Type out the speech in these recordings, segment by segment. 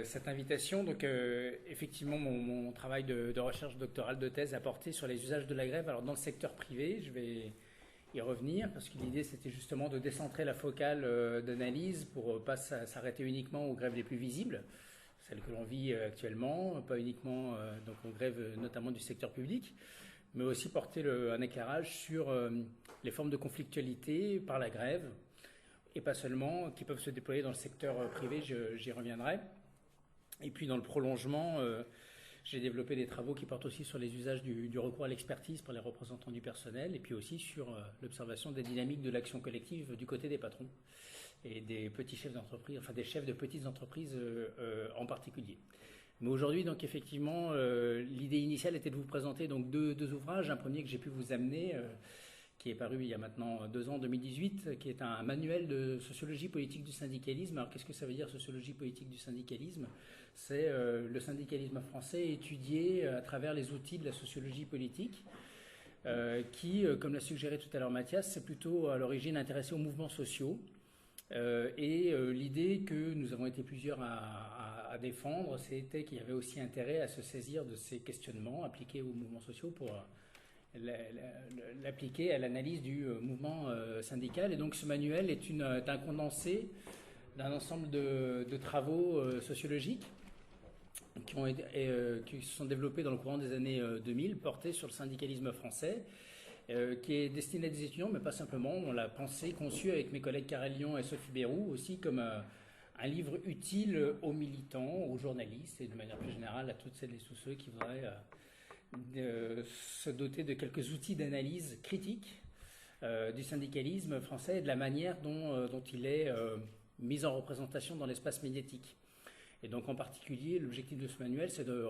cette invitation. Donc, effectivement, mon travail de recherche doctorale de thèse a porté sur les usages de la grève. Alors, dans le secteur privé, je vais y revenir parce que l'idée, c'était justement de décentrer la focale d'analyse pour pas s'arrêter uniquement aux grèves les plus visibles, celles que l'on vit actuellement, pas uniquement donc aux grèves notamment du secteur public, mais aussi porter un éclairage sur les formes de conflictualité par la grève, et pas seulement, qui peuvent se déployer dans le secteur privé, j'y reviendrai. Et puis dans le prolongement, j'ai développé des travaux qui portent aussi sur les usages du recours à l'expertise pour les représentants du personnel, et puis aussi sur l'observation des dynamiques de l'action collective du côté des patrons et des petits chefs d'entreprise, enfin des chefs de petites entreprises en particulier. Mais aujourd'hui, donc effectivement, l'idée initiale était de vous présenter donc deux ouvrages. Un premier que j'ai pu vous amener, qui est paru il y a maintenant 2 ans, 2018, qui est un manuel de sociologie politique du syndicalisme. Alors qu'est-ce que ça veut dire, sociologie politique du syndicalisme? C'est le syndicalisme français étudié à travers les outils de la sociologie politique, qui, comme l'a suggéré tout à l'heure Mathias, c'est plutôt à l'origine intéressé aux mouvements sociaux. L'idée que nous avons été plusieurs à défendre, c'était qu'il y avait aussi intérêt à se saisir de ces questionnements appliqués aux mouvements sociaux pour l'appliquer à l'analyse du mouvement syndical. Et donc ce manuel est un condensé d'un ensemble de travaux sociologiques qui se sont développés dans le courant des années 2000, portés sur le syndicalisme français, qui est destiné à des étudiants, mais pas simplement. On l'a pensé, conçu avec mes collègues Karel Lyon et Sophie Bérou, aussi comme un livre utile aux militants, aux journalistes et de manière plus générale à toutes celles et tous ceux qui voudraient se doter de quelques outils d'analyse critique du syndicalisme français et de la manière dont il est mis en représentation dans l'espace médiatique. Et donc en particulier, l'objectif de ce manuel, c'est de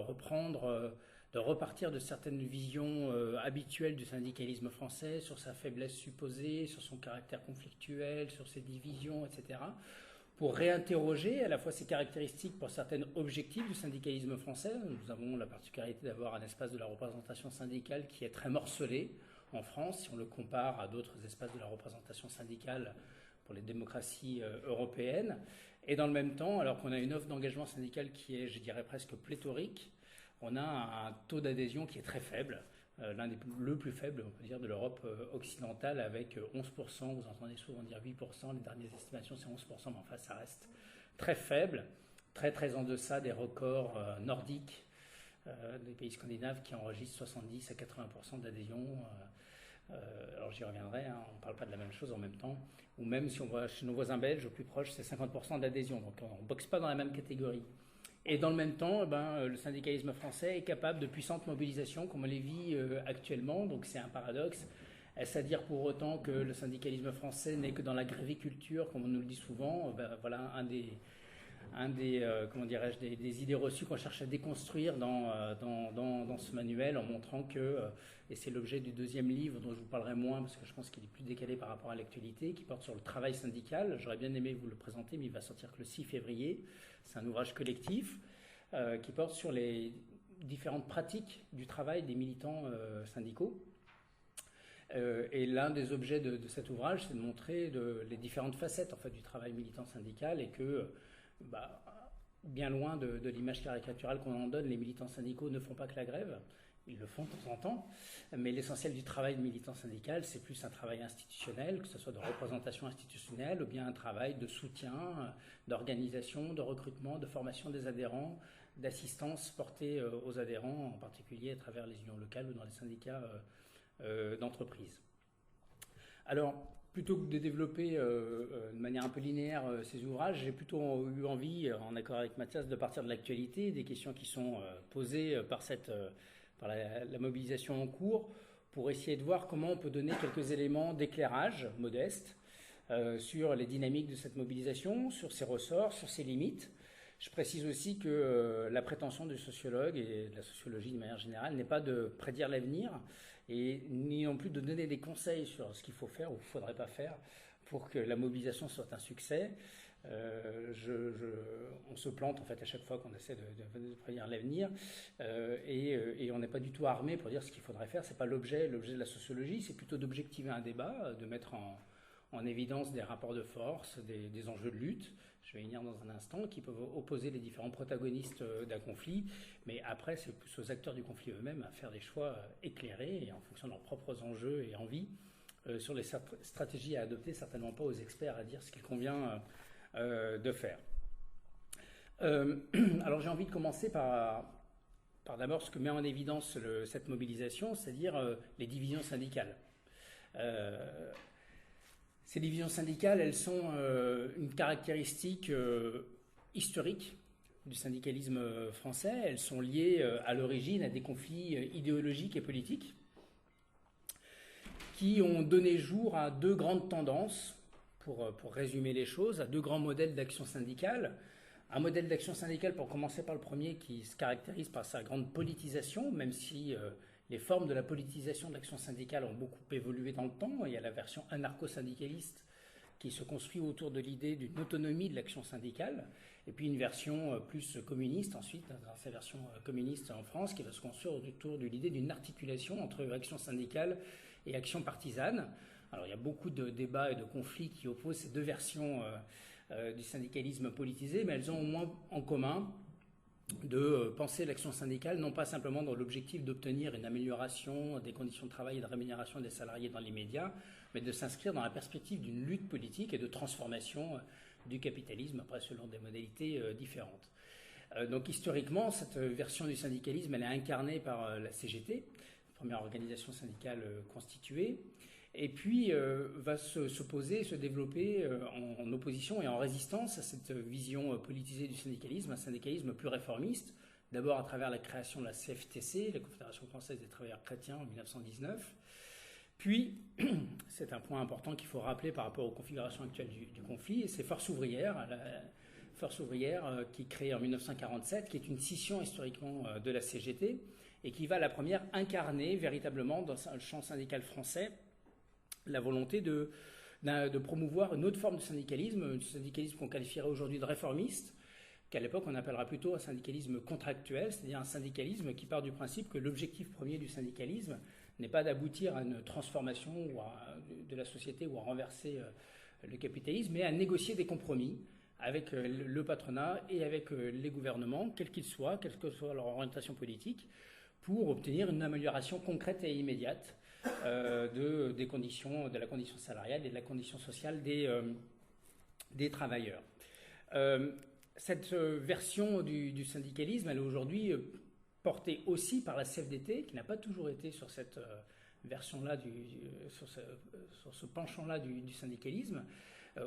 repartir de certaines visions habituelles du syndicalisme français, sur sa faiblesse supposée, sur son caractère conflictuel, sur ses divisions, etc., pour réinterroger à la fois ses caractéristiques pour certains objectifs du syndicalisme français. Nous avons la particularité d'avoir un espace de la représentation syndicale qui est très morcelé en France, si on le compare à d'autres espaces de la représentation syndicale pour les démocraties européennes. Et dans le même temps, alors qu'on a une offre d'engagement syndical qui est, je dirais, presque pléthorique, on a un taux d'adhésion qui est très faible, le plus faible, on peut dire, de l'Europe occidentale, avec 11%, vous entendez souvent dire 8%, les dernières estimations c'est 11%, mais enfin ça reste très faible, très en deçà des records nordiques des pays scandinaves qui enregistrent 70 à 80% d'adhésion. Alors j'y reviendrai, hein, on ne parle pas de la même chose en même temps, ou même si on voit chez nos voisins belges, au plus proche c'est 50% d'adhésion, donc on ne boxe pas dans la même catégorie. Et dans le même temps, le syndicalisme français est capable de puissantes mobilisations comme on les vit actuellement. Donc c'est un paradoxe. Est-ce à dire pour autant que le syndicalisme français n'est que dans la gréviculture, comme on nous le dit souvent? Voilà un des comment dirais-je, des idées reçues qu'on cherche à déconstruire dans ce manuel, en montrant que, et c'est l'objet du deuxième livre dont je vous parlerai moins parce que je pense qu'il est plus décalé par rapport à l'actualité, qui porte sur le travail syndical. J'aurais bien aimé vous le présenter, mais il va sortir que le 6 février. C'est un ouvrage collectif qui porte sur les différentes pratiques du travail des militants syndicaux. Et l'un des objets de cet ouvrage, c'est de montrer les différentes facettes en fait, du travail militant syndical, et que bien loin de l'image caricaturale qu'on en donne, les militants syndicaux ne font pas que la grève. Ils le font de temps en temps, mais l'essentiel du travail de militant syndical, c'est plus un travail institutionnel, que ce soit de représentation institutionnelle, ou bien un travail de soutien, d'organisation, de recrutement, de formation des adhérents, d'assistance portée aux adhérents, en particulier à travers les unions locales ou dans les syndicats d'entreprise. Alors, plutôt que de développer de manière un peu linéaire ces ouvrages, j'ai plutôt eu envie, en accord avec Mathias, de partir de l'actualité, des questions qui sont posées par la mobilisation en cours, pour essayer de voir comment on peut donner quelques éléments d'éclairage modeste sur les dynamiques de cette mobilisation, sur ses ressorts, sur ses limites. Je précise aussi que la prétention du sociologue et de la sociologie de manière générale n'est pas de prédire l'avenir, et ni non plus de donner des conseils sur ce qu'il faut faire ou qu'il ne faudrait pas faire pour que la mobilisation soit un succès. On se plante en fait à chaque fois qu'on essaie de prédire l'avenir, et on n'est pas du tout armé pour dire ce qu'il faudrait faire. C'est pas l'objet de la sociologie, c'est plutôt d'objectiver un débat, de mettre en évidence des rapports de force, des enjeux de lutte. je vais y venir dans un instant, qui peuvent opposer les différents protagonistes d'un conflit, mais après c'est plus aux acteurs du conflit eux-mêmes à faire des choix éclairés et en fonction de leurs propres enjeux et envies sur les stratégies à adopter, certainement pas aux experts à dire ce qu'il convient de faire. Alors j'ai envie de commencer par d'abord ce que met en évidence cette mobilisation, c'est-à-dire les divisions syndicales. Ces divisions syndicales, elles sont une caractéristique historique du syndicalisme français. Elles sont liées à l'origine à des conflits idéologiques et politiques qui ont donné jour à deux grandes tendances, pour résumer les choses, à deux grands modèles d'action syndicale. Un modèle d'action syndicale, pour commencer par le premier, qui se caractérise par sa grande politisation, même si les formes de la politisation de l'action syndicale ont beaucoup évolué dans le temps. Il y a la version anarcho-syndicaliste qui se construit autour de l'idée d'une autonomie de l'action syndicale, et puis une version plus communiste ensuite, dans sa version communiste en France, qui va se construire autour de l'idée d'une articulation entre action syndicale et action partisane. Alors il y a beaucoup de débats et de conflits qui opposent ces deux versions du syndicalisme politisé, mais elles ont au moins en commun de penser l'action syndicale non pas simplement dans l'objectif d'obtenir une amélioration des conditions de travail et de rémunération des salariés dans l'immédiat, mais de s'inscrire dans la perspective d'une lutte politique et de transformation du capitalisme, après selon des modalités différentes. Donc historiquement, cette version du syndicalisme, elle est incarnée par la CGT, première organisation syndicale constituée, et puis va se poser, se développer en opposition et en résistance à cette vision politisée du syndicalisme, un syndicalisme plus réformiste, d'abord à travers la création de la CFTC, la Confédération française des travailleurs chrétiens en 1919, puis, c'est un point important qu'il faut rappeler par rapport aux configurations actuelles du conflit, et c'est Force ouvrière, qui est créée en 1947, qui est une scission historiquement de la CGT, et qui va la première incarner véritablement dans le champ syndical français la volonté de promouvoir une autre forme de syndicalisme qu'on qualifierait aujourd'hui de réformiste, qu'à l'époque on appellera plutôt un syndicalisme contractuel, c'est-à-dire un syndicalisme qui part du principe que l'objectif premier du syndicalisme n'est pas d'aboutir à une transformation de la société ou à renverser le capitalisme, mais à négocier des compromis avec le patronat et avec les gouvernements, quels qu'ils soient, quelle que soit leur orientation politique, pour obtenir une amélioration concrète et immédiate des conditions, de la condition salariale et de la condition sociale des travailleurs. Cette version du syndicalisme, elle est aujourd'hui portée aussi par la CFDT, qui n'a pas toujours été sur cette version-là, sur ce penchant-là du syndicalisme.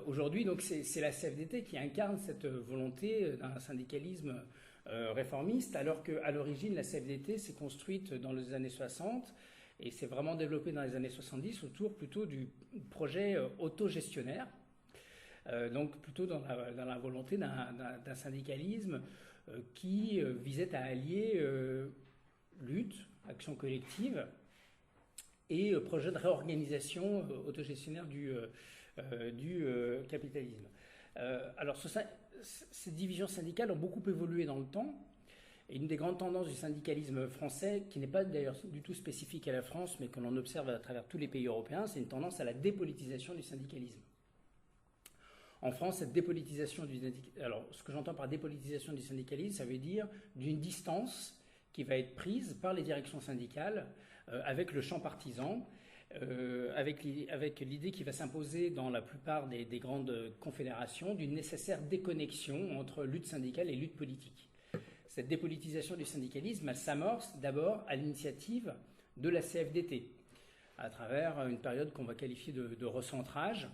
Aujourd'hui, donc, c'est la CFDT qui incarne cette volonté d'un syndicalisme réformiste, alors qu'à l'origine, la CFDT s'est construite dans les années 60 et s'est vraiment développée dans les années 70 autour plutôt du projet autogestionnaire, donc plutôt dans la volonté d'un syndicalisme qui visait à allier lutte, action collective et projet de réorganisation autogestionnaire du capitalisme. Alors ces divisions syndicales ont beaucoup évolué dans le temps. Et une des grandes tendances du syndicalisme français, qui n'est pas d'ailleurs du tout spécifique à la France, mais que l'on observe à travers tous les pays européens, c'est une tendance à la dépolitisation du syndicalisme. En France, cette dépolitisation alors ce que j'entends par dépolitisation du syndicalisme, ça veut dire d'une distance qui va être prise par les directions syndicales avec le champ partisan, avec l'idée qui va s'imposer dans la plupart des grandes confédérations d'une nécessaire déconnexion entre lutte syndicale et lutte politique. Cette dépolitisation du syndicalisme, elle s'amorce d'abord à l'initiative de la CFDT, à travers une période qu'on va qualifier de recentrage,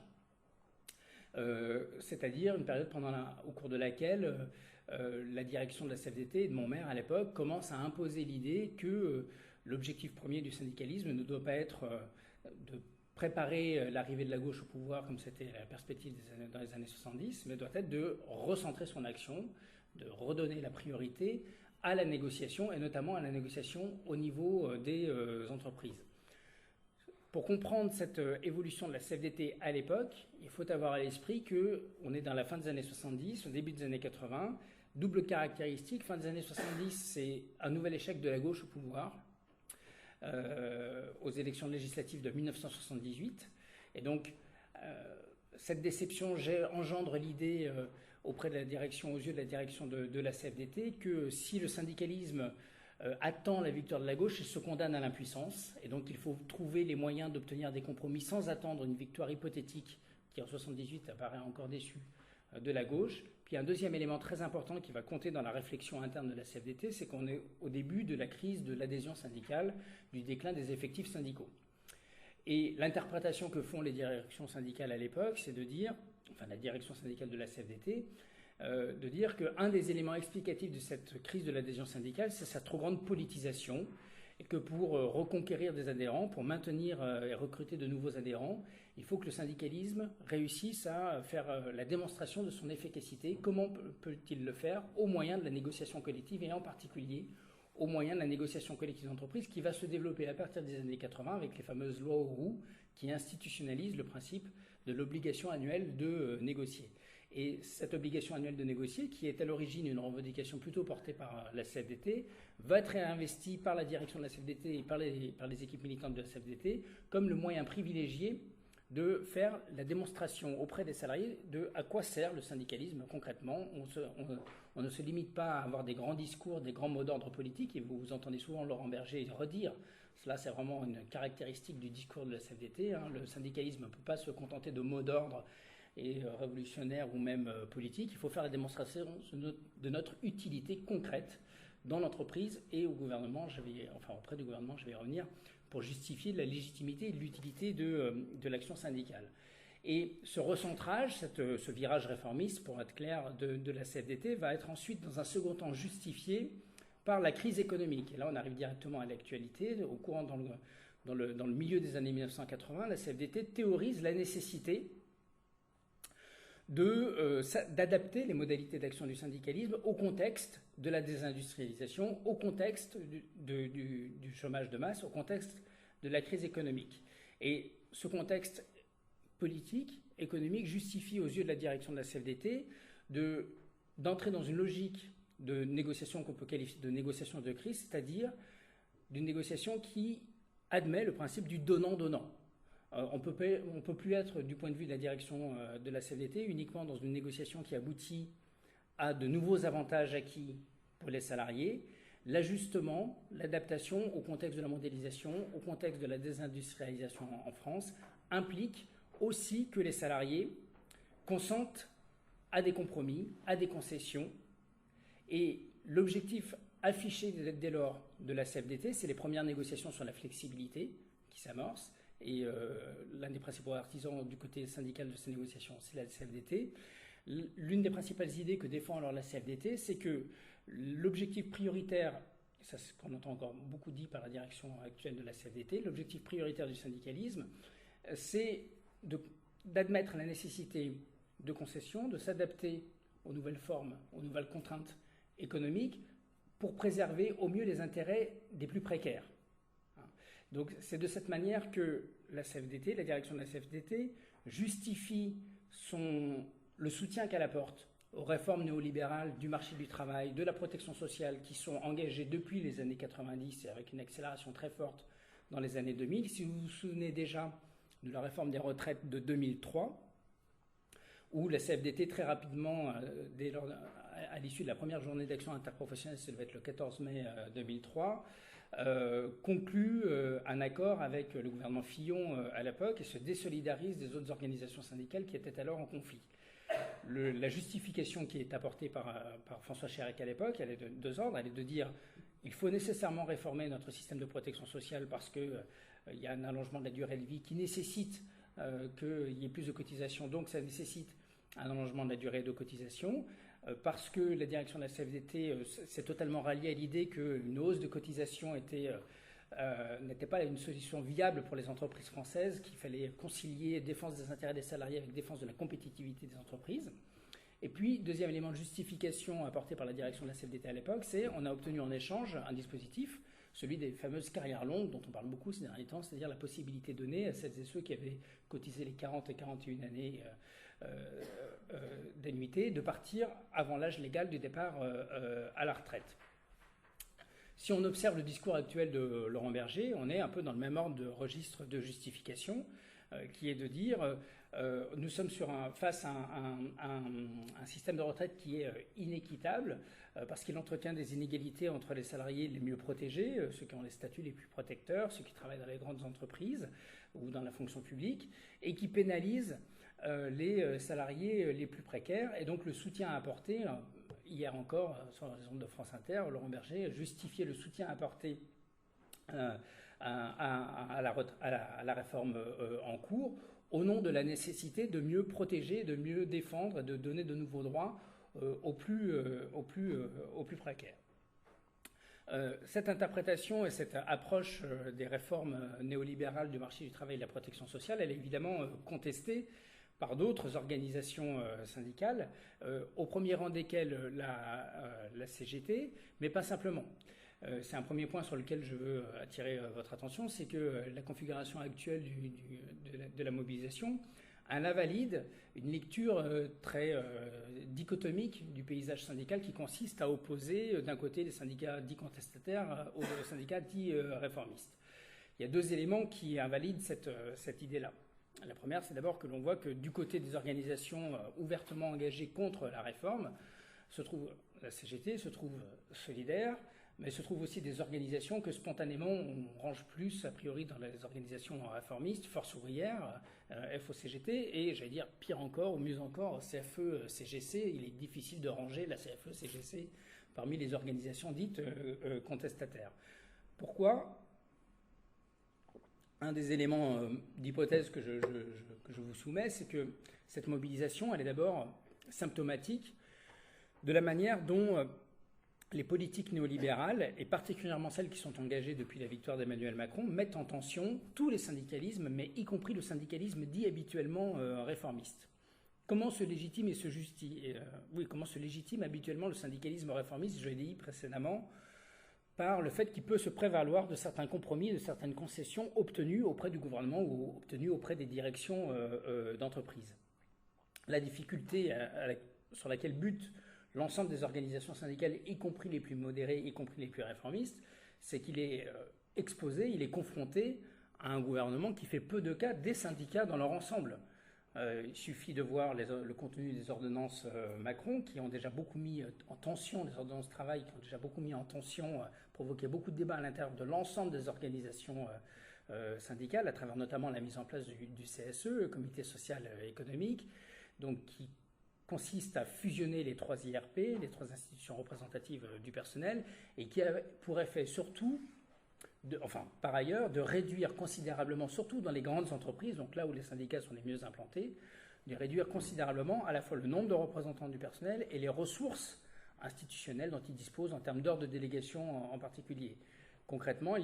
c'est-à-dire une période au cours de laquelle la direction de la CFDT et de mon maire à l'époque commence à imposer l'idée que l'objectif premier du syndicalisme ne doit pas être de préparer l'arrivée de la gauche au pouvoir, comme c'était la perspective dans les années 70, mais doit être de recentrer son action, de redonner la priorité à la négociation, et notamment à la négociation au niveau des entreprises. Pour comprendre cette évolution de la CFDT à l'époque, il faut avoir à l'esprit qu'on est dans la fin des années 70, au début des années 80, double caractéristique. Fin des années 70, c'est un nouvel échec de la gauche au pouvoir, aux élections législatives de 1978. Et donc, cette déception engendre l'idée auprès de la direction, aux yeux de la direction de la CFDT, que si le syndicalisme attend la victoire de la gauche, il se condamne à l'impuissance. Et donc il faut trouver les moyens d'obtenir des compromis sans attendre une victoire hypothétique qui en 78 apparaît encore déçue de la gauche. Puis un deuxième élément très important qui va compter dans la réflexion interne de la CFDT, c'est qu'on est au début de la crise de l'adhésion syndicale, du déclin des effectifs syndicaux. Et l'interprétation que font les directions syndicales à l'époque, c'est de dire, enfin la direction syndicale de la CFDT, de dire qu'un des éléments explicatifs de cette crise de l'adhésion syndicale, c'est sa trop grande politisation, et que pour reconquérir des adhérents, pour maintenir et recruter de nouveaux adhérents, il faut que le syndicalisme réussisse à faire la démonstration de son efficacité. Comment peut-il le faire? Au moyen de la négociation collective, et en particulier au moyen de la négociation collective d'entreprise qui va se développer à partir des années 80 avec les fameuses lois Auroux qui institutionnalisent le principe de l'obligation annuelle de négocier. Et cette obligation annuelle de négocier, qui est à l'origine une revendication plutôt portée par la CFDT, va être réinvestie par la direction de la CFDT et par les équipes militantes de la CFDT comme le moyen privilégié de faire la démonstration auprès des salariés de à quoi sert le syndicalisme concrètement. On ne se limite pas à avoir des grands discours, des grands mots d'ordre politique, et vous entendez souvent Laurent Berger redire, cela c'est vraiment une caractéristique du discours de la CFDT, le syndicalisme ne peut pas se contenter de mots d'ordre et révolutionnaires ou même politiques, il faut faire la démonstration de notre utilité concrète dans l'entreprise et au gouvernement, auprès du gouvernement, je vais y revenir, pour justifier la légitimité et l'utilité de l'action syndicale. Et ce recentrage, ce virage réformiste, pour être clair, de la CFDT, va être ensuite, dans un second temps, justifié par la crise économique. Et là, on arrive directement à l'actualité. Dans le milieu des années 1980, la CFDT théorise la nécessité d'adapter les modalités d'action du syndicalisme au contexte de la désindustrialisation, au contexte du chômage de masse, au contexte de la crise économique. Et ce contexte politique, économique, justifie aux yeux de la direction de la CFDT d'entrer dans une logique de négociation qu'on peut qualifier de négociation de crise, c'est-à-dire d'une négociation qui admet le principe du donnant-donnant. On ne peut plus être, du point de vue de la direction de la CFDT, uniquement dans une négociation qui aboutit à de nouveaux avantages acquis pour les salariés. L'ajustement, l'adaptation au contexte de la mondialisation, au contexte de la désindustrialisation en France, implique aussi que les salariés consentent à des compromis, à des concessions. Et l'objectif affiché dès lors de la CFDT, c'est les premières négociations sur la flexibilité qui s'amorcent. Et l'un des principaux artisans du côté syndical de ces négociations, c'est la CFDT. L'une des principales idées que défend alors la CFDT, c'est que l'objectif prioritaire, et ça c'est ce qu'on entend encore beaucoup dit par la direction actuelle de la CFDT, l'objectif prioritaire du syndicalisme, c'est d'admettre la nécessité de concessions, de s'adapter aux nouvelles formes, aux nouvelles contraintes économiques pour préserver au mieux les intérêts des plus précaires. Donc c'est de cette manière que la CFDT, la direction de la CFDT, justifie le soutien qu'elle apporte aux réformes néolibérales du marché du travail, de la protection sociale qui sont engagées depuis les années 90 et avec une accélération très forte dans les années 2000. Si vous vous souvenez déjà de la réforme des retraites de 2003, où la CFDT très rapidement, à l'issue de la première journée d'action interprofessionnelle, ça devait être le 14 mai 2003, conclut un accord avec le gouvernement Fillon à l'époque et se désolidarise des autres organisations syndicales qui étaient alors en conflit. La justification qui est apportée par François Chérec à l'époque, elle est de deux ordres. Elle est de dire qu'il faut nécessairement réformer notre système de protection sociale parce qu'il y a un allongement de la durée de vie qui nécessite qu'il y ait plus de cotisations, donc ça nécessite un allongement de la durée de cotisation. Parce que la direction de la CFDT s'est totalement ralliée à l'idée qu'une hausse de cotisation n'était pas une solution viable pour les entreprises françaises, qu'il fallait concilier défense des intérêts des salariés avec défense de la compétitivité des entreprises. Et puis, deuxième élément de justification apporté par la direction de la CFDT à l'époque, c'est qu'on a obtenu en échange un dispositif, celui des fameuses carrières longues dont on parle beaucoup ces derniers temps, c'est-à-dire la possibilité donnée à celles et ceux qui avaient cotisé les 40 et 41 années d'annuité de partir avant l'âge légal du départ à la retraite. Si on observe le discours actuel de Laurent Berger, on est un peu dans le même ordre de registre de justification. qui est de dire nous sommes face à un système de retraite qui est inéquitable parce qu'il entretient des inégalités entre les salariés les mieux protégés, ceux qui ont les statuts les plus protecteurs, ceux qui travaillent dans les grandes entreprises ou dans la fonction publique, et qui pénalise les salariés les plus précaires. Et donc le soutien apporté, hier encore, sur les ondes de France Inter, Laurent Berger justifiait le soutien apporté à la réforme en cours au nom de la nécessité de mieux protéger, de mieux défendre, de donner de nouveaux droits aux plus précaires. Cette interprétation et cette approche des réformes néolibérales du marché du travail et de la protection sociale, elle est évidemment contestée par d'autres organisations syndicales, au premier rang desquelles la CGT, mais pas simplement. C'est un premier point sur lequel je veux attirer votre attention, c'est que la configuration actuelle de la mobilisation invalide une lecture très dichotomique du paysage syndical qui consiste à opposer d'un côté les syndicats dits contestataires aux syndicats dits réformistes. Il y a deux éléments qui invalident cette idée-là. La première, c'est d'abord que l'on voit que du côté des organisations ouvertement engagées contre la réforme, se trouve la CGT, se trouve Solidaire, mais se trouvent aussi des organisations que spontanément on range plus a priori dans les organisations réformistes, Force ouvrière, FO-CGT, et j'allais dire pire encore ou mieux encore CFE-CGC. Il est difficile de ranger la CFE-CGC parmi les organisations dites contestataires. Pourquoi ? Un des éléments d'hypothèse que je vous soumets, c'est que cette mobilisation, elle est d'abord symptomatique de la manière dont les politiques néolibérales, et particulièrement celles qui sont engagées depuis la victoire d'Emmanuel Macron, mettent en tension tous les syndicalismes, mais y compris le syndicalisme dit habituellement réformiste. Comment se légitime comment se légitime habituellement le syndicalisme réformiste, je l'ai dit précédemment, par le fait qu'il peut se prévaloir de certains compromis, de certaines concessions obtenues auprès du gouvernement ou obtenues auprès des directions d'entreprise. La difficulté sur laquelle bute l'ensemble des organisations syndicales, y compris les plus modérées, y compris les plus réformistes, c'est qu'il est exposé, il est confronté à un gouvernement qui fait peu de cas des syndicats dans leur ensemble. Il suffit de voir le contenu des ordonnances Macron qui ont déjà beaucoup mis en tension, les ordonnances travail qui ont déjà beaucoup mis en tension, provoqué beaucoup de débats à l'intérieur de l'ensemble des organisations syndicales, à travers notamment la mise en place du CSE, le Comité social économique, donc qui consiste à fusionner les 3 IRP, les 3 institutions représentatives du personnel, et qui a pour effet surtout, par ailleurs, de réduire considérablement, surtout dans les grandes entreprises, donc là où les syndicats sont les mieux implantés, de réduire considérablement à la fois le nombre de représentants du personnel et les ressources institutionnelles dont ils disposent en termes d'ordre de délégation en particulier. Concrètement,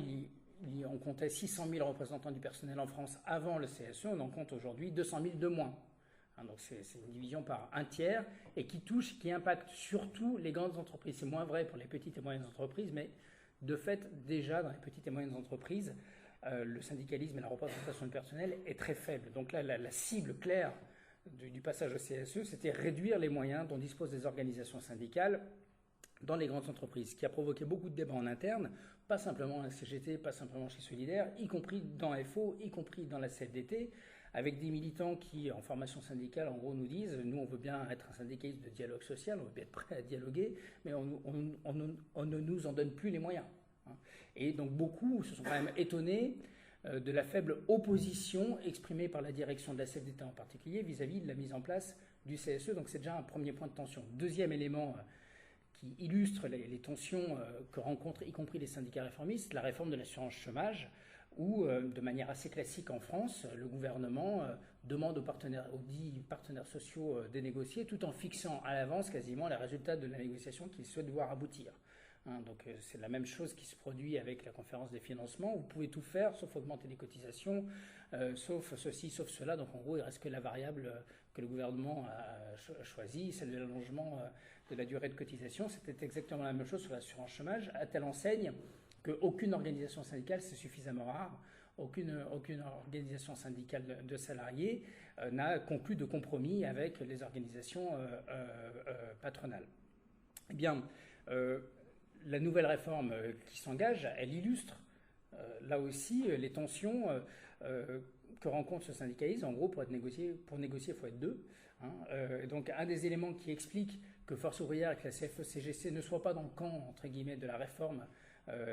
on comptait 600 000 représentants du personnel en France avant le CSE, on en compte aujourd'hui 200 000 de moins. Donc c'est une division par un tiers et qui impacte surtout les grandes entreprises. C'est moins vrai pour les petites et moyennes entreprises, mais de fait, déjà dans les petites et moyennes entreprises, le syndicalisme et la représentation du personnel est très faible. Donc là, la cible claire du passage au CSE, c'était réduire les moyens dont disposent les organisations syndicales dans les grandes entreprises, ce qui a provoqué beaucoup de débats en interne, pas simplement à la CGT, pas simplement chez Solidaire, y compris dans FO, y compris dans la CFDT, avec des militants qui, en formation syndicale, en gros, nous disent « Nous, on veut bien être un syndicaliste de dialogue social, on veut bien être prêt à dialoguer, mais on ne nous en donne plus les moyens. » Et donc, beaucoup se sont quand même étonnés de la faible opposition exprimée par la direction de la CFDT en particulier vis-à-vis de la mise en place du CSE. Donc, c'est déjà un premier point de tension. Deuxième élément qui illustre les tensions que rencontrent y compris les syndicats réformistes, la réforme de l'assurance chômage, où, de manière assez classique en France, le gouvernement demande aux 10 partenaires sociaux de négocier, tout en fixant à l'avance quasiment les résultats de la négociation qu'ils souhaitent voir aboutir. Donc c'est la même chose qui se produit avec la conférence des financements. Vous pouvez tout faire, sauf augmenter les cotisations, sauf ceci, sauf cela. Donc en gros, il reste que la variable que le gouvernement a choisie, celle de l'allongement de la durée de cotisation. C'était exactement la même chose sur l'assurance chômage, à telle enseigne qu'aucune organisation syndicale, c'est suffisamment rare, aucune organisation syndicale de salariés n'a conclu de compromis avec les organisations patronales. Eh bien, la nouvelle réforme qui s'engage, elle illustre là aussi les tensions que rencontre ce syndicalisme. En gros, pour négocier, il faut être deux. Hein. Donc, un des éléments qui explique que Force ouvrière et que la CFE-CGC ne soient pas dans le camp, entre guillemets, de la réforme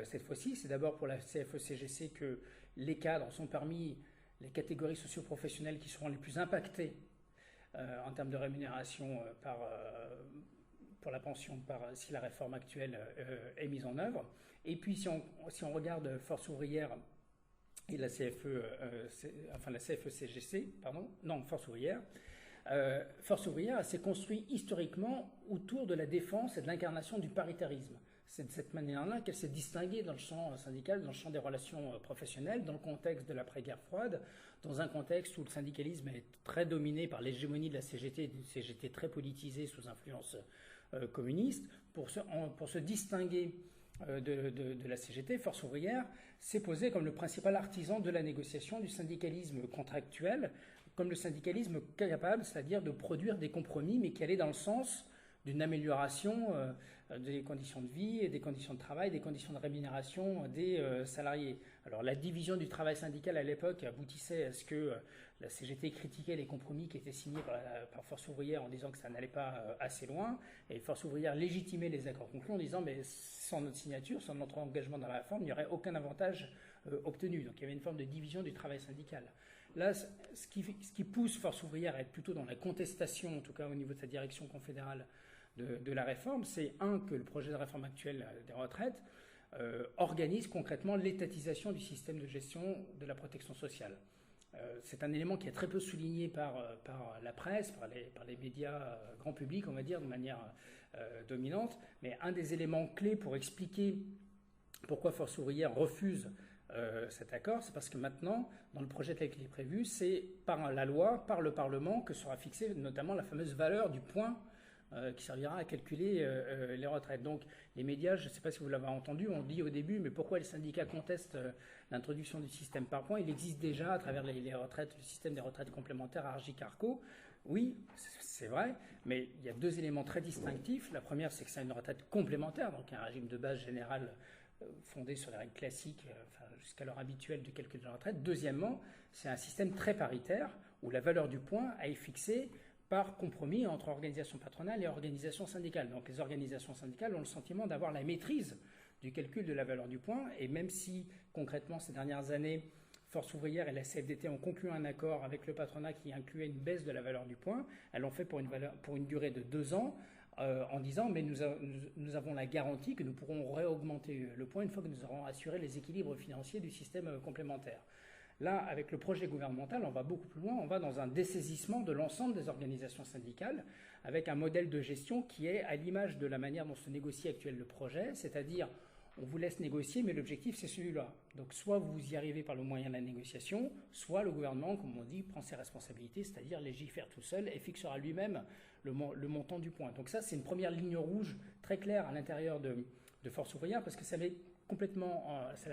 cette fois-ci, c'est d'abord pour la CFE-CGC que les cadres sont parmi les catégories socio-professionnelles qui seront les plus impactées en termes de rémunération pour la pension si la réforme actuelle est mise en œuvre. Et puis, si on regarde Force ouvrière et la la CFE-CGC, Force ouvrière. Force ouvrière s'est construit historiquement autour de la défense et de l'incarnation du paritarisme. C'est de cette manière-là qu'elle s'est distinguée dans le champ syndical, dans le champ des relations professionnelles, dans le contexte de l'après-guerre froide, dans un contexte où le syndicalisme est très dominé par l'hégémonie de la CGT, d'une CGT très politisée sous influence communiste. Pour se distinguer de la CGT, Force ouvrière s'est posée comme le principal artisan de la négociation du syndicalisme contractuel, comme le syndicalisme capable, c'est-à-dire de produire des compromis, mais qui allaient dans le sens d'une amélioration des conditions de vie, et des conditions de travail, des conditions de rémunération des salariés. Alors la division du travail syndical à l'époque aboutissait à ce que la CGT critiquait les compromis qui étaient signés par Force ouvrière en disant que ça n'allait pas assez loin, et Force ouvrière légitimait les accords conclus en disant mais sans notre signature, sans notre engagement dans la réforme, il n'y aurait aucun avantage obtenu. Donc il y avait une forme de division du travail syndical. Là, ce qui pousse Force ouvrière à être plutôt dans la contestation, en tout cas au niveau de sa direction confédérale, de la réforme, c'est que le projet de réforme actuel des retraites organise concrètement l'étatisation du système de gestion de la protection sociale. C'est un élément qui est très peu souligné par la presse, par les médias grand public, on va dire, de manière dominante, mais un des éléments clés pour expliquer pourquoi Force ouvrière refuse cet accord, c'est parce que maintenant, dans le projet tel qu'il est prévu, c'est par la loi, par le Parlement, que sera fixée notamment la fameuse valeur du point qui servira à calculer les retraites. Donc les médias, je ne sais pas si vous l'avez entendu, on dit au début, mais pourquoi les syndicats contestent l'introduction du système par points? Il existe déjà à travers les retraites, le système des retraites complémentaires Argic-Arco. Oui, c'est vrai, mais il y a deux éléments très distinctifs. La première, c'est que c'est une retraite complémentaire, donc un régime de base général fondé sur les règles classiques, jusqu'à l'heure habituelle du calcul de la retraite. Deuxièmement, c'est un système très paritaire où la valeur du point est fixée par compromis entre organisations patronales et organisations syndicales. Donc les organisations syndicales ont le sentiment d'avoir la maîtrise du calcul de la valeur du point, et même si concrètement ces dernières années, Force ouvrière et la CFDT ont conclu un accord avec le patronat qui incluait une baisse de la valeur du point, elles l'ont fait pour une durée de 2 ans, en disant mais nous avons la garantie que nous pourrons réaugmenter le point une fois que nous aurons assuré les équilibres financiers du système complémentaire. Là, avec le projet gouvernemental, on va beaucoup plus loin, on va dans un dessaisissement de l'ensemble des organisations syndicales, avec un modèle de gestion qui est à l'image de la manière dont se négocie actuellement le projet, c'est-à-dire on vous laisse négocier, mais l'objectif c'est celui-là. Donc soit vous y arrivez par le moyen de la négociation, soit le gouvernement, comme on dit, prend ses responsabilités, c'est-à-dire légifère tout seul et fixera lui-même le montant du point. Donc ça, c'est une première ligne rouge très claire à l'intérieur de Force ouvrière, parce que ça la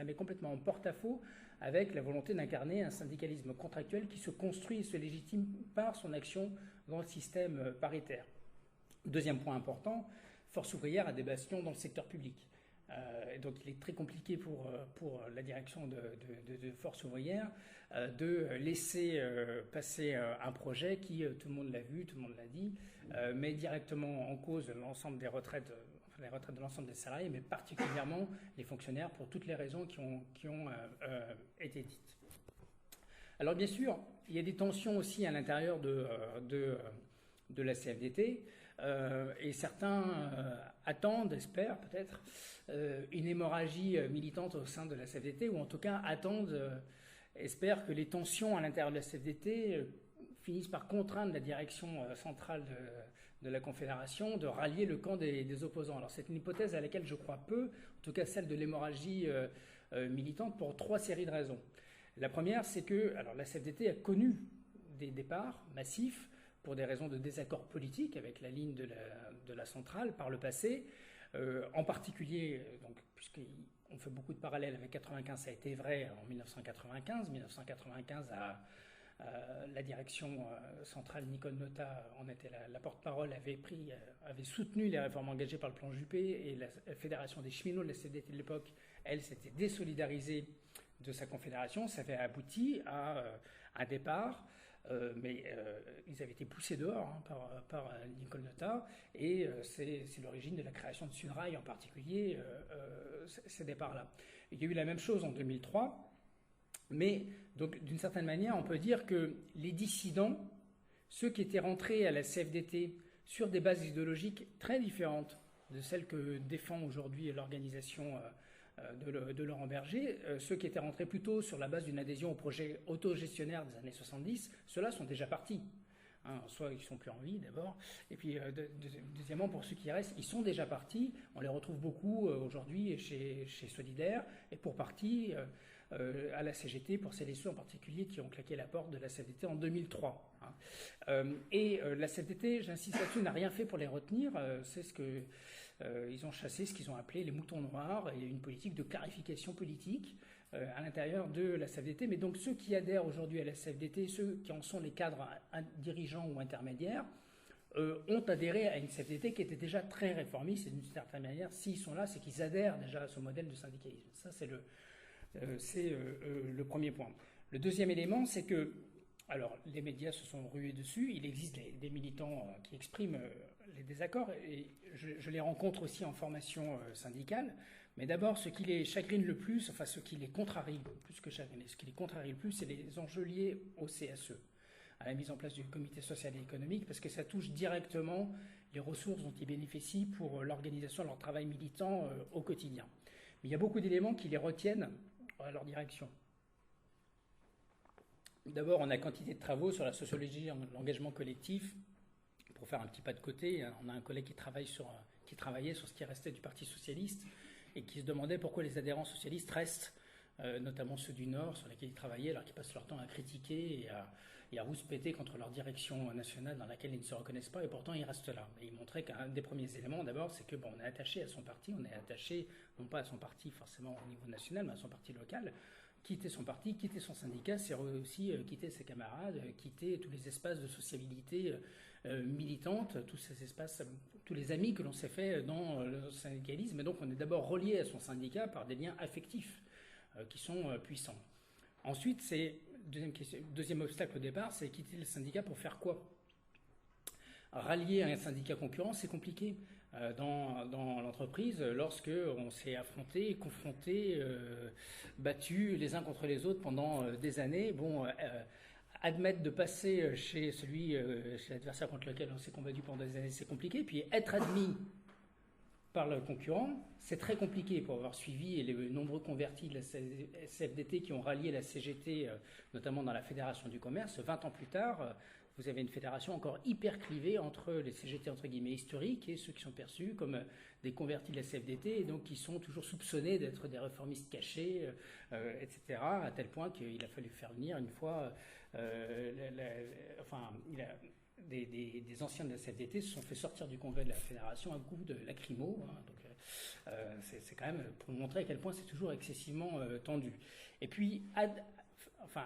met complètement en porte-à-faux avec la volonté d'incarner un syndicalisme contractuel qui se construit et se légitime par son action dans le système paritaire. Deuxième point important, Force ouvrière a des bastions dans le secteur public. Donc il est très compliqué pour la direction de Force ouvrière de laisser passer un projet qui, tout le monde l'a vu, tout le monde l'a dit, met directement en cause l'ensemble des retraites, les retraites de l'ensemble des salariés, mais particulièrement les fonctionnaires pour toutes les raisons qui ont été dites. Alors bien sûr, il y a des tensions aussi à l'intérieur de la CFDT, et certains attendent, espèrent peut-être, une hémorragie militante au sein de la CFDT, ou en tout cas espèrent que les tensions à l'intérieur de la CFDT finissent par contraindre la direction centrale de la Confédération de rallier le camp des opposants. Alors c'est une hypothèse à laquelle je crois peu, en tout cas celle de l'hémorragie militante, pour 3 séries de raisons. La première, c'est que la CFDT a connu des départs massifs pour des raisons de désaccord politique avec la ligne de la centrale par le passé, en particulier, puisqu'on fait beaucoup de parallèles avec 95, ça a été vrai en 1995. 1995, la direction centrale, Nicole Notat en était la porte-parole, avait soutenu les réformes engagées par le plan Juppé, et la Fédération des cheminots de la CFDT de l'époque, elle, s'était désolidarisée de sa confédération. Ça avait abouti à un départ. Mais ils avaient été poussés dehors par Lincoln Notar, et c'est l'origine de la création de Sunrail en particulier, ces départs-là. Il y a eu la même chose en 2003, mais donc d'une certaine manière, on peut dire que les dissidents, ceux qui étaient rentrés à la CFDT sur des bases idéologiques très différentes de celles que défend aujourd'hui l'organisation de Laurent Berger, ceux qui étaient rentrés plutôt sur la base d'une adhésion au projet autogestionnaire des années 70, ceux-là sont déjà partis. Soit ils ne sont plus en vie d'abord, et puis deuxièmement, pour ceux qui restent, ils sont déjà partis. On les retrouve beaucoup aujourd'hui chez Solidaire, et pour partie à la CGT, pour celles et ceux en particulier qui ont claqué la porte de la CFDT en 2003. La CFDT, j'insiste là-dessus, n'a rien fait pour les retenir. C'est ce que ils ont chassé, ce qu'ils ont appelé les moutons noirs. Il y a une politique de clarification politique à l'intérieur de la CFDT. Mais donc ceux qui adhèrent aujourd'hui à la CFDT, ceux qui en sont les cadres dirigeants ou intermédiaires, ont adhéré à une CFDT qui était déjà très réformiste. Et d'une certaine manière, s'ils sont là, c'est qu'ils adhèrent déjà à ce modèle de syndicalisme. Ça, c'est le premier point. Le deuxième élément, c'est que, alors, les médias se sont rués dessus. Il existe des militants qui expriment les désaccords, et je les rencontre aussi en formation syndicale. Mais d'abord, ce qui les chagrine le plus, enfin ce qui les contrarie, plus que chagriner, ce qui les contrarie le plus, c'est les enjeux liés au CSE, à la mise en place du comité social et économique, parce que ça touche directement les ressources dont ils bénéficient pour l'organisation de leur travail militant au quotidien. Mais il y a beaucoup d'éléments qui les retiennent à leur direction. D'abord, on a quantité de travaux sur la sociologie de l'engagement collectif. Pour faire un petit pas de côté, on a un collègue qui travaillait sur ce qui restait du Parti socialiste et qui se demandait pourquoi les adhérents socialistes restent, notamment ceux du Nord, sur lesquels ils travaillaient, alors qu'ils passent leur temps à critiquer et à rouspéter contre leur direction nationale dans laquelle ils ne se reconnaissent pas, et pourtant ils restent là. Et il montrait qu'un des premiers éléments, d'abord, c'est que on est attaché à son parti, on est attaché non pas à son parti forcément au niveau national, mais à son parti local. Quitter son parti, quitter son syndicat, c'est aussi quitter ses camarades, quitter tous les espaces de sociabilité militante, tous ces espaces, tous les amis que l'on s'est fait dans le syndicalisme. Et donc on est d'abord relié à son syndicat par des liens affectifs qui sont puissants. Ensuite, deuxième obstacle au départ, c'est quitter le syndicat pour faire quoi? Rallier à un syndicat concurrent, c'est compliqué dans l'entreprise lorsque on s'est affronté, confronté, battu les uns contre les autres pendant des années. Admettre de passer chez l'adversaire contre lequel on s'est combattu pendant des années, c'est compliqué. Puis être admis par le concurrent, c'est très compliqué. Pour avoir suivi les nombreux convertis de la CFDT qui ont rallié la CGT, notamment dans la Fédération du commerce, 20 ans plus tard, vous avez une fédération encore hyper clivée entre les CGT entre guillemets historiques et ceux qui sont perçus comme des convertis de la CFDT, et donc qui sont toujours soupçonnés d'être des réformistes cachés, etc. À tel point qu'il a fallu faire venir une fois, des anciens de la CFDT se sont fait sortir du congrès de la fédération à coup de lacrymo. C'est quand même pour montrer à quel point c'est toujours excessivement tendu. Et puis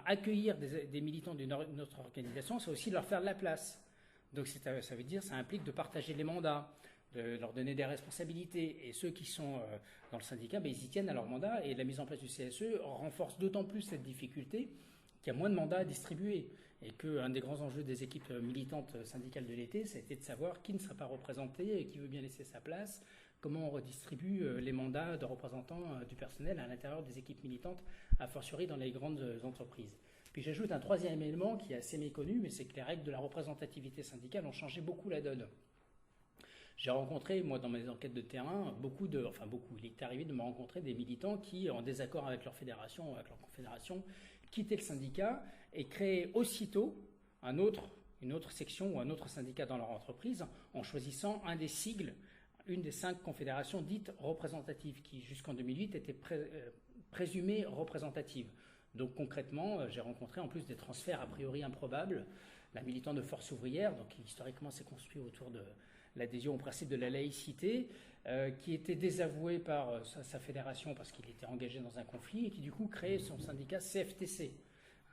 accueillir des militants d'une autre organisation, c'est aussi leur faire de la place. Donc ça veut dire, ça implique de partager les mandats, de leur donner des responsabilités. Et ceux qui sont dans le syndicat, ils y tiennent à leur mandat. Et la mise en place du CSE renforce d'autant plus cette difficulté qu'il y a moins de mandats à distribuer. Et qu'un des grands enjeux des équipes militantes syndicales de l'été, ça a été de savoir qui ne sera pas représenté et qui veut bien laisser sa place, comment on redistribue les mandats de représentants du personnel à l'intérieur des équipes militantes, a fortiori dans les grandes entreprises. Puis j'ajoute un troisième élément qui est assez méconnu, mais c'est que les règles de la représentativité syndicale ont changé beaucoup la donne. J'ai rencontré, moi, dans mes enquêtes de terrain, il est arrivé de me rencontrer des militants qui, en désaccord avec leur fédération, avec leur confédération, quittaient le syndicat et créaient aussitôt une autre section ou un autre syndicat dans leur entreprise en choisissant un des sigles, une des 5 confédérations dites représentatives qui, jusqu'en 2008, étaient présumées représentatives. Donc concrètement, j'ai rencontré, en plus des transferts a priori improbables, la militante de Force ouvrière, donc qui historiquement s'est construit autour de l'adhésion au principe de la laïcité, qui était désavoué par sa fédération parce qu'il était engagé dans un conflit et qui du coup créait son syndicat CFTC.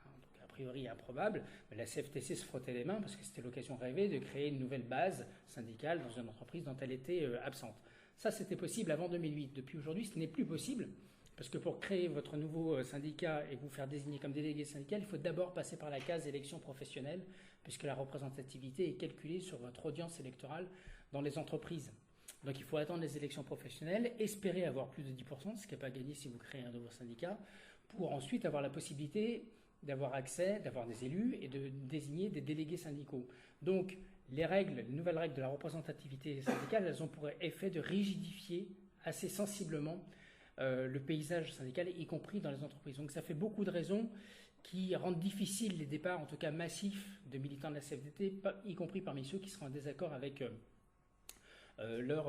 Donc a priori improbable, mais la CFTC se frottait les mains parce que c'était l'occasion rêvée de créer une nouvelle base syndicale dans une entreprise dont elle était absente. Ça, c'était possible avant 2008. Depuis aujourd'hui, ce n'est plus possible Parce que pour créer votre nouveau syndicat et vous faire désigner comme délégué syndical, il faut d'abord passer par la case élection professionnelle, puisque la représentativité est calculée sur votre audience électorale dans les entreprises. Donc il faut attendre les élections professionnelles, espérer avoir plus de 10%, ce qui n'est pas gagné si vous créez un nouveau syndicat, pour ensuite avoir la possibilité d'avoir accès, d'avoir des élus et de désigner des délégués syndicaux. Donc les nouvelles règles de la représentativité syndicale, elles ont pour effet de rigidifier assez sensiblement le paysage syndical, y compris dans les entreprises. Donc ça fait beaucoup de raisons qui rendent difficile les départs, en tout cas massifs, de militants de la CFDT, y compris parmi ceux qui seront en désaccord avec leur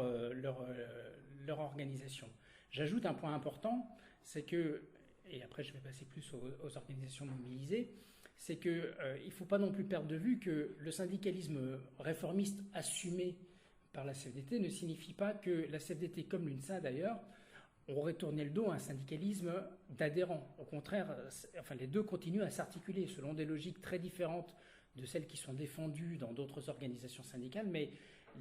organisation. J'ajoute un point important, c'est que, et après je vais passer plus aux organisations mobilisées, c'est qu'il ne faut pas non plus perdre de vue que le syndicalisme réformiste assumé par la CFDT ne signifie pas que la CFDT, comme l'UNSA d'ailleurs, aurait tourné le dos à un syndicalisme d'adhérents. Au contraire, les deux continuent à s'articuler selon des logiques très différentes de celles qui sont défendues dans d'autres organisations syndicales, mais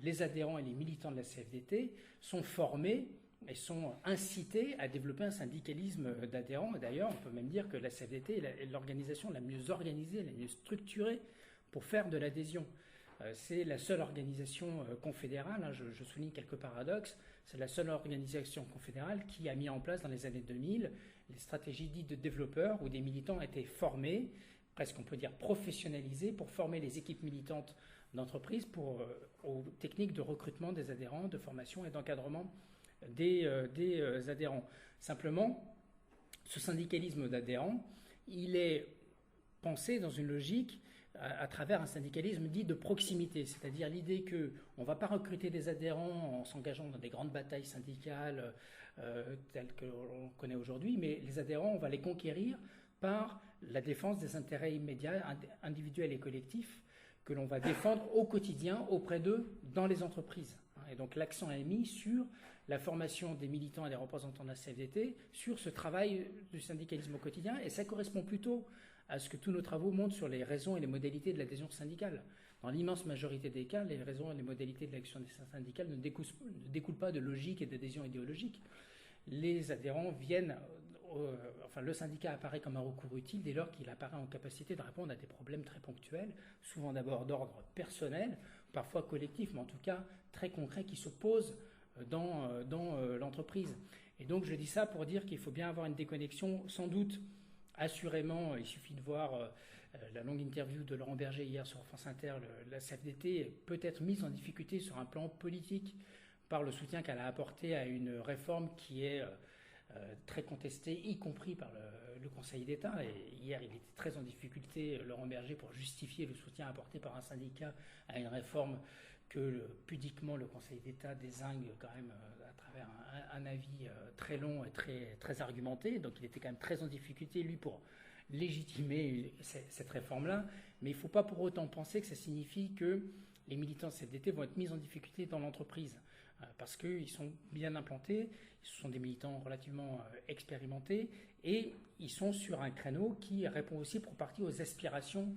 les adhérents et les militants de la CFDT sont formés et sont incités à développer un syndicalisme d'adhérents. D'ailleurs, on peut même dire que la CFDT est l'organisation la mieux organisée, la mieux structurée pour faire de l'adhésion. C'est la seule organisation confédérale, je souligne quelques paradoxes, c'est la seule organisation confédérale qui a mis en place dans les années 2000 les stratégies dites de développeurs où des militants étaient formés, presque on peut dire professionnalisés, pour former les équipes militantes d'entreprise aux techniques de recrutement des adhérents, de formation et d'encadrement des adhérents. Simplement, ce syndicalisme d'adhérents, il est pensé dans une logique à travers un syndicalisme dit de proximité, c'est-à-dire l'idée qu'on ne va pas recruter des adhérents en s'engageant dans des grandes batailles syndicales telles que l'on connaît aujourd'hui, mais les adhérents, on va les conquérir par la défense des intérêts immédiats, individuels et collectifs que l'on va défendre au quotidien auprès d'eux dans les entreprises. Et donc l'accent est mis sur la formation des militants et des représentants de la CFDT, sur ce travail du syndicalisme au quotidien, et ça correspond plutôt à ce que tous nos travaux montrent sur les raisons et les modalités de l'adhésion syndicale. Dans l'immense majorité des cas, les raisons et les modalités de l'action syndicale ne découlent pas de logique et d'adhésion idéologique. Les adhérents viennent, le syndicat apparaît comme un recours utile dès lors qu'il apparaît en capacité de répondre à des problèmes très ponctuels, souvent d'abord d'ordre personnel, parfois collectif, mais en tout cas très concrets qui se posent dans l'entreprise. Et donc je dis ça pour dire qu'il faut bien avoir une déconnexion, sans doute. Assurément, il suffit de voir la longue interview de Laurent Berger hier sur France Inter. La CFDT peut être mise en difficulté sur un plan politique par le soutien qu'elle a apporté à une réforme qui est très contestée, y compris par le Conseil d'État. Et hier, il était très en difficulté, Laurent Berger, pour justifier le soutien apporté par un syndicat à une réforme que pudiquement le Conseil d'État dézingue quand même à travers un avis très long et très argumenté. Donc il était quand même très en difficulté, lui, pour légitimer cette réforme-là. Mais il ne faut pas pour autant penser que ça signifie que les militants de CFDT vont être mis en difficulté dans l'entreprise. Parce qu'ils sont bien implantés, ce sont des militants relativement expérimentés, et ils sont sur un créneau qui répond aussi pour partie aux aspirations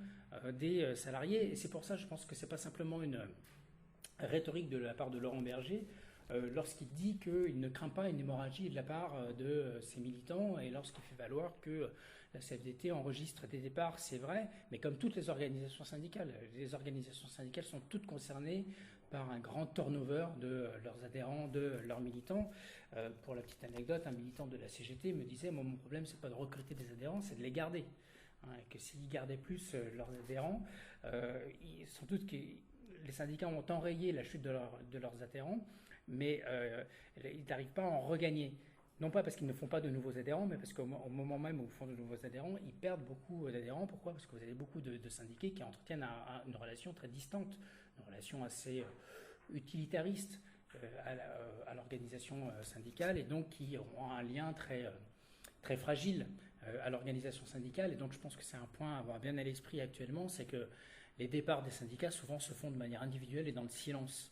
des salariés. Et c'est pour ça, je pense que ce n'est pas simplement une rhétorique de la part de Laurent Berger lorsqu'il dit qu'il ne craint pas une hémorragie de la part de ses militants et lorsqu'il fait valoir que la CFDT enregistre des départs, c'est vrai, mais comme toutes les organisations syndicales sont toutes concernées par un grand turnover de leurs adhérents, de leurs militants. Pour la petite anecdote, un militant de la CGT me disait « Moi, mon problème, c'est pas de recruter des adhérents, c'est de les garder. Et que s'ils gardaient plus leurs adhérents, sans doute que les syndicats ont enrayé la chute de leurs adhérents, mais ils n'arrivent pas à en regagner. Non pas parce qu'ils ne font pas de nouveaux adhérents, mais parce qu'au moment même où ils font de nouveaux adhérents, ils perdent beaucoup d'adhérents. Pourquoi ? Parce que vous avez beaucoup de syndiqués qui entretiennent une relation très distante, une relation assez utilitariste à l'organisation syndicale, et donc qui ont un lien très fragile à l'organisation syndicale. Et donc je pense que c'est un point à avoir bien à l'esprit actuellement, c'est que les départs des syndicats souvent se font de manière individuelle et dans le silence.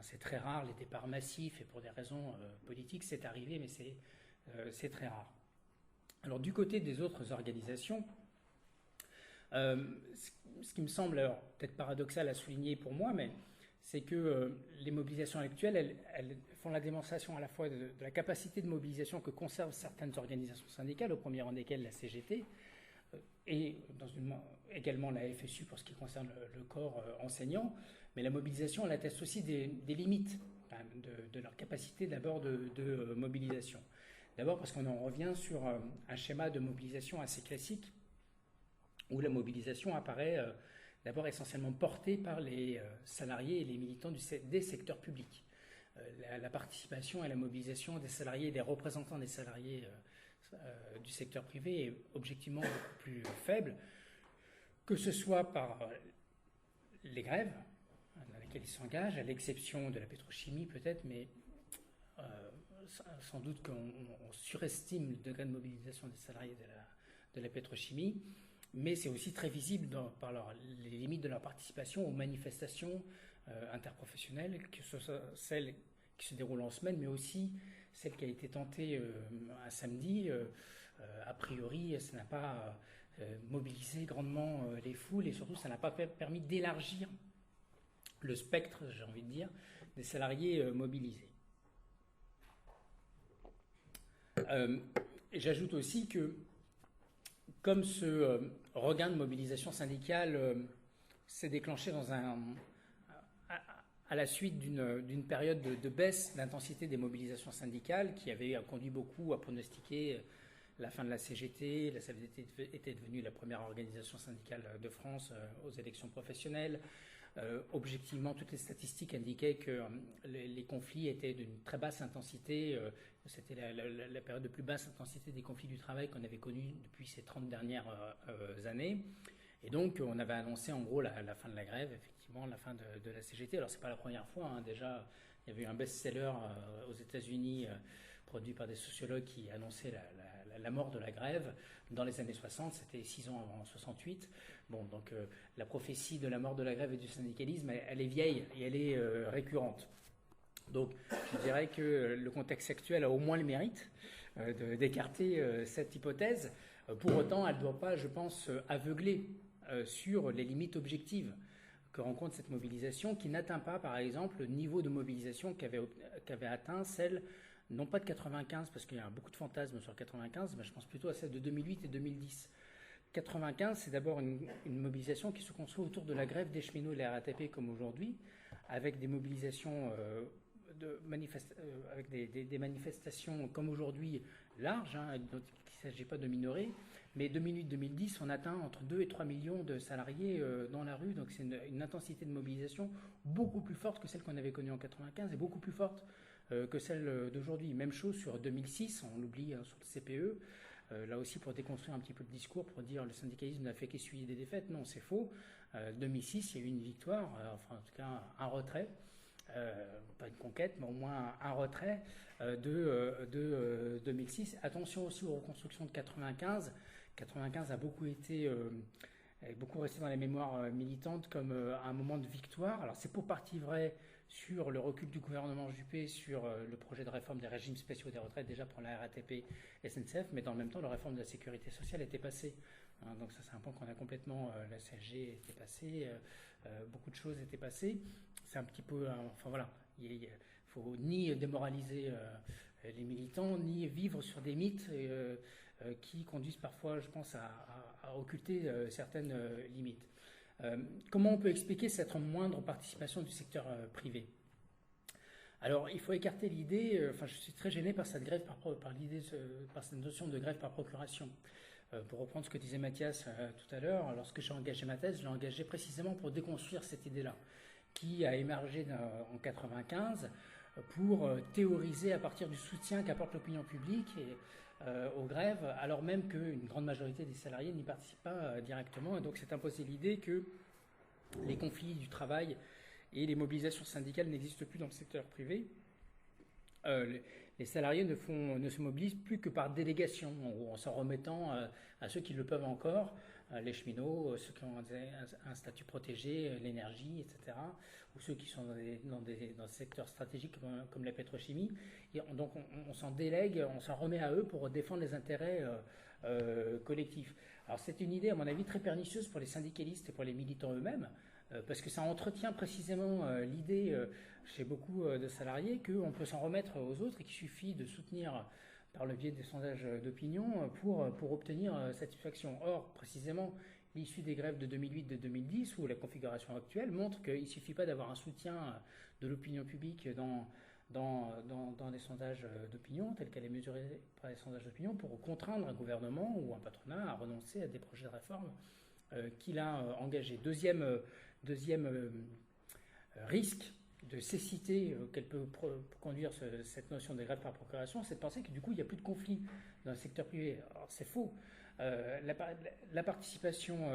C'est très rare, les départs massifs, et pour des raisons politiques, c'est arrivé, mais c'est très rare. Alors du côté des autres organisations, ce qui me semble peut-être paradoxal à souligner pour moi, mais c'est que les mobilisations actuelles, elles font la démonstration à la fois de la capacité de mobilisation que conservent certaines organisations syndicales, au premier rang desquelles la CGT, et également la FSU pour ce qui concerne le corps enseignant, mais la mobilisation, elle atteste aussi des limites de leur capacité d'abord de mobilisation. D'abord parce qu'on en revient sur un schéma de mobilisation assez classique, où la mobilisation apparaît d'abord essentiellement portée par les salariés et les militants des secteurs publics. La participation et la mobilisation des salariés et des représentants des salariés du secteur privé est objectivement beaucoup plus faible, que ce soit par les grèves dans lesquelles ils s'engagent, à l'exception de la pétrochimie peut-être, mais sans doute qu'on surestime le degré de mobilisation des salariés de la pétrochimie, mais c'est aussi très visible par les limites de leur participation aux manifestations interprofessionnelles, que ce soit celles qui se déroulent en semaine, mais aussi celle qui a été tentée un samedi. A priori, ça n'a pas mobilisé grandement les foules, et surtout ça n'a pas permis d'élargir le spectre, j'ai envie de dire, des salariés mobilisés. Et j'ajoute aussi que, comme ce regain de mobilisation syndicale s'est déclenché à la suite d'une période de baisse d'intensité des mobilisations syndicales qui avait conduit beaucoup à pronostiquer la fin de la CGT. La CGT était devenue la première organisation syndicale de France aux élections professionnelles. Objectivement, toutes les statistiques indiquaient que les conflits étaient d'une très basse intensité. C'était la période de plus basse intensité des conflits du travail qu'on avait connue depuis ces 30 dernières années. Et donc, on avait annoncé en gros la fin de la grève, effectivement, la fin de la CGT. Alors, c'est pas la première fois, hein. Déjà, il y avait eu un best-seller aux États-Unis produit par des sociologues qui annonçait la mort de la grève dans les années 60, c'était 6 ans avant 68. Bon, donc la prophétie de la mort de la grève et du syndicalisme, elle est vieille et elle est récurrente. Donc je dirais que le contexte actuel a au moins le mérite d'écarter cette hypothèse. Pour autant, elle ne doit pas, je pense, aveugler sur les limites objectives que rencontre cette mobilisation, qui n'atteint pas, par exemple, le niveau de mobilisation qu'avait atteint celle, non pas de 95, parce qu'il y a beaucoup de fantasmes sur 95, mais je pense plutôt à celle de 2008 et 2010. 95, c'est d'abord une mobilisation qui se construit autour de la grève des cheminots et de la RATP comme aujourd'hui, avec des mobilisations avec des manifestations comme aujourd'hui larges, hein, il ne s'agit pas de minorer, mais 2008-2010, on atteint entre 2 et 3 millions de salariés dans la rue, donc c'est une intensité de mobilisation beaucoup plus forte que celle qu'on avait connue en 95 et beaucoup plus forte que celle d'aujourd'hui. Même chose sur 2006, on l'oublie hein, sur le CPE, là aussi pour déconstruire un petit peu le discours, pour dire le syndicalisme n'a fait qu'essuyer des défaites, non c'est faux. 2006, il y a eu une victoire, enfin en tout cas un retrait, pas une conquête, mais au moins un retrait de 2006. Attention aussi aux reconstructions de 95. 95 a beaucoup resté dans les mémoires militantes comme un moment de victoire. Alors c'est pour partie vrai sur le recul du gouvernement Juppé sur le projet de réforme des régimes spéciaux des retraites, déjà pour la RATP et SNCF, mais dans le même temps, la réforme de la sécurité sociale était passée. Hein, donc ça, c'est un point qu'on a complètement... la CSG était passée, beaucoup de choses étaient passées. C'est un petit peu... enfin voilà, il faut ni démoraliser les militants, ni vivre sur des mythes qui conduisent parfois, je pense, à occulter certaines limites. Comment on peut expliquer cette moindre participation du secteur privé ? Alors, il faut écarter l'idée, je suis très gêné par cette grève par cette notion de grève par procuration. Pour reprendre ce que disait Mathias tout à l'heure, lorsque j'ai engagé ma thèse, je l'ai engagée précisément pour déconstruire cette idée-là, qui a émergé en 1995 pour théoriser à partir du soutien qu'apporte l'opinion publique aux grèves, alors même qu'une grande majorité des salariés n'y participent pas directement. Et donc c'est imposé l'idée que les conflits du travail et les mobilisations syndicales n'existent plus dans le secteur privé. Les salariés ne se mobilisent plus que par délégation, en s'en remettant à ceux qui le peuvent encore, les cheminots, ceux qui ont un statut protégé, l'énergie, etc., ou ceux qui sont dans des secteurs stratégiques comme la pétrochimie. Et donc on s'en délègue, on s'en remet à eux pour défendre les intérêts collectifs. Alors c'est une idée, à mon avis, très pernicieuse pour les syndicalistes et pour les militants eux-mêmes, parce que ça entretient précisément l'idée chez beaucoup de salariés qu'on peut s'en remettre aux autres et qu'il suffit de soutenir par le biais des sondages d'opinion pour obtenir satisfaction. Or, précisément, l'issue des grèves de 2008 de 2010 ou la configuration actuelle montre qu'il ne suffit pas d'avoir un soutien de l'opinion publique dans les sondages d'opinion, telle qu'elle est mesurée par les sondages d'opinion, pour contraindre un gouvernement ou un patronat à renoncer à des projets de réforme qu'il a engagés. Deuxième risque de cécité qu'elle peut conduire cette notion de grève par procuration, c'est de penser que du coup il n'y a plus de conflit dans le secteur privé. Alors c'est faux. La participation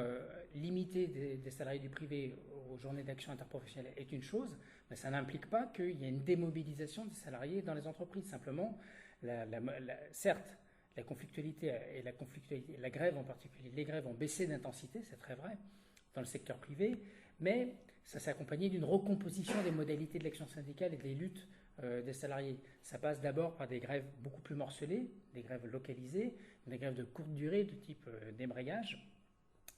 limitée des salariés du privé aux journées d'action interprofessionnelle est une chose, mais ça n'implique pas qu'il y ait une démobilisation des salariés dans les entreprises. Simplement, certes, la conflictualité et la grève en particulier, les grèves ont baissé d'intensité, c'est très vrai, dans le secteur privé, mais ça s'est accompagné d'une recomposition des modalités de l'action syndicale et des luttes des salariés. Ça passe d'abord par des grèves beaucoup plus morcelées, des grèves localisées, des grèves de courte durée de type débrayage,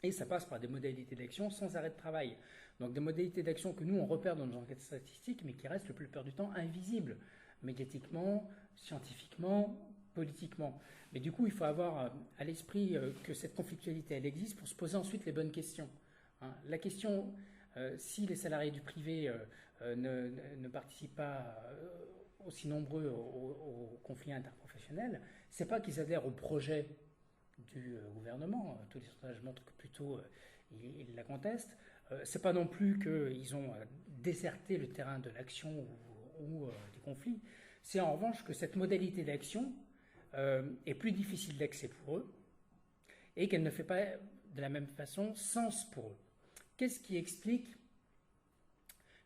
et ça passe par des modalités d'action sans arrêt de travail. Donc des modalités d'action que nous on repère dans nos enquêtes statistiques, mais qui restent le plus plupart du temps invisibles, médiatiquement, scientifiquement, politiquement. Mais du coup, il faut avoir à l'esprit que cette conflictualité, elle existe pour se poser ensuite les bonnes questions. La question, si les salariés du privé ne participent pas aussi nombreux aux conflits interprofessionnels, c'est pas qu'ils adhèrent au projet du gouvernement. Tous les sondages montrent que plutôt ils la contestent. C'est pas non plus qu'ils ont déserté le terrain de l'action ou du conflit. C'est en revanche que cette modalité d'action est plus difficile d'accès pour eux et qu'elle ne fait pas de la même façon sens pour eux. Qu'est-ce qui explique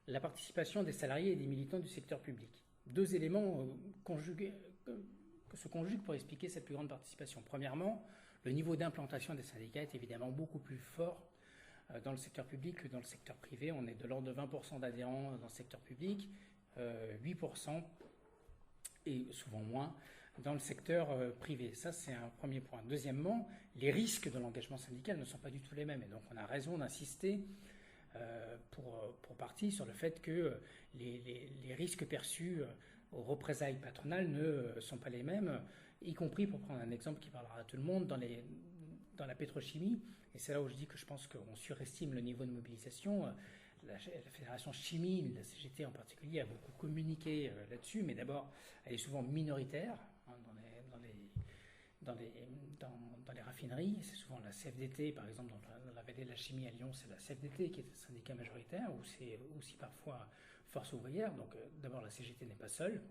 la participation des salariés et des militants du secteur public? Deux éléments se conjuguent pour expliquer cette plus grande participation. Premièrement, le niveau d'implantation des syndicats est évidemment beaucoup plus fort dans le secteur public que dans le secteur privé. On est de l'ordre de 20% d'adhérents dans le secteur public, 8% et souvent moins dans le secteur privé. Ça, c'est un premier point. Deuxièmement, les risques de l'engagement syndical ne sont pas du tout les mêmes. Et donc, on a raison d'insister pour partie sur le fait que les risques perçus aux représailles patronales ne sont pas les mêmes, y compris, pour prendre un exemple qui parlera à tout le monde, dans la pétrochimie. Et c'est là où je dis que je pense qu'on surestime le niveau de mobilisation. La Fédération Chimie, la CGT en particulier, a beaucoup communiqué là-dessus, mais d'abord, elle est souvent minoritaire dans les raffineries. C'est souvent la CFDT, par exemple, dans la vallée de la chimie à Lyon, c'est la CFDT qui est le syndicat majoritaire, ou c'est aussi parfois Force ouvrière. Donc d'abord, la CGT n'est pas seule,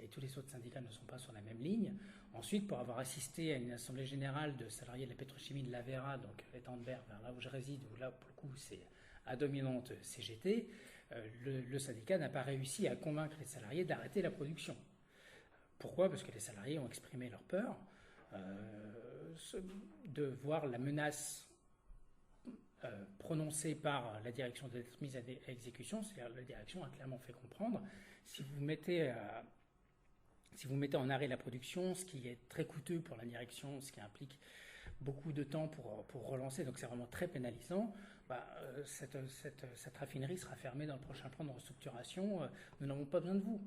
et tous les autres syndicats ne sont pas sur la même ligne. Ensuite, pour avoir assisté à une assemblée générale de salariés de la pétrochimie de l'Avera, donc Étendebert, vers là où je réside, où là, pour le coup, c'est à dominante CGT, le syndicat n'a pas réussi à convaincre les salariés d'arrêter la production. Pourquoi? Parce que les salariés ont exprimé leur peur de voir la menace prononcée par la direction d'être mise à exécution. C'est-à-dire la direction a clairement fait comprendre, si vous mettez en arrêt la production, ce qui est très coûteux pour la direction, ce qui implique beaucoup de temps pour relancer, donc c'est vraiment très pénalisant, cette raffinerie sera fermée dans le prochain plan de restructuration. Nous n'avons pas besoin de vous.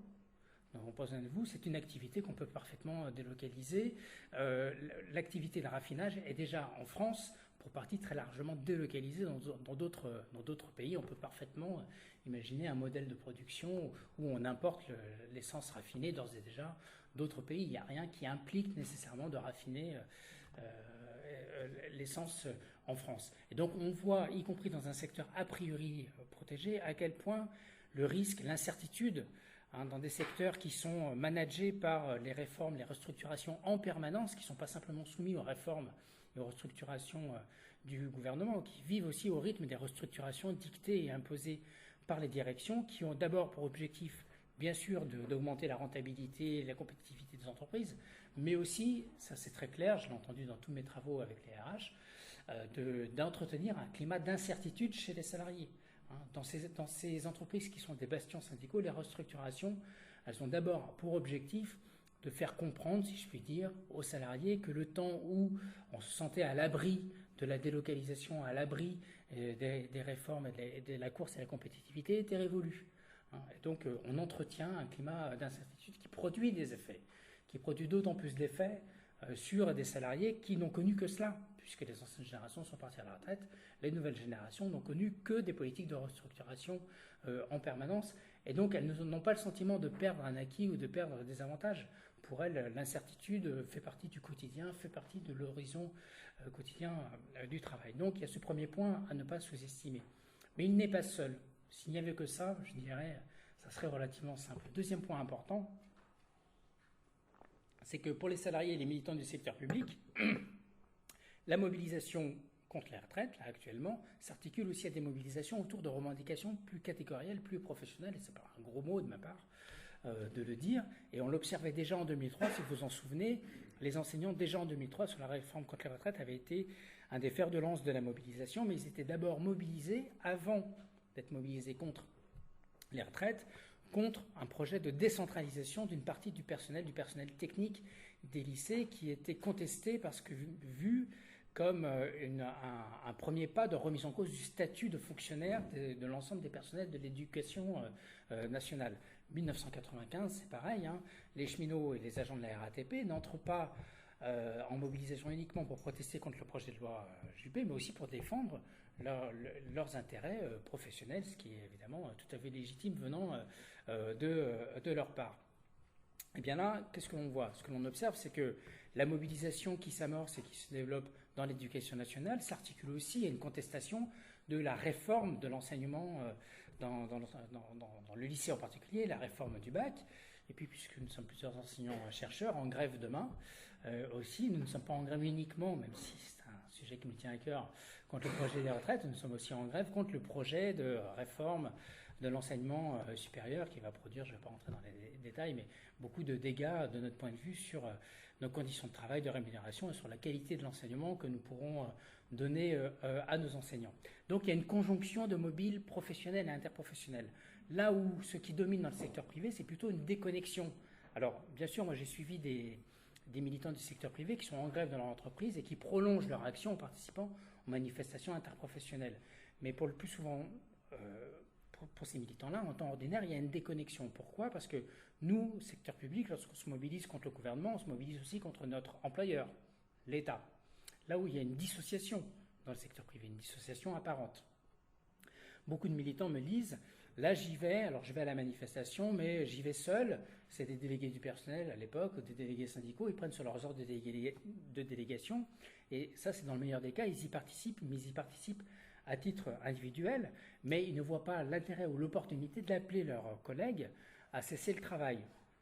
Nous n'avons pas besoin de vous. C'est une activité qu'on peut parfaitement délocaliser. L'activité de raffinage est déjà en France, pour partie, très largement délocalisée dans d'autres pays. On peut parfaitement imaginer un modèle de production où on importe l'essence raffinée d'ores et déjà d'autres pays. Il n'y a rien qui implique nécessairement de raffiner l'essence en France. Et donc on voit, y compris dans un secteur a priori protégé, à quel point le risque, l'incertitude, dans des secteurs qui sont managés par les réformes, les restructurations en permanence, qui ne sont pas simplement soumis aux réformes et aux restructurations du gouvernement, qui vivent aussi au rythme des restructurations dictées et imposées par les directions, qui ont d'abord pour objectif, bien sûr, d'augmenter la rentabilité et la compétitivité des entreprises, mais aussi, ça c'est très clair, je l'ai entendu dans tous mes travaux avec les RH, d'entretenir un climat d'incertitude chez les salariés. Dans ces entreprises qui sont des bastions syndicaux, les restructurations, elles ont d'abord pour objectif de faire comprendre, si je puis dire, aux salariés que le temps où on se sentait à l'abri de la délocalisation à l'abri des réformes et de la course à la compétitivité était révolue. Et donc on entretient un climat d'incertitude qui produit des effets, qui produit d'autant plus d'effets sur des salariés qui n'ont connu que cela, puisque les anciennes générations sont parties à la retraite, les nouvelles générations n'ont connu que des politiques de restructuration en permanence, et donc elles n'ont pas le sentiment de perdre un acquis ou de perdre des avantages. Pour elles, l'incertitude fait partie du quotidien, fait partie de l'horizon quotidien du travail. Donc il y a ce premier point à ne pas sous-estimer. Mais il n'est pas seul. S'il n'y avait que ça, je dirais, ça serait relativement simple. Deuxième point important, c'est que pour les salariés et les militants du secteur public, la mobilisation contre les retraites, là actuellement, s'articule aussi à des mobilisations autour de revendications plus catégorielles, plus professionnelles, et c'est pas un gros mot de ma part de le dire, et on l'observait déjà en 2003, si vous vous en souvenez, les enseignants déjà en 2003 sur la réforme contre les retraites avaient été un des fers de lance de la mobilisation, mais ils étaient d'abord mobilisés avant d'être mobilisés contre les retraites, contre un projet de décentralisation d'une partie du personnel technique des lycées qui était contesté parce que vu comme un premier pas de remise en cause du statut de fonctionnaire de l'ensemble des personnels de l'éducation nationale. 1995, c'est pareil, hein, les cheminots et les agents de la RATP n'entrent pas en mobilisation uniquement pour protester contre le projet de loi Juppé, mais aussi pour défendre leurs intérêts professionnels, ce qui est évidemment tout à fait légitime venant de leur part. Et bien là, qu'est-ce que l'on voit? Ce que l'on observe, c'est que la mobilisation qui s'amorce et qui se développe dans l'éducation nationale s'articule aussi à une contestation de la réforme de l'enseignement dans le lycée en particulier, la réforme du bac. Et puis, puisque nous sommes plusieurs enseignants-chercheurs en grève demain, aussi, nous ne sommes pas en grève uniquement, même si c'est un sujet qui me tient à cœur, contre le projet des retraites, nous sommes aussi en grève contre le projet de réforme de l'enseignement supérieur qui va produire, je ne vais pas rentrer dans les détails, mais beaucoup de dégâts de notre point de vue sur nos conditions de travail, de rémunération et sur la qualité de l'enseignement que nous pourrons donner à nos enseignants. Donc il y a une conjonction de mobiles professionnels et interprofessionnels. Là où ce qui domine dans le secteur privé, c'est plutôt une déconnexion. Alors bien sûr, moi j'ai suivi des militants du secteur privé qui sont en grève dans leur entreprise et qui prolongent leur action en participant aux manifestations interprofessionnelles. Mais pour le plus souvent, pour ces militants-là, en temps ordinaire, il y a une déconnexion. Pourquoi? Parce que nous, secteur public, lorsqu'on se mobilise contre le gouvernement, on se mobilise aussi contre notre employeur, l'État. Là où il y a une dissociation dans le secteur privé, une dissociation apparente. Beaucoup de militants me disent, là j'y vais, alors je vais à la manifestation, mais j'y vais seul. C'est des délégués du personnel à l'époque, des délégués syndicaux, ils prennent sur leurs ordres de délégation. Et ça, c'est dans le meilleur des cas, ils y participent, mais ils y participent à titre individuel, mais ils ne voient pas l'intérêt ou l'opportunité d'appeler leurs collègues à cesser le travail.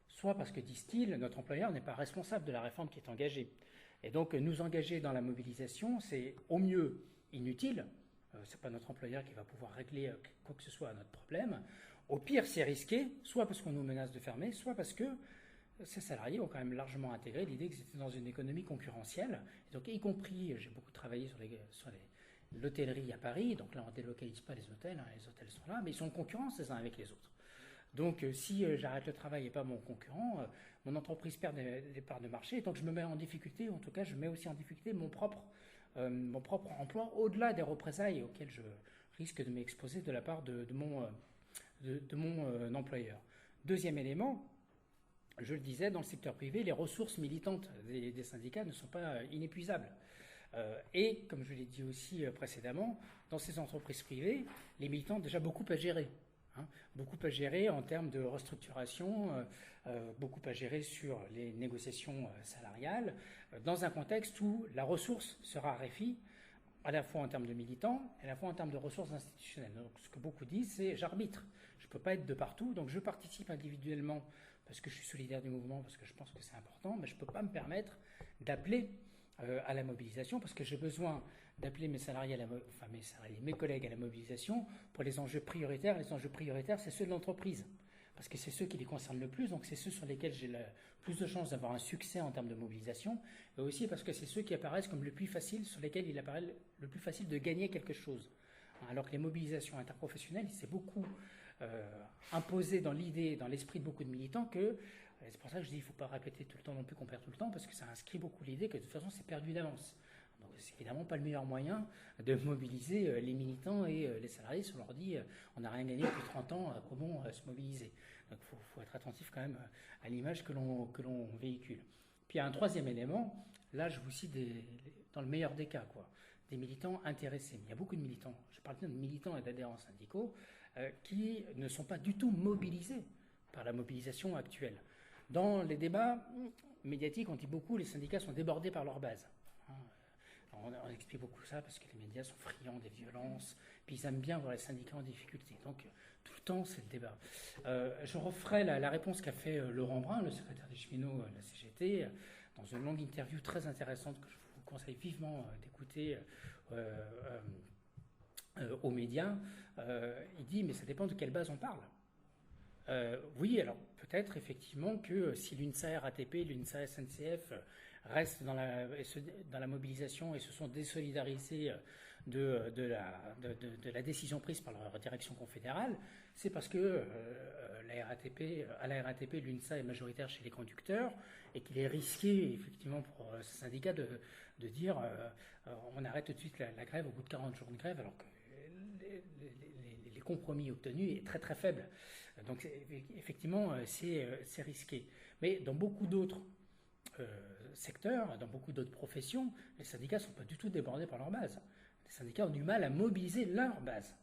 Soit parce que, disent-ils, notre employeur n'est pas responsable de la réforme qui est engagée. Et donc, nous engager dans la mobilisation, c'est au mieux inutile. Ce n'est pas notre employeur qui va pouvoir régler quoi que ce soit à notre problème. Au pire, c'est risqué, soit parce qu'on nous menace de fermer, soit parce que ces salariés ont quand même largement intégré l'idée qu'ils étaient dans une économie concurrentielle. Et donc, y compris, j'ai beaucoup travaillé sur l'hôtellerie à Paris, donc là on ne délocalise pas les hôtels, hein, les hôtels sont là, mais ils sont en concurrence les uns avec les autres. Donc si j'arrête le travail et pas mon concurrent, mon entreprise perd des parts de marché, donc je me mets en difficulté, en tout cas je mets aussi en difficulté mon propre emploi, au-delà des représailles auxquelles je risque de m'exposer de la part de mon employeur. Deuxième élément, je le disais, dans le secteur privé, les ressources militantes des syndicats ne sont pas inépuisables. Et, comme je l'ai dit aussi précédemment, dans ces entreprises privées, les militants ont déjà beaucoup à gérer. Beaucoup à gérer en termes de restructuration, beaucoup à gérer sur les négociations salariales, dans un contexte où la ressource se raréfie, à la fois en termes de militants, et à la fois en termes de ressources institutionnelles. Donc, ce que beaucoup disent, c'est j'arbitre. Je ne peux pas être de partout, donc je participe individuellement parce que je suis solidaire du mouvement, parce que je pense que c'est important, mais je ne peux pas me permettre d'appeler à la mobilisation, parce que j'ai besoin d'appeler mes collègues à la mobilisation pour les enjeux prioritaires. Les enjeux prioritaires, c'est ceux de l'entreprise, parce que c'est ceux qui les concernent le plus, donc c'est ceux sur lesquels j'ai le plus de chances d'avoir un succès en termes de mobilisation, et aussi parce que c'est ceux qui apparaissent comme le plus facile, sur lesquels il apparaît le plus facile de gagner quelque chose. Alors que les mobilisations interprofessionnelles, c'est beaucoup imposé dans l'idée, dans l'esprit de beaucoup de militants que c'est pour ça que je dis qu'il ne faut pas répéter tout le temps non plus qu'on perd tout le temps, parce que ça inscrit beaucoup l'idée que de toute façon c'est perdu d'avance. Donc c'est évidemment pas le meilleur moyen de mobiliser les militants et les salariés si on leur dit on n'a rien gagné depuis 30 ans, comment se mobiliser. Donc il faut être attentif quand même à l'image que l'on véhicule. Puis il y a un troisième élément, là je vous cite dans le meilleur des cas, des militants intéressés. Il y a beaucoup de militants, je parle bien de militants et d'adhérents syndicaux, qui ne sont pas du tout mobilisés par la mobilisation actuelle. Dans les débats médiatiques, on dit beaucoup les syndicats sont débordés par leur base. On explique beaucoup ça parce que les médias sont friands des violences, puis ils aiment bien voir les syndicats en difficulté. Donc tout le temps, c'est le débat. Je referai la réponse qu'a fait Laurent Brun, le secrétaire des cheminots de la CGT, dans une longue interview très intéressante que je vous conseille vivement d'écouter aux médias. Il dit, mais ça dépend de quelle base on parle. Oui, alors peut-être effectivement que si l'UNSA RATP, l'UNSA SNCF restent dans la mobilisation et se sont désolidarisés de la décision prise par leur direction confédérale, c'est parce que à la RATP, l'UNSA est majoritaire chez les conducteurs et qu'il est risqué effectivement pour ce syndicat de dire on arrête tout de suite la grève au bout de 40 jours de grève, alors que les compromis obtenus est très très faible. Donc effectivement, c'est risqué. Mais dans beaucoup d'autres secteurs, dans beaucoup d'autres professions, les syndicats ne sont pas du tout débordés par leur base. Les syndicats ont du mal à mobiliser leur base.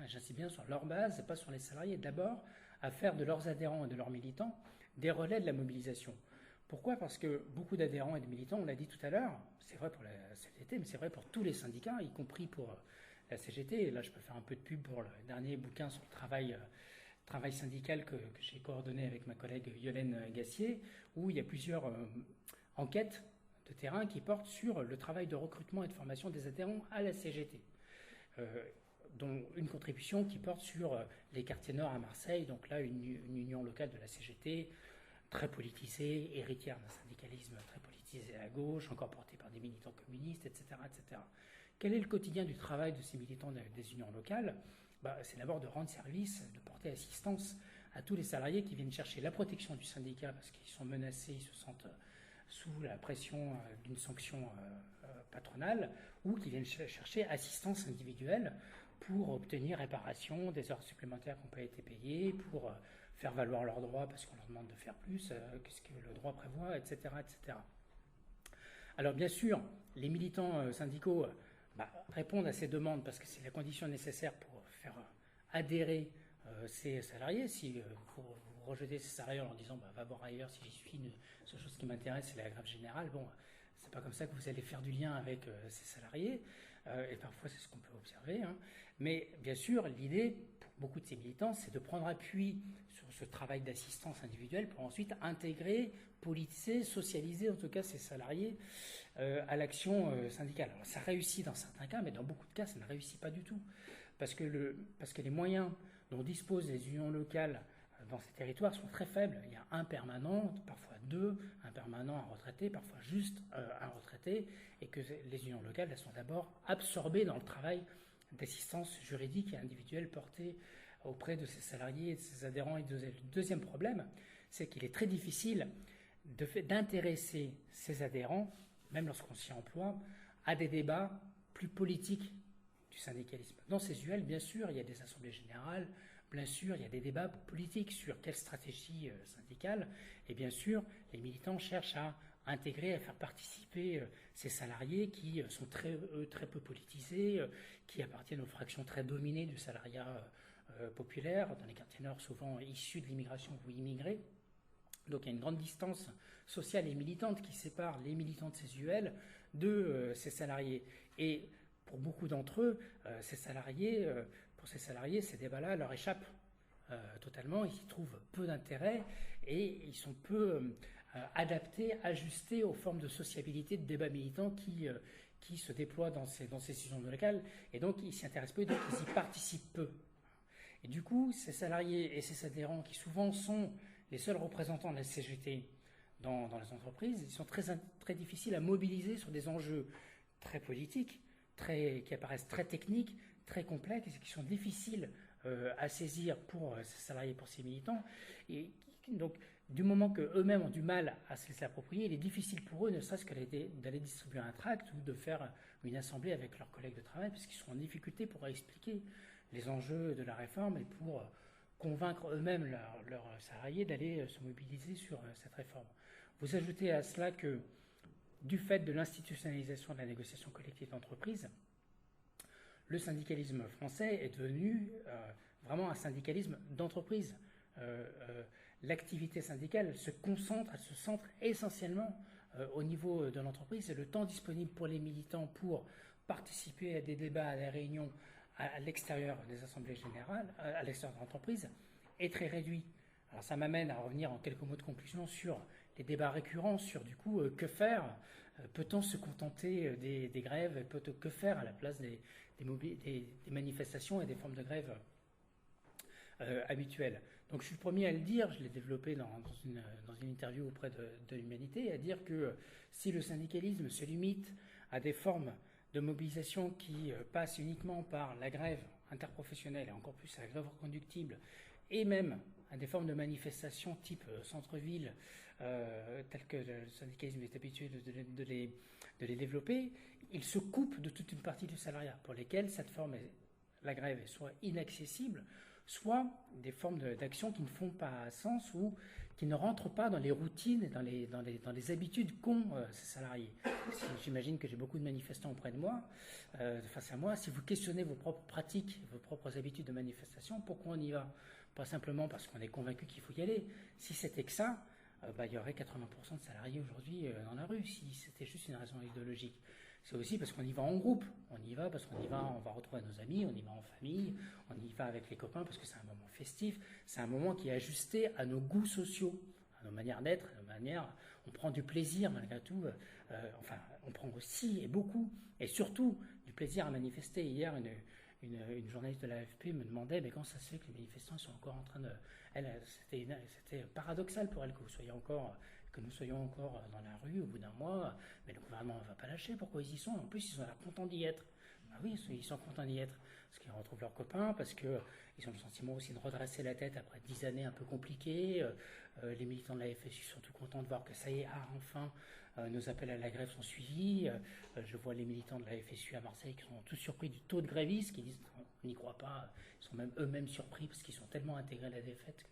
J'insiste bien sur leur base et pas sur les salariés. D'abord, à faire de leurs adhérents et de leurs militants des relais de la mobilisation. Pourquoi ? Parce que beaucoup d'adhérents et de militants, on l'a dit tout à l'heure, c'est vrai pour la CGT, mais c'est vrai pour tous les syndicats, y compris pour la CGT. Et là, je peux faire un peu de pub pour le dernier bouquin sur le travail syndical que j'ai coordonné avec ma collègue Yolène Gassier, où il y a plusieurs enquêtes de terrain qui portent sur le travail de recrutement et de formation des adhérents à la CGT, dont une contribution qui porte sur les quartiers nord à Marseille, donc là une union locale de la CGT, très politisée, héritière d'un syndicalisme très politisé à gauche, encore porté par des militants communistes, etc., etc. Quel est le quotidien du travail de ces militants des unions locales ? C'est d'abord de rendre service, de porter assistance à tous les salariés qui viennent chercher la protection du syndicat parce qu'ils sont menacés, ils se sentent sous la pression d'une sanction patronale, ou qui viennent chercher assistance individuelle pour obtenir réparation des heures supplémentaires qui n'ont pas été payées, pour faire valoir leurs droits parce qu'on leur demande de faire plus, qu'est-ce que le droit prévoit, etc., etc. Alors bien sûr, les militants syndicaux répondent à ces demandes parce que c'est la condition nécessaire pour faire adhérer ces salariés. Si vous rejetez ces salariés en leur disant va voir ailleurs si j'y suis, la seule chose qui m'intéresse c'est la grève générale, c'est pas comme ça que vous allez faire du lien avec ces salariés, et parfois c'est ce qu'on peut observer, hein. Mais bien sûr, l'idée pour beaucoup de ces militants, c'est de prendre appui sur ce travail d'assistance individuelle pour ensuite intégrer, politiser, socialiser en tout cas ces salariés à l'action syndicale. Alors ça réussit dans certains cas, mais dans beaucoup de cas ça ne réussit pas du tout, parce que les moyens dont disposent les unions locales dans ces territoires sont très faibles. Il y a un permanent, parfois deux, un permanent, un retraité, parfois juste un retraité, et que les unions locales elles sont d'abord absorbées dans le travail d'assistance juridique et individuelle portée auprès de ces salariés et de ces adhérents. Et le deuxième problème, c'est qu'il est très difficile d'intéresser ces adhérents, même lorsqu'on s'y emploie, à des débats plus politiques du syndicalisme. Dans ces UL, bien sûr, il y a des assemblées générales, bien sûr, il y a des débats politiques sur quelle stratégie syndicale, et bien sûr, les militants cherchent à intégrer, à faire participer ces salariés qui sont très peu politisés, qui appartiennent aux fractions très dominées du salariat populaire, dans les quartiers nord souvent issus de l'immigration ou immigrés. Donc il y a une grande distance sociale et militante qui sépare les militants de ces UL de ces salariés. Et pour beaucoup d'entre eux, pour ces salariés, ces débats-là leur échappent totalement. Ils y trouvent peu d'intérêt et ils sont peu adaptés, ajustés aux formes de sociabilité de débats militants qui se déploient dans ces unions locales. Et donc, ils s'y intéressent peu et donc ils y participent peu. Et du coup, ces salariés et ces adhérents qui souvent sont les seuls représentants de la CGT dans les entreprises, ils sont très difficiles à mobiliser sur des enjeux très politiques, qui apparaissent très techniques, très complexes et qui sont difficiles à saisir pour ces salariés, pour ces militants. Et donc, du moment qu'eux-mêmes ont du mal à se les approprier, il est difficile pour eux, ne serait-ce que d'aller distribuer un tract ou de faire une assemblée avec leurs collègues de travail, parce qu'ils sont en difficulté pour expliquer les enjeux de la réforme et pour convaincre eux-mêmes leurs salariés d'aller se mobiliser sur cette réforme. Vous ajoutez à cela que, du fait de l'institutionnalisation de la négociation collective d'entreprise, le syndicalisme français est devenu vraiment un syndicalisme d'entreprise. L'activité syndicale, elle se centre essentiellement au niveau de l'entreprise, et le temps disponible pour les militants pour participer à des débats, à des réunions à l'extérieur des assemblées générales, à l'extérieur de l'entreprise, est très réduit. Alors ça m'amène à revenir en quelques mots de conclusion sur les débats récurrents, sur du coup que faire. Peut-on se contenter des grèves? Que faire à la place des manifestations et des formes de grève habituelles? Donc je suis le premier à le dire, je l'ai développé dans une interview auprès de l'Humanité, à dire que si le syndicalisme se limite à des formes de mobilisation qui passent uniquement par la grève interprofessionnelle et encore plus à la grève reconductible, et même à des formes de manifestation type centre-ville, telles que le syndicalisme est habitué de les développer, il se coupe de toute une partie du salariat pour lesquels cette forme, la grève, est soit inaccessible, soit des formes d'action qui ne font pas sens ou qui ne rentrent pas dans les routines et dans les habitudes qu'ont ces salariés. J'imagine que j'ai beaucoup de manifestants auprès de moi, face à moi. Si vous questionnez vos propres pratiques, vos propres habitudes de manifestation, pourquoi on y va? Pas simplement parce qu'on est convaincu qu'il faut y aller. Si c'était que ça, il y aurait 80% de salariés aujourd'hui dans la rue, si c'était juste une raison idéologique. C'est aussi parce qu'on y va en groupe. On y va parce qu'on y va, on va retrouver nos amis, on y va en famille, on y va avec les copains parce que c'est un moment festif, c'est un moment qui est ajusté à nos goûts sociaux, à nos manières d'être, à nos manières. On prend du plaisir malgré tout, on prend aussi et beaucoup, et surtout du plaisir à manifester. Hier, une journaliste de l'AFP me demandait mais quand ça se fait que les manifestants sont encore en train de... C'était paradoxal pour elle que nous soyons encore dans la rue au bout d'un mois, mais le gouvernement ne va pas lâcher, pourquoi ils y sont? En plus, ils ont l'air contents d'y être. Ben oui, ils sont contents d'y être, parce qu'ils retrouvent leurs copains, parce qu'ils ont le sentiment aussi de redresser la tête après 10 années un peu compliquées. Les militants de la FSU sont tout contents de voir que ça y est, enfin, nos appels à la grève sont suivis. Je vois les militants de la FSU à Marseille qui sont tous surpris du taux de grévistes, qui disent on n'y croit pas, ils sont même eux-mêmes surpris parce qu'ils sont tellement intégrés à la défaite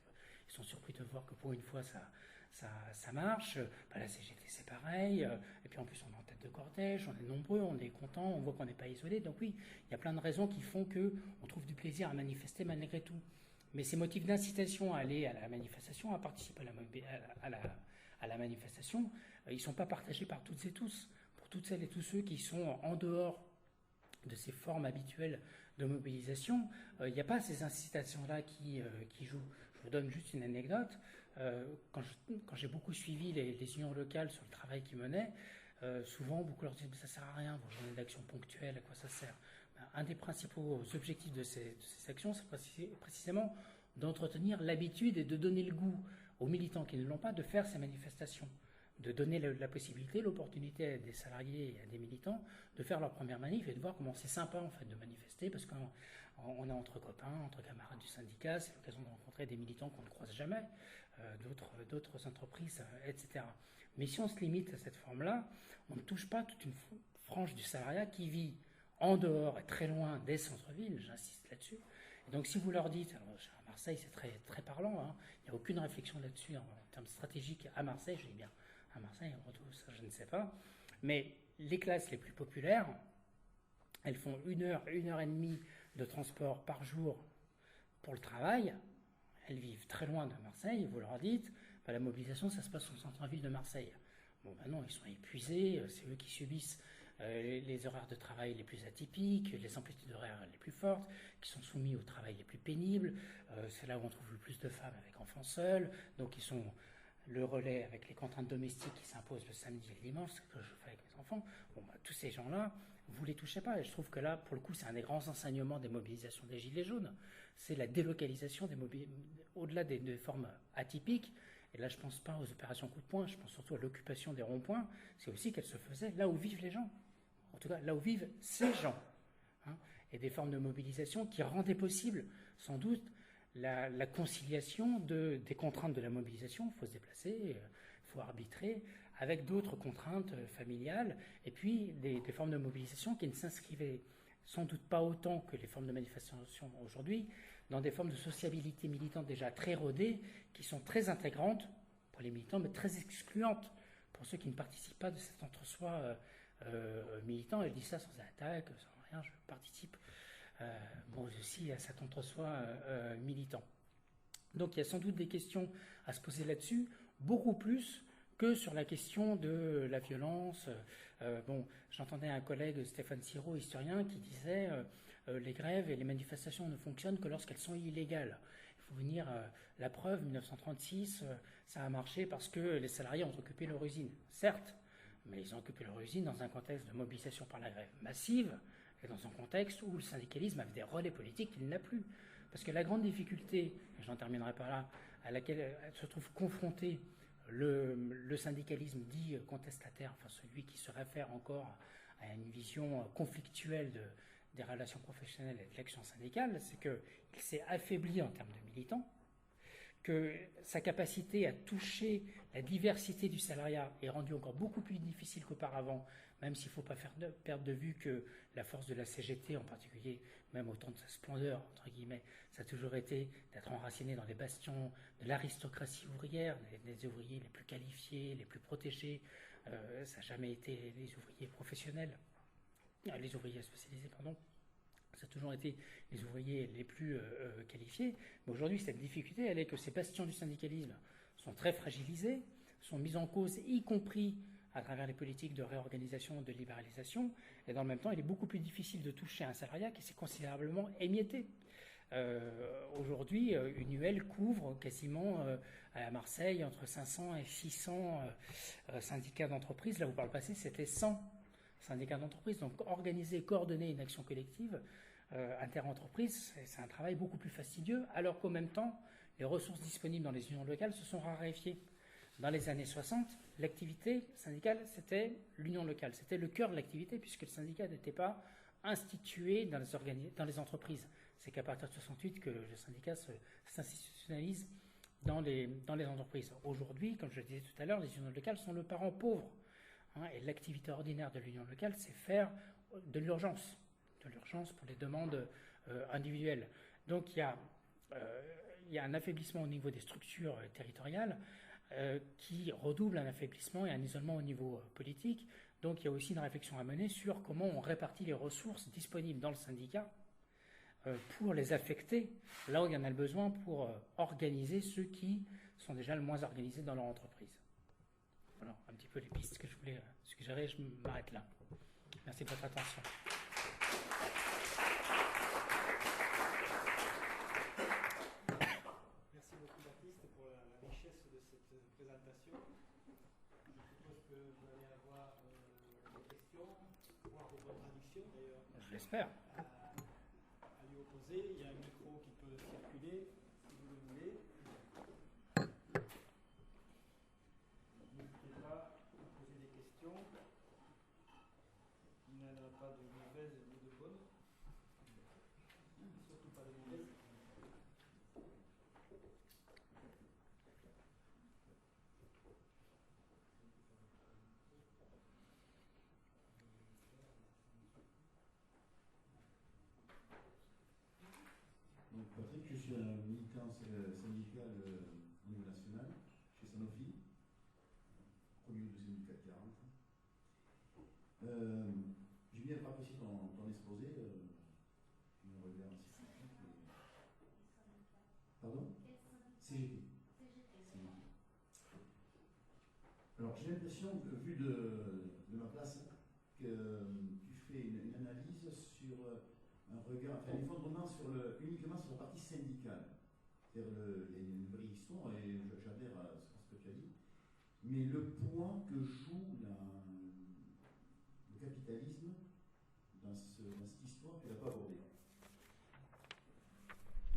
qu'ils sont surpris de voir que pour une fois ça marche. La CGT c'est pareil, et puis en plus on est en tête de cortège, on est nombreux, on est content, on voit qu'on n'est pas isolé, donc oui, il y a plein de raisons qui font qu'on trouve du plaisir à manifester malgré tout. Mais ces motifs d'incitation à aller à la manifestation, à participer à la manifestation, ils ne sont pas partagés par toutes et tous. Pour toutes celles et tous ceux qui sont en dehors de ces formes habituelles de mobilisation, il n'y a pas ces incitations-là qui jouent. Je vous donne juste une anecdote. Quand j'ai beaucoup suivi les unions locales sur le travail qu'ils menaient, souvent beaucoup leur disaient mais ça ne sert à rien, vos journées d'action ponctuelles, à quoi ça sert? Un des principaux objectifs de ces actions, c'est précisément d'entretenir l'habitude et de donner le goût aux militants qui ne l'ont pas de faire ces manifestations, de donner la possibilité, l'opportunité à des salariés et à des militants de faire leur première manif et de voir comment c'est sympa en fait de manifester parce qu'on est entre copains, entre camarades du syndicat, c'est l'occasion de rencontrer des militants qu'on ne croise jamais, d'autres entreprises, etc. Mais si on se limite à cette forme-là, on ne touche pas toute une frange du salariat qui vit en dehors et très loin des centres-villes, j'insiste là-dessus. Et donc si vous leur dites, alors à Marseille c'est très, très parlant, hein, il n'y a aucune réflexion là-dessus en termes stratégiques à Marseille, je dis bien à Marseille, ça je ne sais pas, mais les classes les plus populaires, elles font 1 heure et demie de transport par jour pour le travail, elles vivent très loin de Marseille, vous leur dites, la mobilisation ça se passe au centre-ville de Marseille. Bon ben non, ils sont épuisés, c'est eux qui subissent les horaires de travail les plus atypiques, les amplitudes horaires les plus fortes, qui sont soumis au travail les plus pénibles. C'est là où on trouve le plus de femmes avec enfants seuls, donc ils sont le relais avec les contraintes domestiques qui s'imposent le samedi et le dimanche, ce que je fais avec mes enfants. Bon, tous ces gens-là, vous ne les touchez pas. Et je trouve que là, pour le coup, c'est un des grands enseignements des mobilisations des Gilets jaunes. C'est la délocalisation au-delà des formes atypiques. Et là, je ne pense pas aux opérations coup de poing, je pense surtout à l'occupation des ronds-points. C'est aussi qu'elle se faisait là où vivent les gens. En tout cas, là où vivent ces gens. Et des formes de mobilisation qui rendaient possible, sans doute, la conciliation des contraintes de la mobilisation, il faut se déplacer, il faut arbitrer, avec d'autres contraintes familiales, et puis des formes de mobilisation qui ne s'inscrivaient sans doute pas autant que les formes de manifestation aujourd'hui, dans des formes de sociabilité militante déjà très rodées, qui sont très intégrantes pour les militants, mais très excluantes pour ceux qui ne participent pas de cet entre-soi militant. Et je dis ça sans attaque, sans rien, je participe moi aussi à cet entre-soi militant. Donc il y a sans doute des questions à se poser là-dessus, beaucoup plus que sur la question de la violence. J'entendais un collègue, Stéphane Siro, historien, qui disait les grèves et les manifestations ne fonctionnent que lorsqu'elles sont illégales. Il faut venir la preuve, 1936, ça a marché parce que les salariés ont occupé leur usine. Certes, mais ils ont occupé leur usine dans un contexte de mobilisation par la grève massive et dans un contexte où le syndicalisme avait des relais politiques qu'il n'a plus. Parce que la grande difficulté, et j'en terminerai par là, à laquelle se trouve confronté le syndicalisme dit contestataire, enfin celui qui se réfère encore à une vision conflictuelle des relations professionnelles et de l'action syndicale, c'est qu'il s'est affaibli en termes de militants, que sa capacité à toucher la diversité du salariat est rendue encore beaucoup plus difficile qu'auparavant, même s'il ne faut pas perdre de vue que la force de la CGT, en particulier, même au temps de sa splendeur, entre guillemets, ça a toujours été d'être enraciné dans les bastions de l'aristocratie ouvrière, des ouvriers les plus qualifiés, les plus protégés. Ça n'a jamais été les ouvriers professionnels, les ouvriers spécialisés, pardon. Ça a toujours été les ouvriers les plus qualifiés. Mais aujourd'hui, cette difficulté, elle est que ces bastions du syndicalisme sont très fragilisés, sont mis en cause, y compris à travers les politiques de réorganisation, de libéralisation, et dans le même temps, il est beaucoup plus difficile de toucher un salariat qui s'est considérablement émietté. Aujourd'hui, une UL couvre quasiment à Marseille entre 500 et 600 syndicats d'entreprise. Là où par le passé, c'était 100 syndicats d'entreprise. Donc organiser et coordonner une action collective inter-entreprise, c'est un travail beaucoup plus fastidieux, alors qu'au même temps, les ressources disponibles dans les unions locales se sont raréfiées. Dans les années 60, l'activité syndicale, c'était l'union locale. C'était le cœur de l'activité, puisque le syndicat n'était pas institué dans les entreprises. C'est qu'à partir de 68 que le syndicat s'institutionnalise dans les entreprises. Aujourd'hui, comme je le disais tout à l'heure, les unions locales sont le parent pauvre. Et l'activité ordinaire de l'union locale, c'est faire de l'urgence pour les demandes individuelles. Donc il y a un affaiblissement au niveau des structures territoriales qui redouble un affaiblissement et un isolement au niveau politique. Donc il y a aussi une réflexion à mener sur comment on répartit les ressources disponibles dans le syndicat pour les affecter là où il y en a le besoin pour organiser ceux qui sont déjà le moins organisés dans leur entreprise. Voilà un petit peu les pistes que je voulais suggérer. Je m'arrête là. Merci de votre attention. Merci beaucoup Baptiste pour la richesse de cette présentation. Je suppose que vous allez avoir des questions, voire des contradictions d'ailleurs. Je l'espère. À lui opposer. Il y a un micro qui peut circuler si vous le voulez. N'hésitez pas à poser des questions. Il n'y en a pas de mauvaises ni de bonnes. Surtout pas de mauvaises. Donc Patrick, je suis un militant syndical au niveau national, chez Sanofi, premier ou deuxième du CAC 40. J'ai bien apprécié ton exposé, un regard scientifique. Pardon CGT. Alors j'ai l'impression, vu de ma place, que tu fais une analyse sur un regard, enfin un effondrement uniquement sur la partie syndicale. C'est-à-dire il y a une vraie histoire, et j'adhère à ce que tu as dit, mais le poids que joue le capitalisme dans cette histoire, tu ne l'as pas abordé.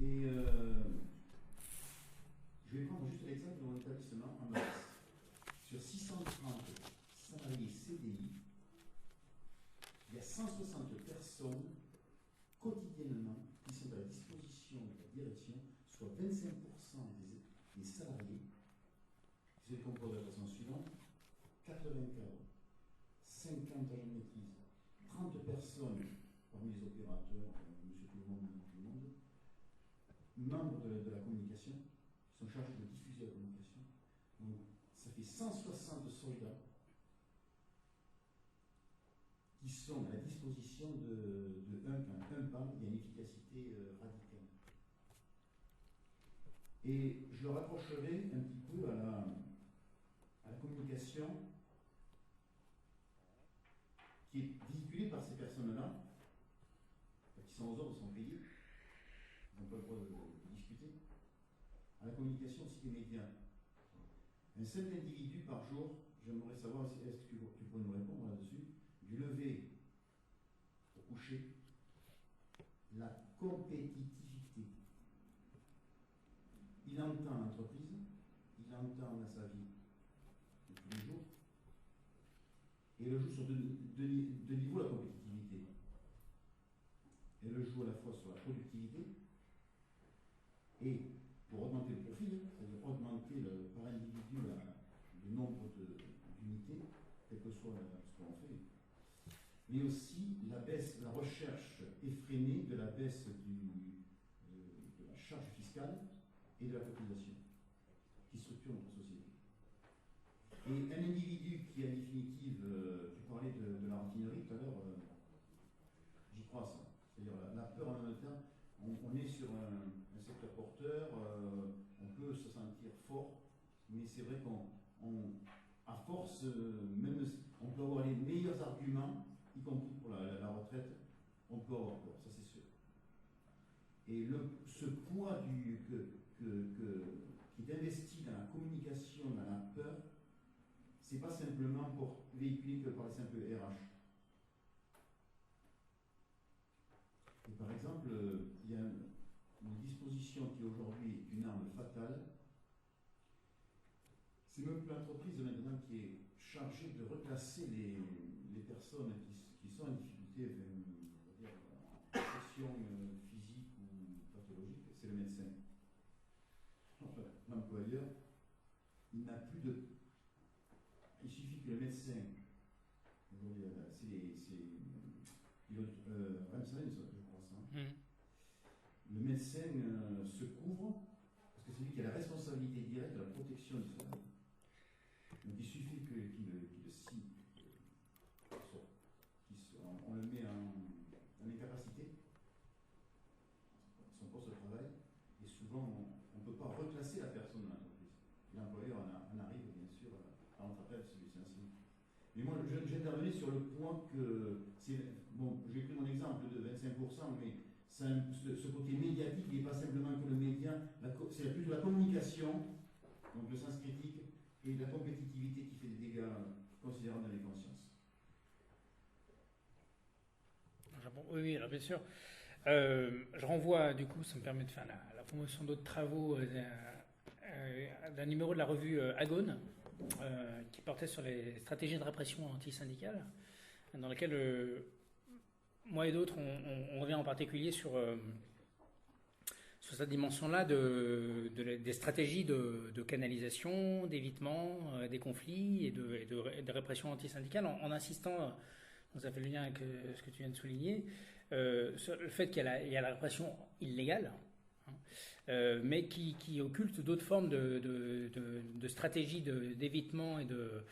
Et je vais prendre juste l'exemple de mon établissement en Maurice. Sur 630 salariés CDI, il y a 160 personnes quotidiennement qui sont à la disposition de la direction, soit 25% des salariés qui se composent de la façon suivante: 80 cadres, 50 agents de maîtrise, 30 personnes parmi les opérateurs, monsieur tout le monde, membres de la communication, qui sont chargés de diffuser la communication. Donc, ça fait 160 soldats qui sont à la disposition un PAM. Il y a une efficacité radicale. Et je le rapprocherai un petit peu à la communication qui est véhiculée par ces personnes-là, qui sont aux ordres, sont payés, ils n'ont pas le droit de discuter, à la communication aussi des médias. Un seul individu par jour, j'aimerais savoir, est-ce que tu pourrais nous répondre là-dessus, du lever au coucher, la compétitivité. Il entend l'entreprise, il entend dans sa vie de tous les jours, et le joue sur deux niveaux la compétitivité. Elle le joue à la fois sur la productivité et pour augmenter le profil, c'est-à-dire augmenter par individu le nombre d'unités, quel que soit ce qu'on fait, mais aussi la recherche effrénée de la baisse de la charge fiscale et de la cotisation qui structure notre société. Et un individu qui, en définitive, tu parlais de la raffinerie tout à l'heure, j'y crois à ça. C'est-à-dire la peur en même temps, on est sur un secteur porteur, on peut se sentir fort, mais c'est vrai qu'à force, même on peut avoir les meilleurs arguments, y compris pour la retraite, on peut avoir peur, ça c'est sûr. Et ce poids qui est investi dans la communication, dans la peur, c'est pas simplement pour véhiculer que par les simples RH. Et par exemple, il y a une disposition qui aujourd'hui est une arme fatale. C'est même l'entreprise maintenant qui est chargée de reclasser les personnes qui sont en difficulté, on va dire, en pression physique ou pathologique, c'est le médecin. L'employeur, il n'a plus de... Il suffit que le médecin, le médecin se couvre, parce que c'est lui qui a la responsabilité directe de la protection du salarié. Donc il suffit qu'il le signe, on le met en incapacité, son poste de travail, et souvent on ne peut pas reclasser la personne dans l'entreprise. L'employeur en arrive bien sûr à l'entreprise de celui-ci. Mais moi j'intervenais sur le point que, j'ai pris mon exemple de 25%, mais ce côté médiatique n'est pas simplement que le média, c'est plus de la communication, donc le sens critique, et de la compétitivité qui fait des dégâts considérables dans les consciences. Oui, alors bien sûr. Je renvoie, du coup, ça me permet de faire la promotion d'autres travaux d'un numéro de la revue Agone, qui portait sur les stratégies de répression antisyndicale, dans lequel moi et d'autres, on revient en particulier sur cette dimension-là des stratégies de canalisation, d'évitement des conflits et de répression antisyndicale, en insistant, ça fait le lien avec ce que tu viens de souligner, sur le fait qu'il y a la répression illégale, mais qui occulte d'autres formes de stratégies d'évitement et de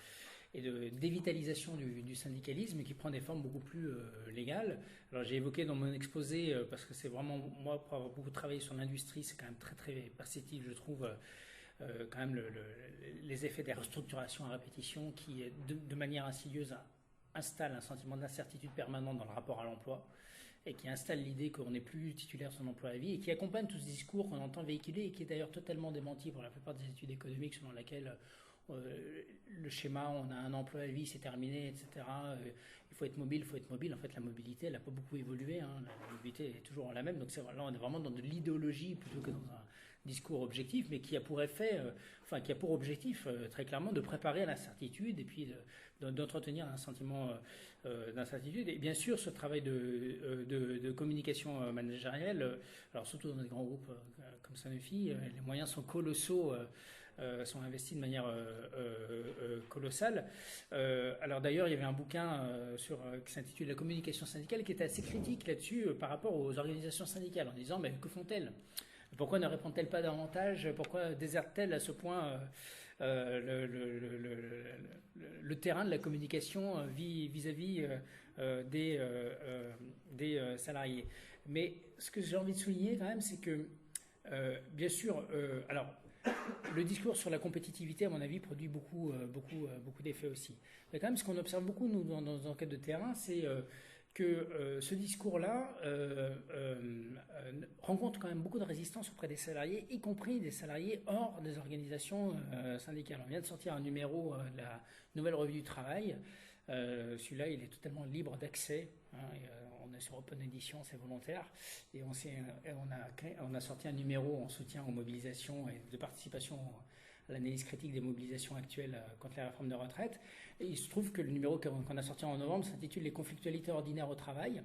dévitalisation du syndicalisme, qui prend des formes beaucoup plus légales. Alors j'ai évoqué dans mon exposé, parce que c'est vraiment, moi, pour avoir beaucoup travaillé sur l'industrie, c'est quand même très très perceptible, je trouve, quand même les effets des restructurations à répétition qui, de manière insidieuse, installent un sentiment d'incertitude permanente dans le rapport à l'emploi, et qui installe l'idée qu'on n'est plus titulaire de son emploi à vie, et qui accompagne tout ce discours qu'on entend véhiculer, et qui est d'ailleurs totalement démenti pour la plupart des études économiques, selon laquelle le schéma, on a un emploi à vie, c'est terminé, etc. Il faut être mobile. En fait, la mobilité, elle n'a pas beaucoup évolué. La mobilité est toujours la même. Donc là, on est vraiment dans de l'idéologie plutôt que dans discours objectif, mais qui a pour effet, qui a pour objectif très clairement de préparer à l'incertitude et puis d'entretenir un sentiment d'incertitude. Et bien sûr, ce travail de communication managériale, alors surtout dans des grands groupes comme Sanofi, les moyens sont colossaux. Sont investis de manière colossale. Alors d'ailleurs, il y avait un bouquin qui s'intitule La communication syndicale qui était assez critique là-dessus par rapport aux organisations syndicales en disant mais que font-elles ? Pourquoi ne répondent-elles pas davantage ? Pourquoi désertent-elles à ce point le terrain de la communication vis-à-vis des salariés ? Mais ce que j'ai envie de souligner quand même, c'est que bien sûr, alors le discours sur la compétitivité, à mon avis, produit beaucoup d'effets aussi. Mais quand même, ce qu'on observe beaucoup, nous, dans nos enquêtes de terrain, c'est que ce discours-là rencontre quand même beaucoup de résistance auprès des salariés, y compris des salariés hors des organisations syndicales. On vient de sortir un numéro de la Nouvelle Revue du Travail. Celui-là, il est totalement libre d'accès. On est sur Open Edition, c'est volontaire. Et on a sorti un numéro en soutien aux mobilisations et de participation à l'analyse critique des mobilisations actuelles contre la réforme de retraite. Et il se trouve que le numéro qu'on a sorti en novembre s'intitule « Les conflictualités ordinaires au travail »,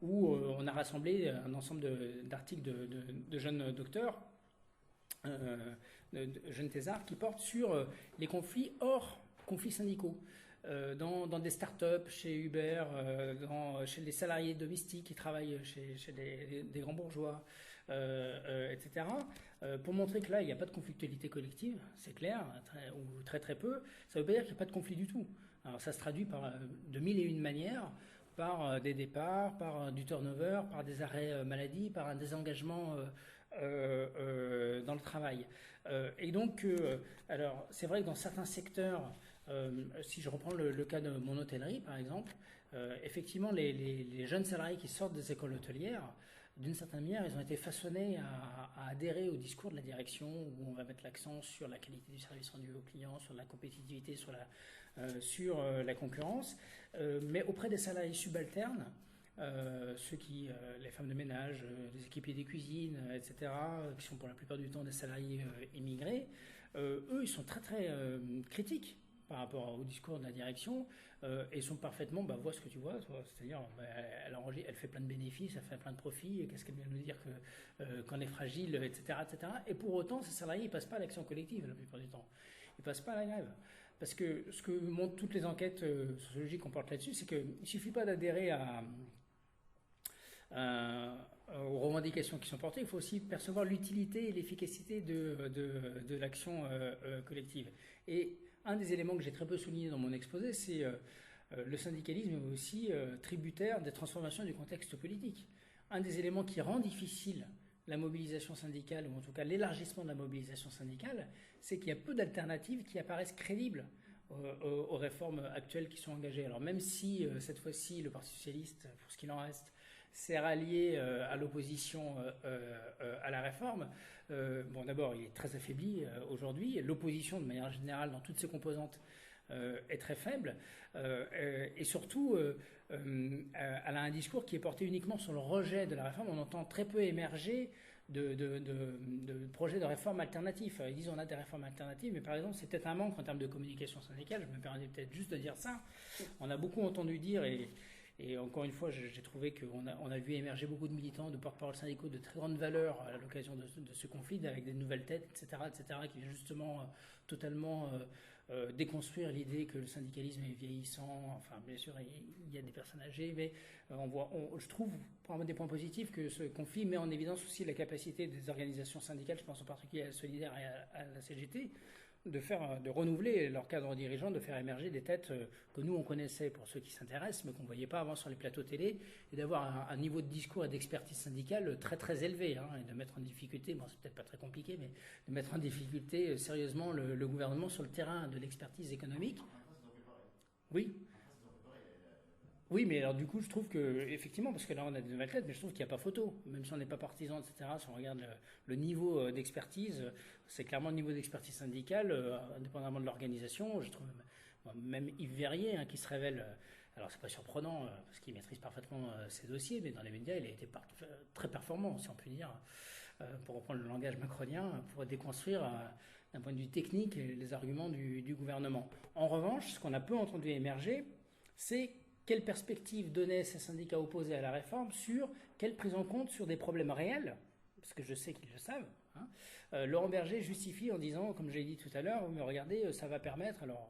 où on a rassemblé un ensemble d'articles de jeunes docteurs, de jeunes thésards, qui portent sur les conflits hors conflits syndicaux. Dans des startups, chez Uber, chez les salariés domestiques qui travaillent chez des grands bourgeois, etc. Pour montrer que là, il n'y a pas de conflictualité collective, c'est clair, ou très très peu, ça ne veut pas dire qu'il n'y a pas de conflit du tout. Alors ça se traduit par de mille et une manières, par des départs, par du turnover, par des arrêts maladie, par un désengagement dans le travail. Et donc, alors c'est vrai que dans certains secteurs, si je reprends le cas de mon hôtellerie, par exemple, effectivement, les jeunes salariés qui sortent des écoles hôtelières, d'une certaine manière, ils ont été façonnés à adhérer au discours de la direction où on va mettre l'accent sur la qualité du service rendu aux clients, sur la compétitivité, sur la concurrence. Mais auprès des salariés subalternes, les femmes de ménage, les équipiers des cuisines, etc., qui sont pour la plupart du temps des salariés immigrés, eux, ils sont très très critiques par rapport au discours de la direction et sont parfaitement, vois ce que tu vois, c'est-à-dire elle fait plein de bénéfices, elle fait plein de profits, et qu'est-ce qu'elle vient nous dire qu'on est fragile, etc., etc. Et pour autant, ces salariés ne passent pas à l'action collective la plupart du temps. Ils ne passent pas à la grève. Parce que ce que montrent toutes les enquêtes sociologiques qu'on porte là-dessus, c'est qu'il ne suffit pas d'adhérer aux revendications qui sont portées, il faut aussi percevoir l'utilité et l'efficacité de l'action collective. Et un des éléments que j'ai très peu souligné dans mon exposé, c'est le syndicalisme est aussi tributaire des transformations du contexte politique. Un des éléments qui rend difficile la mobilisation syndicale, ou en tout cas l'élargissement de la mobilisation syndicale, c'est qu'il y a peu d'alternatives qui apparaissent crédibles aux réformes actuelles qui sont engagées. Alors même si cette fois-ci le Parti socialiste, pour ce qu'il en reste, s'est rallié à l'opposition à la réforme, d'abord il est très affaibli aujourd'hui, l'opposition de manière générale dans toutes ses composantes est très faible, et surtout elle a un discours qui est porté uniquement sur le rejet de la réforme. On entend très peu émerger de projets de réforme alternatifs. Ils disent on a des réformes alternatives, mais par exemple c'est peut-être un manque en termes de communication syndicale. Je me permets peut-être juste de dire ça. On a beaucoup entendu dire, et encore une fois, j'ai trouvé qu'on a vu émerger beaucoup de militants, de porte-parole syndicaux de très grande valeur à l'occasion de ce conflit, avec des nouvelles têtes, etc., qui viennent justement totalement déconstruire l'idée que le syndicalisme est vieillissant. Enfin, bien sûr, il y a des personnes âgées, mais je trouve, pour des points positifs, que ce conflit met en évidence aussi la capacité des organisations syndicales, je pense en particulier à la Solidaire et à la CGT, de renouveler leur cadre dirigeant, de faire émerger des têtes que nous on connaissait pour ceux qui s'intéressent, mais qu'on ne voyait pas avant sur les plateaux télé, et d'avoir un niveau de discours et d'expertise syndicale très très élevé, et de mettre en difficulté, c'est peut-être pas très compliqué, mais de mettre en difficulté sérieusement le gouvernement sur le terrain de l'expertise économique. Oui. Oui, mais alors du coup, je trouve que, effectivement, parce que là on a des nouvelles têtes, mais je trouve qu'il n'y a pas photo, même si on n'est pas partisan, etc. Si on regarde le niveau d'expertise, c'est clairement le niveau d'expertise syndicale, indépendamment de l'organisation. Je trouve même Yves Verrier, qui se révèle, alors c'est pas surprenant, parce qu'il maîtrise parfaitement ses dossiers, mais dans les médias, il a été très performant, si on peut dire. pour reprendre le langage macronien, pour déconstruire d'un point de vue technique les arguments du gouvernement. En revanche, ce qu'on a peu entendu émerger, c'est quelle perspective donnaient ces syndicats opposés à la réforme sur quelle prise en compte sur des problèmes réels, parce que je sais qu'ils le savent. Laurent Berger justifie en disant, comme j'ai dit tout à l'heure, mais regardez, ça va permettre, alors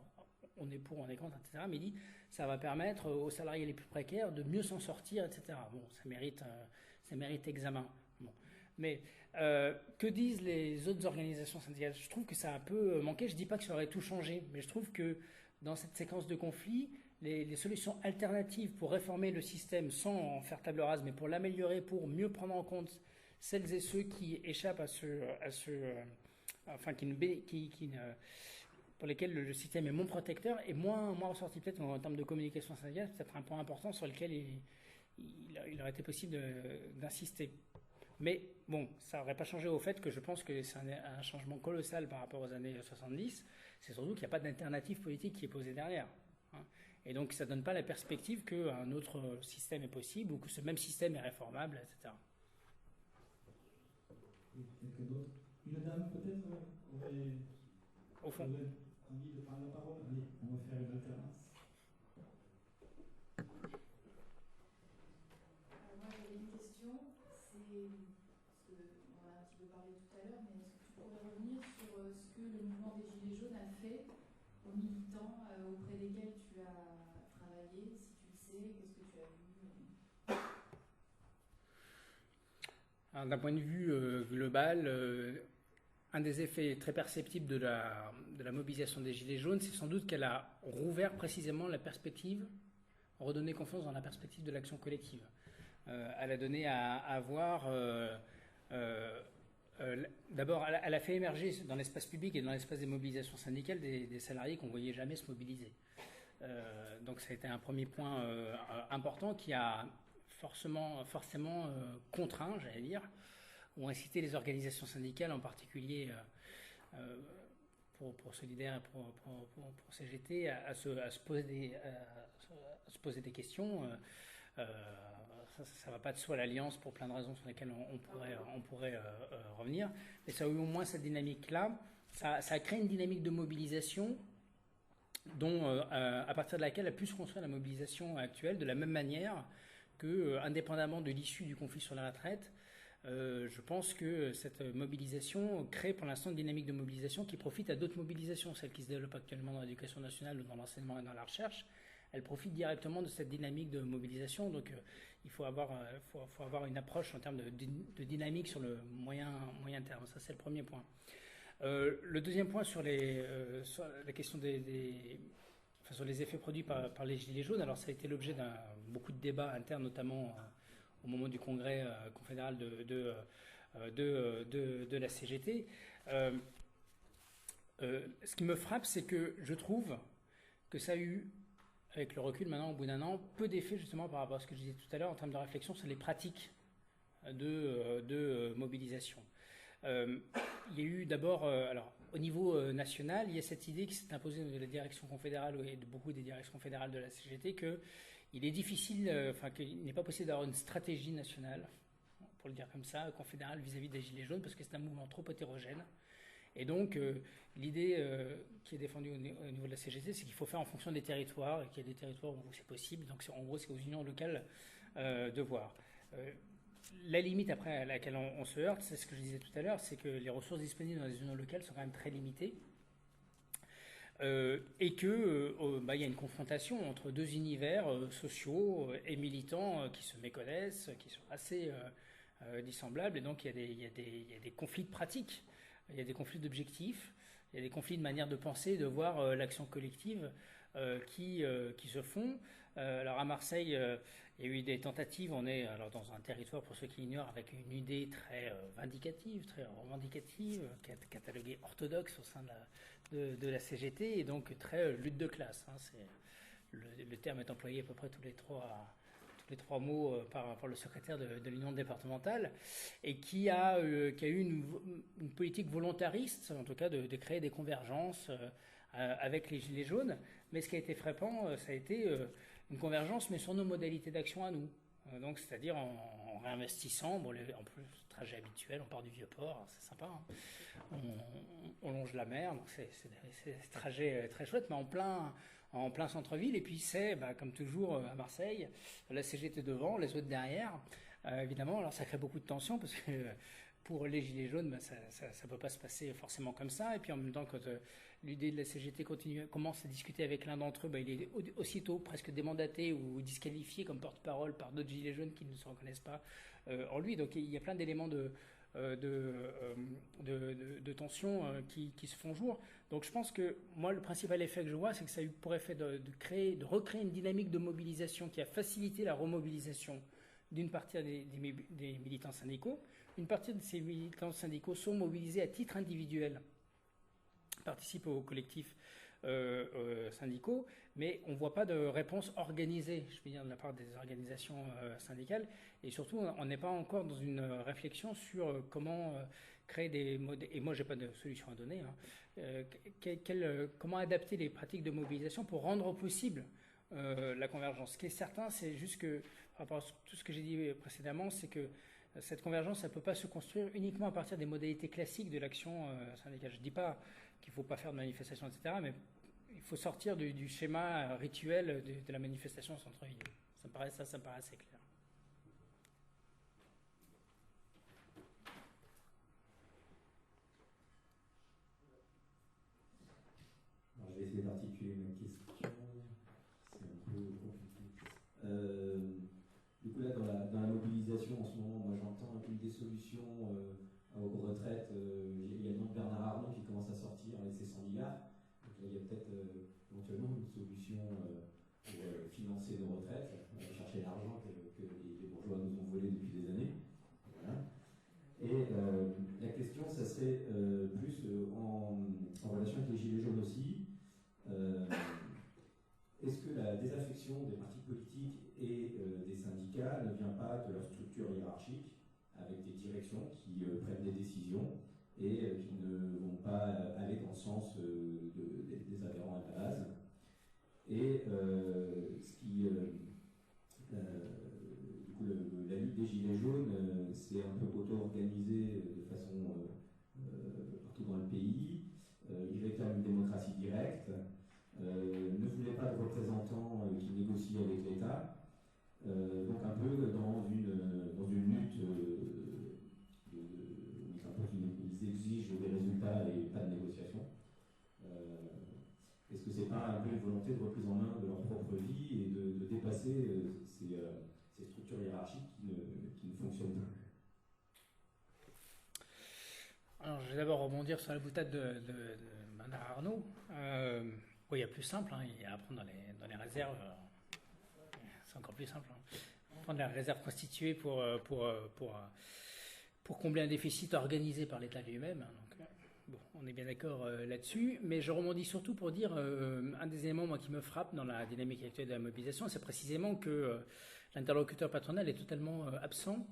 on est pour, on est contre, etc., mais il dit, ça va permettre aux salariés les plus précaires de mieux s'en sortir, etc. Bon, ça mérite examen. Bon. Mais que disent les autres organisations syndicales? Je trouve que ça a un peu manqué. Je ne dis pas que ça aurait tout changé, mais je trouve que dans cette séquence de conflits, les solutions alternatives pour réformer le système sans en faire table rase, mais pour l'améliorer, pour mieux prendre en compte celles et ceux qui échappent pour lesquels le système est moins protecteur et moins ressorti peut-être en termes de communication syndicale, c'est peut-être un point important sur lequel il aurait été possible d'insister. Mais bon, ça n'aurait pas changé au fait que je pense que c'est un changement colossal par rapport aux années 70. C'est surtout qu'il n'y a pas d'alternative politique qui est posée derrière. Et donc ça ne donne pas la perspective qu'un autre système est possible ou que ce même système est réformable, etc. Quelqu'un d'autre? Une dame peut-être aurait envie de prendre la parole? Allez, on va faire une alternance. Moi j'avais une question, c'est, parce qu'on a un petit peu parlé tout à l'heure, mais est-ce que tu pourrais revenir sur ce que le mouvement des Gilets jaunes a fait aux militants auprès desquels tu as travaillé, si tu le sais, qu'est-ce que tu as vu? D'un point de vue global, un des effets très perceptibles de la mobilisation des Gilets jaunes, c'est sans doute qu'elle a rouvert précisément la perspective, redonné confiance dans la perspective de l'action collective. Elle a donné à voir, d'abord, elle a fait émerger dans l'espace public et dans l'espace des mobilisations syndicales des salariés qu'on ne voyait jamais se mobiliser. Donc ça a été un premier point important qui a forcément contraint, j'allais dire, ou incité les organisations syndicales, en particulier pour Solidaire et pour CGT, à se poser des questions. Ça ne va pas de soi l'alliance pour plein de raisons sur lesquelles on pourrait revenir. Mais ça a eu au moins cette dynamique-là. Ça a créé une dynamique de mobilisation dont, à partir de laquelle a pu se construire la mobilisation actuelle de la même manière que, indépendamment de l'issue du conflit sur la retraite, je pense que cette mobilisation crée pour l'instant une dynamique de mobilisation qui profite à d'autres mobilisations, celles qui se développent actuellement dans l'éducation nationale ou dans l'enseignement et dans la recherche. Elle profite directement de cette dynamique de mobilisation. Donc il faut avoir une approche en termes de dynamique sur le moyen terme. Ça, c'est le premier point. Le deuxième point sur la question sur les effets produits par les Gilets jaunes, alors ça a été l'objet d'un beaucoup de débats internes, notamment au moment du congrès confédéral de la CGT. Ce qui me frappe, c'est que je trouve que ça a eu, avec le recul maintenant, au bout d'un an, peu d'effet justement par rapport à ce que je disais tout à l'heure en termes de réflexion sur les pratiques de mobilisation. Il y a eu d'abord, alors au niveau national, il y a cette idée qui s'est imposée de la direction confédérale et de beaucoup des directions fédérales de la CGT qu'il est difficile, qu'il n'est pas possible d'avoir une stratégie nationale, pour le dire comme ça, confédérale vis-à-vis des Gilets jaunes, parce que c'est un mouvement trop hétérogène. Et donc, l'idée qui est défendue au niveau de la CGT, c'est qu'il faut faire en fonction des territoires, et qu'il y a des territoires où c'est possible. Donc, en gros, c'est aux unions locales de voir. La limite après à laquelle on se heurte, c'est ce que je disais tout à l'heure, c'est que les ressources disponibles dans les unions locales sont quand même très limitées. Et qu'il y a une confrontation entre deux univers sociaux et militants qui se méconnaissent, qui sont assez dissemblables. Et donc, il y a des conflits de pratiques. Il y a des conflits d'objectifs, il y a des conflits de manière de penser, de voir l'action collective qui se font. Alors à Marseille, il y a eu des tentatives. On est alors dans un territoire, pour ceux qui ignorent, avec une idée très vindicative, très revendicative, cataloguée orthodoxe au sein de la CGT, et donc très lutte de classe. Le terme est employé à peu près tous les trois mots par le secrétaire de l'union départementale, et qui a eu une politique volontariste, en tout cas de créer des convergences avec les Gilets jaunes. Mais ce qui a été frappant, ça a été une convergence, mais sur nos modalités d'action à nous. Donc, c'est-à-dire en réinvestissant, bon, en plus, trajet habituel, on part du Vieux-Port, c'est sympa, hein. On longe la mer, donc c'est un trajet très chouette, mais en plein centre-ville. Et puis c'est, comme toujours à Marseille, la CGT devant, les autres derrière. Évidemment, alors ça crée beaucoup de tension parce que pour les Gilets jaunes, ça ne peut pas se passer forcément comme ça. Et puis en même temps, quand l'idée de la CGT commence à discuter avec l'un d'entre eux, il est aussitôt presque démandaté ou disqualifié comme porte-parole par d'autres Gilets jaunes qui ne se reconnaissent pas en lui. Donc il y a plein d'éléments de tension qui se font jour. Donc je pense que moi, le principal effet que je vois, c'est que ça a eu pour effet de recréer une dynamique de mobilisation qui a facilité la remobilisation d'une partie des militants syndicaux. Une partie de ces militants syndicaux sont mobilisés à titre individuel, participent aux collectifs syndicaux, mais on ne voit pas de réponse organisée, je veux dire, de la part des organisations syndicales. Et surtout, on n'est pas encore dans une réflexion sur comment créer des modèles. Et moi, je n'ai pas de solution à donner. Comment adapter les pratiques de mobilisation pour rendre possible la convergence. Ce qui est certain, c'est juste que, par rapport à tout ce que j'ai dit précédemment, c'est que cette convergence, ça ne peut pas se construire uniquement à partir des modalités classiques de l'action syndicale. Je ne dis pas qu'il ne faut pas faire de manifestation, etc., mais il faut sortir du schéma rituel de la manifestation au centre-ville. Ça me paraît assez clair. Alors, je vais essayer d'articuler ma question. C'est un peu compliqué. Du coup, là, dans la mobilisation, en ce moment, moi, j'entends une des solutions aux retraites. Il y a le nom de Bernard Arnault qui commence à sortir avec ses 100 milliards. Donc là, il y a peut-être éventuellement une solution pour financer nos retraites, chercher l'argent que les bourgeois nous ont volé depuis des années. Voilà. Et la question, ça serait plus en relation avec les Gilets jaunes aussi. Est-ce que la désaffection des partis politiques et des syndicats ne vient pas de leur structure hiérarchique, avec des directions qui prennent des décisions et qui ne vont pas aller dans le sens des adhérents à la base? Et du coup, la lutte des Gilets jaunes s'est un peu auto-organisée de façon partout dans le pays. Ils réclament une démocratie directe. Ne voulait pas de représentants qui négocient avec l'État, donc un peu dans une lutte un peu qu'ils exigent des résultats et pas de négociation. Est-ce que c'est pas un peu une volonté de reprise en main de leur propre vie et de dépasser ces structures hiérarchiques qui ne fonctionnent plus? Alors, je vais d'abord rebondir sur la boutade de Bernard Arnault. Oui, il y a plus simple, il y a à prendre dans les réserves. C'est encore plus simple. Prendre la réserve constituée pour combler un déficit organisé par l'État lui-même. Donc, bon, on est bien d'accord là-dessus. Mais je rebondis surtout pour dire un des éléments moi, qui me frappe dans la dynamique actuelle de la mobilisation, c'est précisément que l'interlocuteur patronal est totalement absent.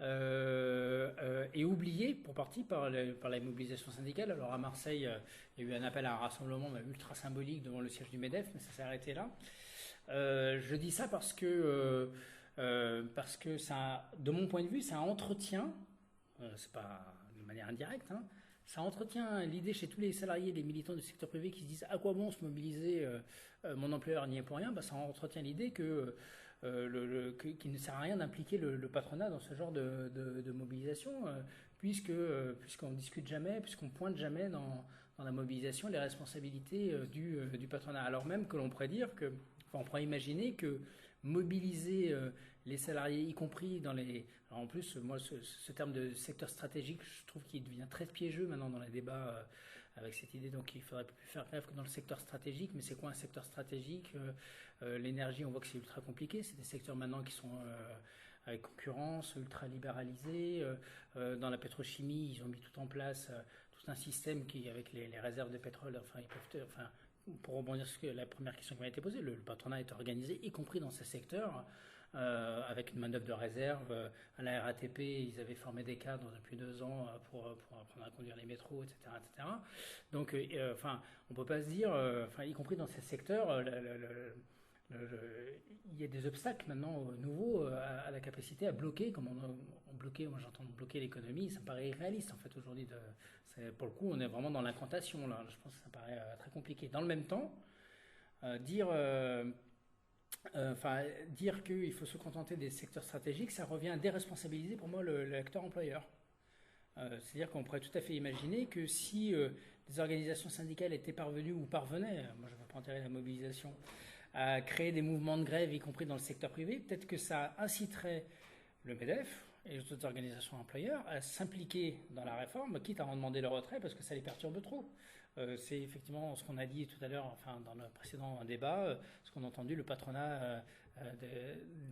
Et oublié pour partie par la mobilisation syndicale. Alors à Marseille, il y a eu un appel à un rassemblement ultra symbolique devant le siège du MEDEF, mais ça s'est arrêté là. Je dis ça parce que ça, de mon point de vue, ça entretient, c'est pas de manière indirecte, ça entretient l'idée chez tous les salariés, les militants du secteur privé qui se disent à quoi bon se mobiliser, mon employeur n'y est pour rien. Ça entretient l'idée qu'il ne sert à rien d'impliquer le patronat dans ce genre de mobilisation, puisqu'on ne discute jamais, puisqu'on ne pointe jamais dans la mobilisation les responsabilités du patronat. Alors même que l'on pourrait dire on pourrait imaginer que mobiliser les salariés, y compris dans les... Alors en plus, moi, ce terme de secteur stratégique, je trouve qu'il devient très piégeux maintenant dans les débats avec cette idée. Donc il faudrait plus faire grève que dans le secteur stratégique. Mais c'est quoi un secteur stratégique? L'énergie, on voit que c'est ultra compliqué. C'est des secteurs maintenant qui sont avec concurrence, ultra libéralisés. Dans la pétrochimie, ils ont mis tout en place tout un système qui, avec les réserves de pétrole, pour rebondir sur la première question qui m'a été posée, le patronat est organisé, y compris dans ces secteurs, avec une manœuvre de réserve. À la RATP, ils avaient formé des cadres depuis 2 ans pour apprendre à conduire les métros, etc. etc. Donc, on ne peut pas se dire, y compris dans ces secteurs, il y a des obstacles maintenant nouveaux à la capacité à bloquer, comme on bloquait, moi j'entends bloquer l'économie, ça me paraît irréaliste en fait aujourd'hui. Pour le coup, on est vraiment dans l'incantation là. Je pense que ça paraît très compliqué. Dans le même temps, dire qu'il faut se contenter des secteurs stratégiques, ça revient à déresponsabiliser pour moi l'acteur employeur. C'est-à-dire qu'on pourrait tout à fait imaginer que si des organisations syndicales étaient parvenues ou parvenaient, moi je ne veux pas enterrer la mobilisation, à créer des mouvements de grève, y compris dans le secteur privé, peut-être que ça inciterait le MEDEF et les autres organisations employeurs à s'impliquer dans la réforme, quitte à en demander le retrait parce que ça les perturbe trop. C'est effectivement ce qu'on a dit tout à l'heure, enfin dans le précédent débat, ce qu'on a entendu, le patronat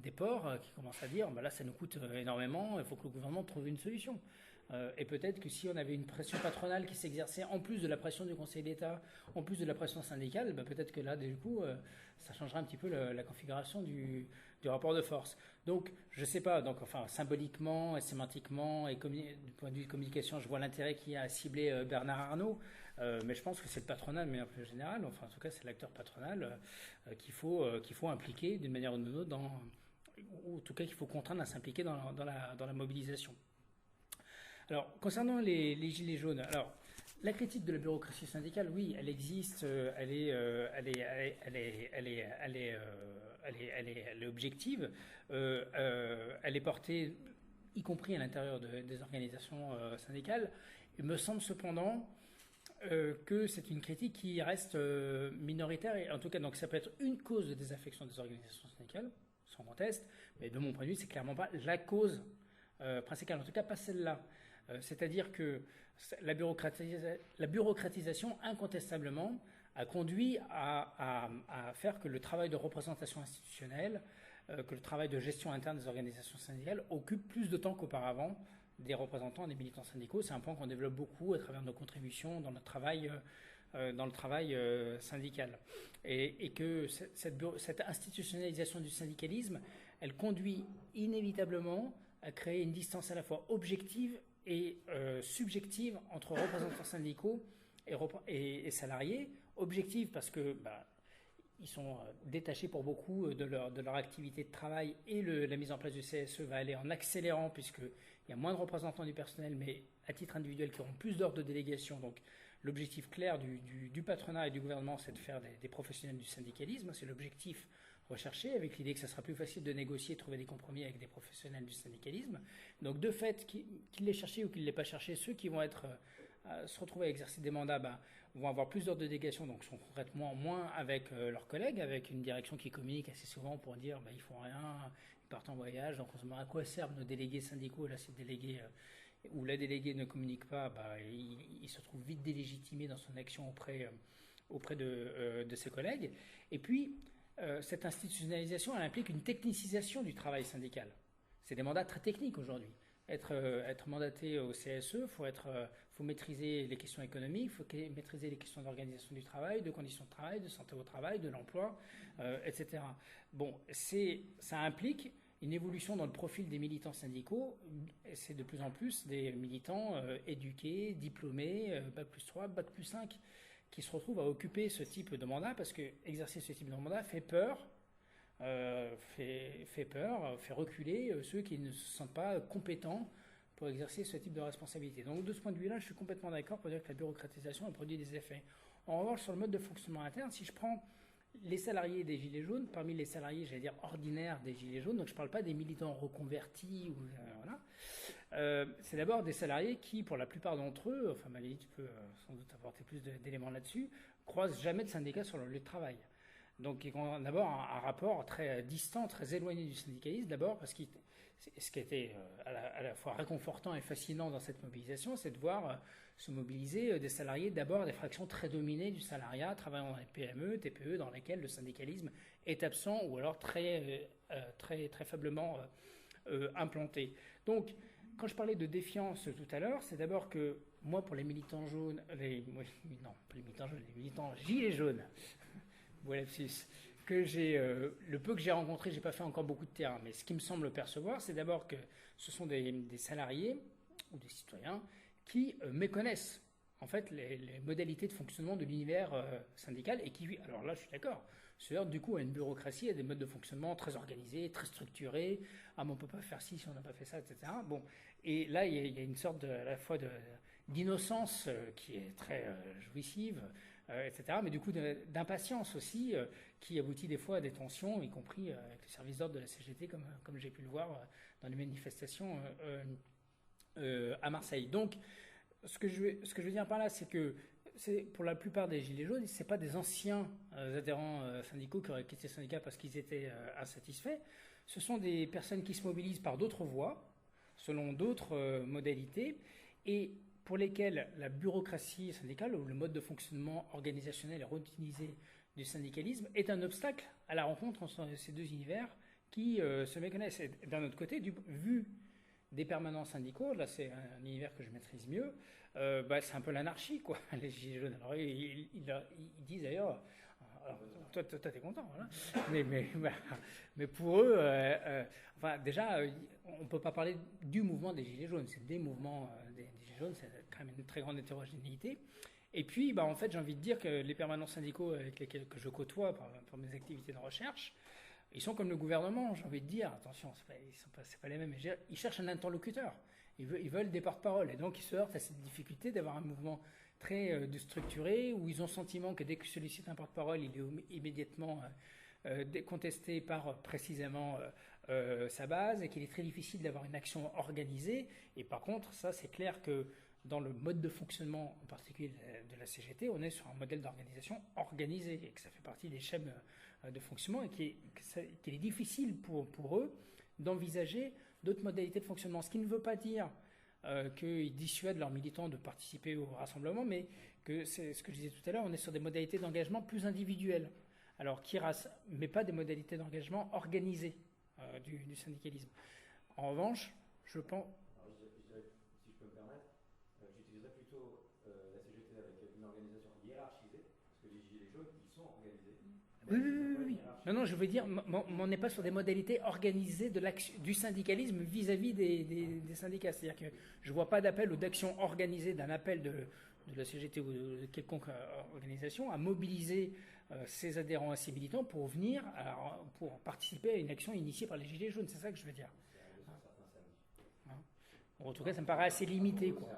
des ports qui commence à dire, là ça nous coûte énormément, il faut que le gouvernement trouve une solution. Et peut-être que si on avait une pression patronale qui s'exerçait en plus de la pression du Conseil d'État, en plus de la pression syndicale, peut-être que là, du coup, ça changerait un petit peu la configuration du rapport de force. Donc, je ne sais pas, symboliquement et sémantiquement et du point de vue de communication, je vois l'intérêt qu'il y a à cibler Bernard Arnault, mais je pense que c'est le patronat de manière plus générale, enfin en tout cas c'est l'acteur patronal qu'il faut impliquer d'une manière ou d'une autre, ou en tout cas qu'il faut contraindre à s'impliquer dans la mobilisation. Alors, concernant les gilets jaunes, la critique de la bureaucratie syndicale, oui, elle existe, elle est objective, elle est portée, y compris à l'intérieur des organisations syndicales. Il me semble cependant que c'est une critique qui reste minoritaire, et en tout cas, donc ça peut être une cause de désaffection des organisations syndicales, sans conteste, mais de mon point de vue, c'est clairement pas la cause principale, en tout cas pas celle-là. C'est-à-dire que la bureaucratisation, incontestablement, a conduit à faire que le travail de représentation institutionnelle, que le travail de gestion interne des organisations syndicales occupe plus de temps qu'auparavant des représentants, des militants syndicaux. C'est un point qu'on développe beaucoup à travers nos contributions dans notre travail, syndical. Et que cette institutionnalisation du syndicalisme, elle conduit inévitablement à créer une distance à la fois objective et subjective entre représentants syndicaux et salariés. Objective parce que ils sont détachés pour beaucoup de leur activité de travail, et la mise en place du CSE va aller en accélérant puisqu'il y a moins de représentants du personnel, mais à titre individuel qui auront plus d'ordres de délégation. Donc l'objectif clair du patronat et du gouvernement, c'est de faire des professionnels du syndicalisme. C'est l'objectif recherché, avec l'idée que ça sera plus facile de négocier, de trouver des compromis avec des professionnels du syndicalisme. Donc de fait, qu'ils l'aient cherché ou qu'ils ne l'aient pas cherché, ceux qui vont se retrouver à exercer des mandats vont avoir plus d'ordres de délégation, donc sont concrètement moins avec leurs collègues, avec une direction qui communique assez souvent pour dire ils font rien, ils partent en voyage, donc on se demande à quoi servent nos délégués syndicaux. Là, si le délégué ou la déléguée ne communique pas, il se trouve vite délégitimé dans son action auprès de ses collègues. Et puis, cette institutionnalisation, elle implique une technicisation du travail syndical. C'est des mandats très techniques aujourd'hui. Être mandaté au CSE, faut maîtriser les questions économiques, il faut maîtriser les questions d'organisation du travail, de conditions de travail, de santé au travail, de l'emploi, etc. Bon, ça implique une évolution dans le profil des militants syndicaux. C'est de plus en plus des militants éduqués, diplômés, Bac+3, Bac+5, qui se retrouvent à occuper ce type de mandat, parce que exercer ce type de mandat fait peur, fait reculer ceux qui ne se sentent pas compétents pour exercer ce type de responsabilité. Donc de ce point de vue-là, je suis complètement d'accord pour dire que la bureaucratisation a produit des effets. En revanche, sur le mode de fonctionnement interne, si je prends les salariés des Gilets jaunes, parmi les salariés, j'allais dire ordinaires des Gilets jaunes, donc je ne parle pas des militants reconvertis, c'est d'abord des salariés qui, pour la plupart d'entre eux, enfin Malélie, tu peux sans doute apporter plus d'éléments là-dessus, croisent jamais de syndicats sur leur lieu de travail. Donc ils ont d'abord un rapport très distant, très éloigné du syndicalisme, d'abord parce que ce qui était à la fois réconfortant et fascinant dans cette mobilisation, c'est de voir se mobiliser des salariés, d'abord des fractions très dominées du salariat, travaillant dans les PME, TPE, dans lesquelles le syndicalisme est absent ou alors très faiblement implanté. Donc, quand je parlais de défiance tout à l'heure, c'est d'abord que moi, pour les militants jaunes, les militants gilets jaunes, voilà, que le peu que j'ai rencontré, j'ai pas fait encore beaucoup de terrain, mais ce qui me semble percevoir, c'est d'abord que ce sont des salariés ou des citoyens qui méconnaissent en fait les modalités de fonctionnement de l'univers syndical, et qui, alors là je suis d'accord, se heurte du coup à une bureaucratie, à des modes de fonctionnement très organisés, très structurés. Ah, mais on ne peut pas faire ci si on n'a pas fait ça, etc. Bon, et là, il y a une sorte à la fois d'innocence qui est très jouissive, etc. Mais du coup d'impatience aussi, qui aboutit des fois à des tensions, y compris avec le service d'ordre de la CGT, comme j'ai pu le voir dans les manifestations à Marseille. Donc, ce que je veux dire par là, c'est que pour la plupart des Gilets jaunes, ce n'est pas des anciens adhérents syndicaux qui auraient quitté le syndicat parce qu'ils étaient insatisfaits. Ce sont des personnes qui se mobilisent par d'autres voies, selon d'autres modalités, et pour lesquelles la bureaucratie syndicale ou le mode de fonctionnement organisationnel et routinisé du syndicalisme est un obstacle à la rencontre entre ces deux univers qui se méconnaissent. Et d'un autre côté, vu des permanents syndicaux, là c'est un univers que je maîtrise mieux, c'est un peu l'anarchie, quoi, les Gilets jaunes. Alors ils disent d'ailleurs, alors, toi t'es content, voilà. mais pour eux, déjà, on ne peut pas parler du mouvement des Gilets jaunes, c'est des mouvements des Gilets jaunes, c'est quand même une très grande hétérogénéité. Et puis, en fait, j'ai envie de dire que les permanents syndicaux avec lesquels que je côtoie pour mes activités de recherche, ils sont comme le gouvernement, j'ai envie de dire, attention, c'est pas les mêmes, mais ils cherchent un interlocuteur, ils veulent des porte-paroles, et donc ils se heurtent à cette difficulté d'avoir un mouvement très structuré, où ils ont le sentiment que dès qu'ils sollicitent un porte-parole, il est immédiatement contesté par précisément sa base, et qu'il est très difficile d'avoir une action organisée. Et par contre, ça c'est clair que dans le mode de fonctionnement en particulier de la CGT, on est sur un modèle d'organisation organisé, et que ça fait partie des schèmes de fonctionnement, et qu'il est difficile pour eux d'envisager d'autres modalités de fonctionnement. Ce qui ne veut pas dire qu'ils dissuadent leurs militants de participer au rassemblement, mais que c'est ce que je disais tout à l'heure, on est sur des modalités d'engagement plus individuelles, mais pas des modalités d'engagement organisées du syndicalisme. En revanche, je pense... Alors, si je peux me permettre, j'utiliserais plutôt la CGT avec une organisation hiérarchisée, parce que les Gilets jaunes, ils sont organisés. Oui. Non, je veux dire, on n'est pas sur des modalités organisées du syndicalisme vis-à-vis des syndicats. C'est-à-dire que je ne vois pas d'appel ou d'action organisée d'un appel de la CGT ou de quelconque organisation à mobiliser ses adhérents et ses militants pour pour participer à une action initiée par les Gilets jaunes. C'est ça que je veux dire. En tout cas, ça me paraît assez limité, quoi.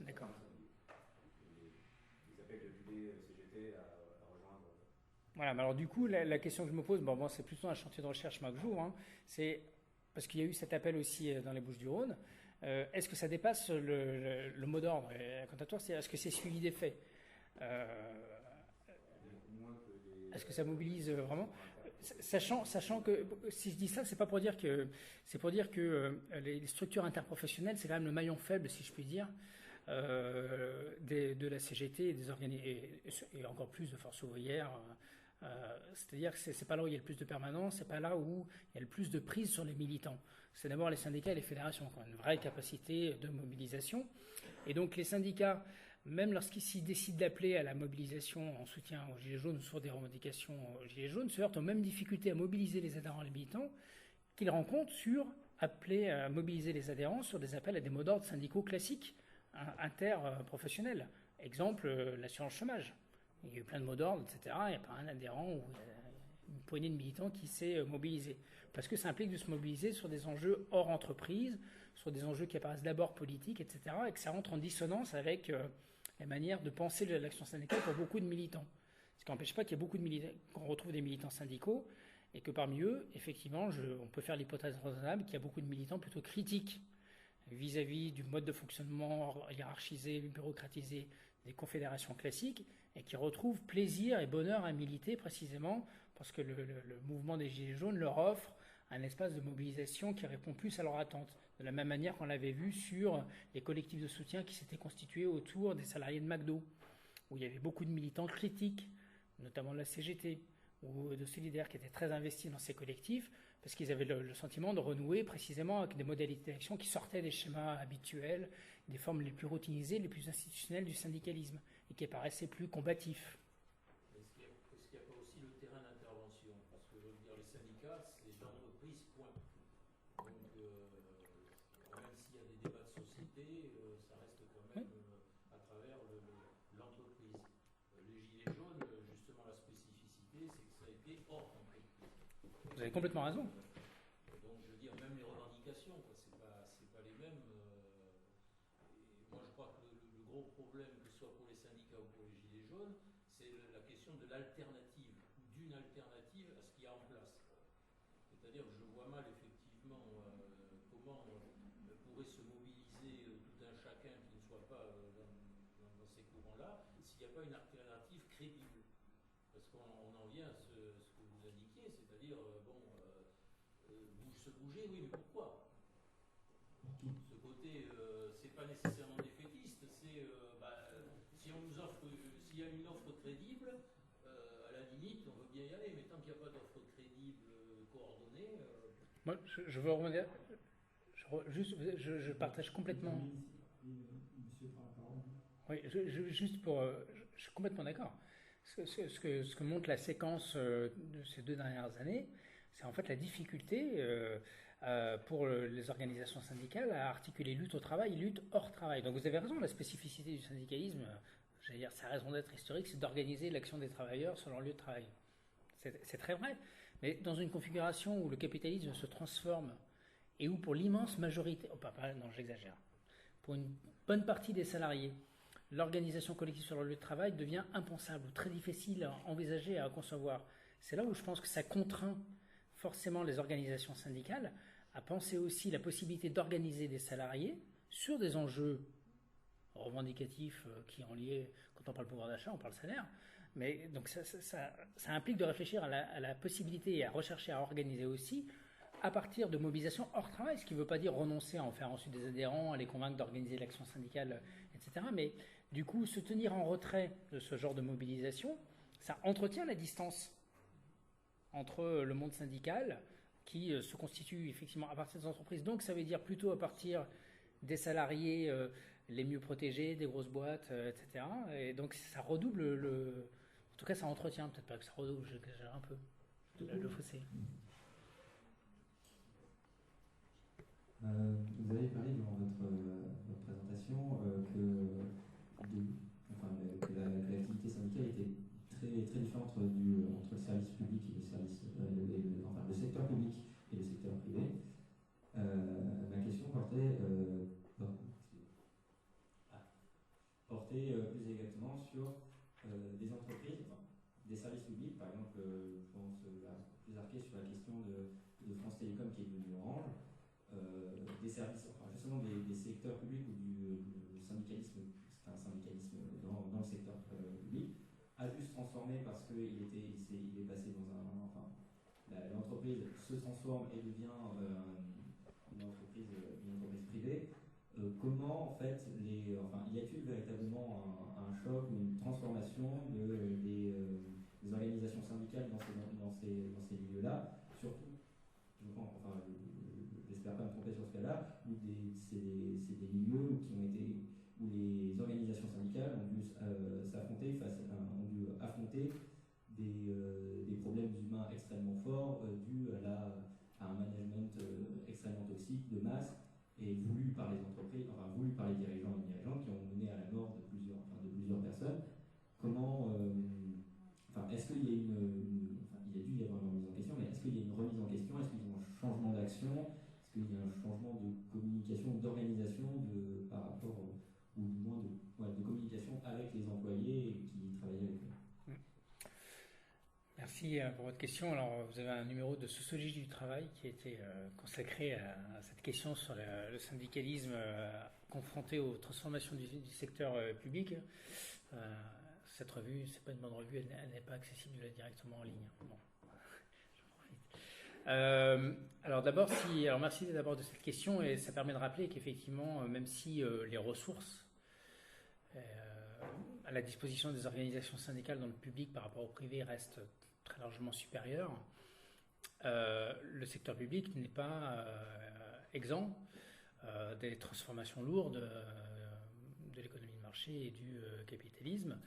D'accord. Voilà, mais alors du coup, la question que je me pose, c'est plutôt un chantier de recherche que j'ouvre, c'est parce qu'il y a eu cet appel aussi dans les Bouches-du-Rhône. Est-ce que ça dépasse le mot d'ordre incantatoire, est-ce que c'est suivi des faits Est-ce que ça mobilise vraiment, sachant que si je dis ça, c'est pour dire que les structures interprofessionnelles, c'est quand même le maillon faible, si je puis dire, de la CGT et encore plus de Force ouvrière. C'est-à-dire que c'est pas là où il y a le plus de permanence, c'est pas là où il y a le plus de prise sur les militants. C'est d'abord les syndicats et les fédérations qui ont une vraie capacité de mobilisation. Et donc les syndicats, même lorsqu'ils décident d'appeler à la mobilisation en soutien aux Gilets jaunes ou sur des revendications aux Gilets jaunes, se heurtent aux mêmes difficultés à mobiliser les adhérents et les militants qu'ils rencontrent appeler à mobiliser les adhérents sur des appels à des mots d'ordre syndicaux classiques, interprofessionnels. Exemple, l'assurance chômage. Il y a eu plein de mots d'ordre, etc. Il n'y a pas un adhérent ou une poignée de militants qui s'est mobilisé. Parce que ça implique de se mobiliser sur des enjeux hors entreprise, sur des enjeux qui apparaissent d'abord politiques, etc. Et que ça rentre en dissonance avec la manière de penser l'action syndicale pour beaucoup de militants. Ce qui n'empêche pas qu'il y a beaucoup de militants, qu'on retrouve des militants syndicaux, et que parmi eux, effectivement, on peut faire l'hypothèse raisonnable qu'il y a beaucoup de militants plutôt critiques vis-à-vis du mode de fonctionnement hiérarchisé, bureaucratisé des confédérations classiques, et qui retrouvent plaisir et bonheur à militer précisément parce que le mouvement des Gilets jaunes leur offre un espace de mobilisation qui répond plus à leurs attentes. De la même manière qu'on l'avait vu sur les collectifs de soutien qui s'étaient constitués autour des salariés de McDo, où il y avait beaucoup de militants critiques, notamment de la CGT ou de Solidaires, qui étaient très investis dans ces collectifs parce qu'ils avaient le sentiment de renouer précisément avec des modalités d'action qui sortaient des schémas habituels, des formes les plus routinisées, les plus institutionnelles du syndicalisme, et qui paraissaient plus combatifs. Est-ce qu'il n'y a pas aussi le terrain d'intervention? Parce que je veux dire, les syndicats, c'est l'entreprise, point. Donc, même s'il y a des débats de société, ça reste quand même à travers l'entreprise. Les Gilets jaunes, justement, la spécificité, c'est que ça a été Vous avez complètement raison. Donc, je veux dire, même les revendications, quoi, c'est pas les mêmes. Et moi, je crois que le gros problème, que ce soit pour les syndicats ou pour les Gilets jaunes, c'est la question de l'alternative, ou d'une alternative à ce qu'il y a en place. C'est-à-dire que je vois mal, effectivement, comment pourrait se mobiliser tout un chacun qui ne soit pas dans ces courants-là, s'il n'y a pas une alternative crédible. Parce qu'on en vient à ce que vous indiquiez, c'est-à-dire, se bouger, oui, mais pourquoi? Ce côté, c'est pas nécessairement défaitiste, c'est, si on nous offre, s'il y a une offre crédible, à la limite, on veut bien y aller, mais tant qu'il n'y a pas d'offre crédible, coordonnée... Moi, je veux rebondir. Je partage complètement. Monsieur prend la parole. Oui, juste pour. Je suis complètement d'accord. Ce que montre la séquence de ces 2 dernières années, c'est en fait la difficulté pour les organisations syndicales à articuler lutte au travail et lutte hors travail. Donc vous avez raison, la spécificité du syndicalisme, j'allais dire, sa raison d'être historique, c'est d'organiser l'action des travailleurs sur leur lieu de travail. C'est très vrai. Mais dans une configuration où le capitalisme se transforme et où pour l'immense majorité, non, j'exagère, pour une bonne partie des salariés, l'organisation collective sur leur lieu de travail devient impensable, très difficile à envisager, à concevoir. C'est là où je pense que ça contraint forcément les organisations syndicales à penser aussi la possibilité d'organiser des salariés sur des enjeux revendicatifs qui ont lié, quand on parle pouvoir d'achat, on parle salaire. Mais donc ça implique de réfléchir à la possibilité et à rechercher à organiser aussi à partir de mobilisations hors travail, ce qui ne veut pas dire renoncer à en faire ensuite des adhérents, à les convaincre d'organiser l'action syndicale, etc. Mais du coup, se tenir en retrait de ce genre de mobilisation, ça entretient la distance entre le monde syndical qui se constitue effectivement à partir des entreprises. Donc ça veut dire plutôt à partir des salariés les mieux protégés, des grosses boîtes, etc. Et donc ça redouble en tout cas ça entretient, peut-être pas que ça redouble, j'exagère un peu, le fossé. Vous avez parlé durant votre présentation que l'activité syndicale était très différente entre le service public et le secteur public et le secteur privé. Ma question portait plus exactement sur des entreprises, des services publics, par exemple, je pense plus arqué sur la question de France Télécom qui est devenue Orange. Des services, justement des secteurs publics ou du syndicalisme, c'est un syndicalisme dans le secteur public, a dû se transformer parce qu'il est passé dans l'entreprise se transforme et devient une entreprise privée. Comment en fait y a-t-il véritablement un choc ou une transformation des organisations syndicales dans ces milieux-là, surtout j'espère pas me tromper sur ce cas-là, où c'est des milieux où les organisations syndicales ont dû ont dû affronter des problèmes humains extrêmement forts dus à un management extrêmement toxique de masse et voulu par les entreprises, voulu par les dirigeants et dirigeantes qui ont mené à la mort de plusieurs personnes. Comment, est-ce qu'il y a il y a dû y avoir une remise en question, mais est-ce qu'il y a une remise en question? Est-ce qu'il y a un changement d'action? Est-ce qu'il y a un changement de communication, d'organisation par rapport, ou du moins de communication avec les employés qui travaillaient avec eux? Merci pour votre question. Alors, vous avez un numéro de Sociologie du travail qui a été consacré à cette question sur le syndicalisme confronté aux transformations du secteur public. Cette revue, c'est pas une bonne revue, elle n'est pas accessible directement en ligne. Bon. Alors d'abord, merci d'abord de cette question et ça permet de rappeler qu'effectivement, même si les ressources à la disposition des organisations syndicales dans le public par rapport au privé restent très largement supérieures, le secteur public n'est pas exempt des transformations lourdes de l'économie de marché et du capitalisme.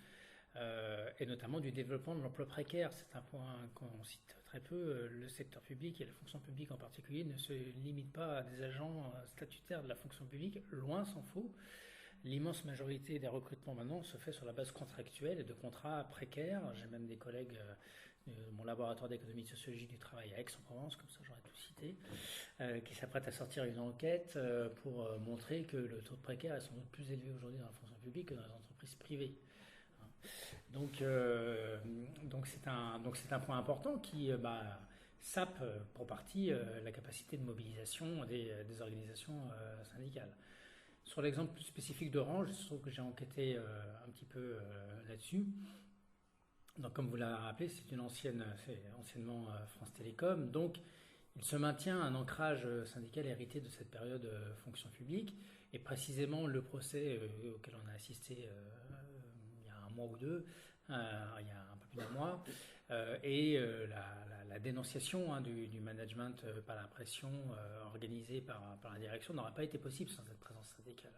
Et notamment du développement de l'emploi précaire. C'est un point qu'on cite très peu. Le secteur public et la fonction publique en particulier ne se limitent pas à des agents statutaires de la fonction publique, loin s'en faut. L'immense majorité des recrutements maintenant se fait sur la base contractuelle et de contrats précaires. J'ai même des collègues mon laboratoire d'économie de sociologie du travail à Aix-en-Provence, comme ça j'aurais tout cité, qui s'apprête à sortir une enquête pour montrer que le taux de précaire est sans doute plus élevé aujourd'hui dans la fonction publique que dans les entreprises privées. Donc c'est un point important qui sape pour partie la capacité de mobilisation des organisations syndicales. Sur l'exemple plus spécifique d'Orange, je trouve que j'ai enquêté un petit peu là-dessus. Donc, comme vous l'avez rappelé, c'est anciennement France Télécom. Donc, il se maintient un ancrage syndical hérité de cette période fonction publique. Et précisément, le procès auquel on a assisté il y a un mois ou deux, il y a un peu plus d'un mois, et la dénonciation du management par la pression organisée par la direction n'aurait pas été possible sans cette présence syndicale.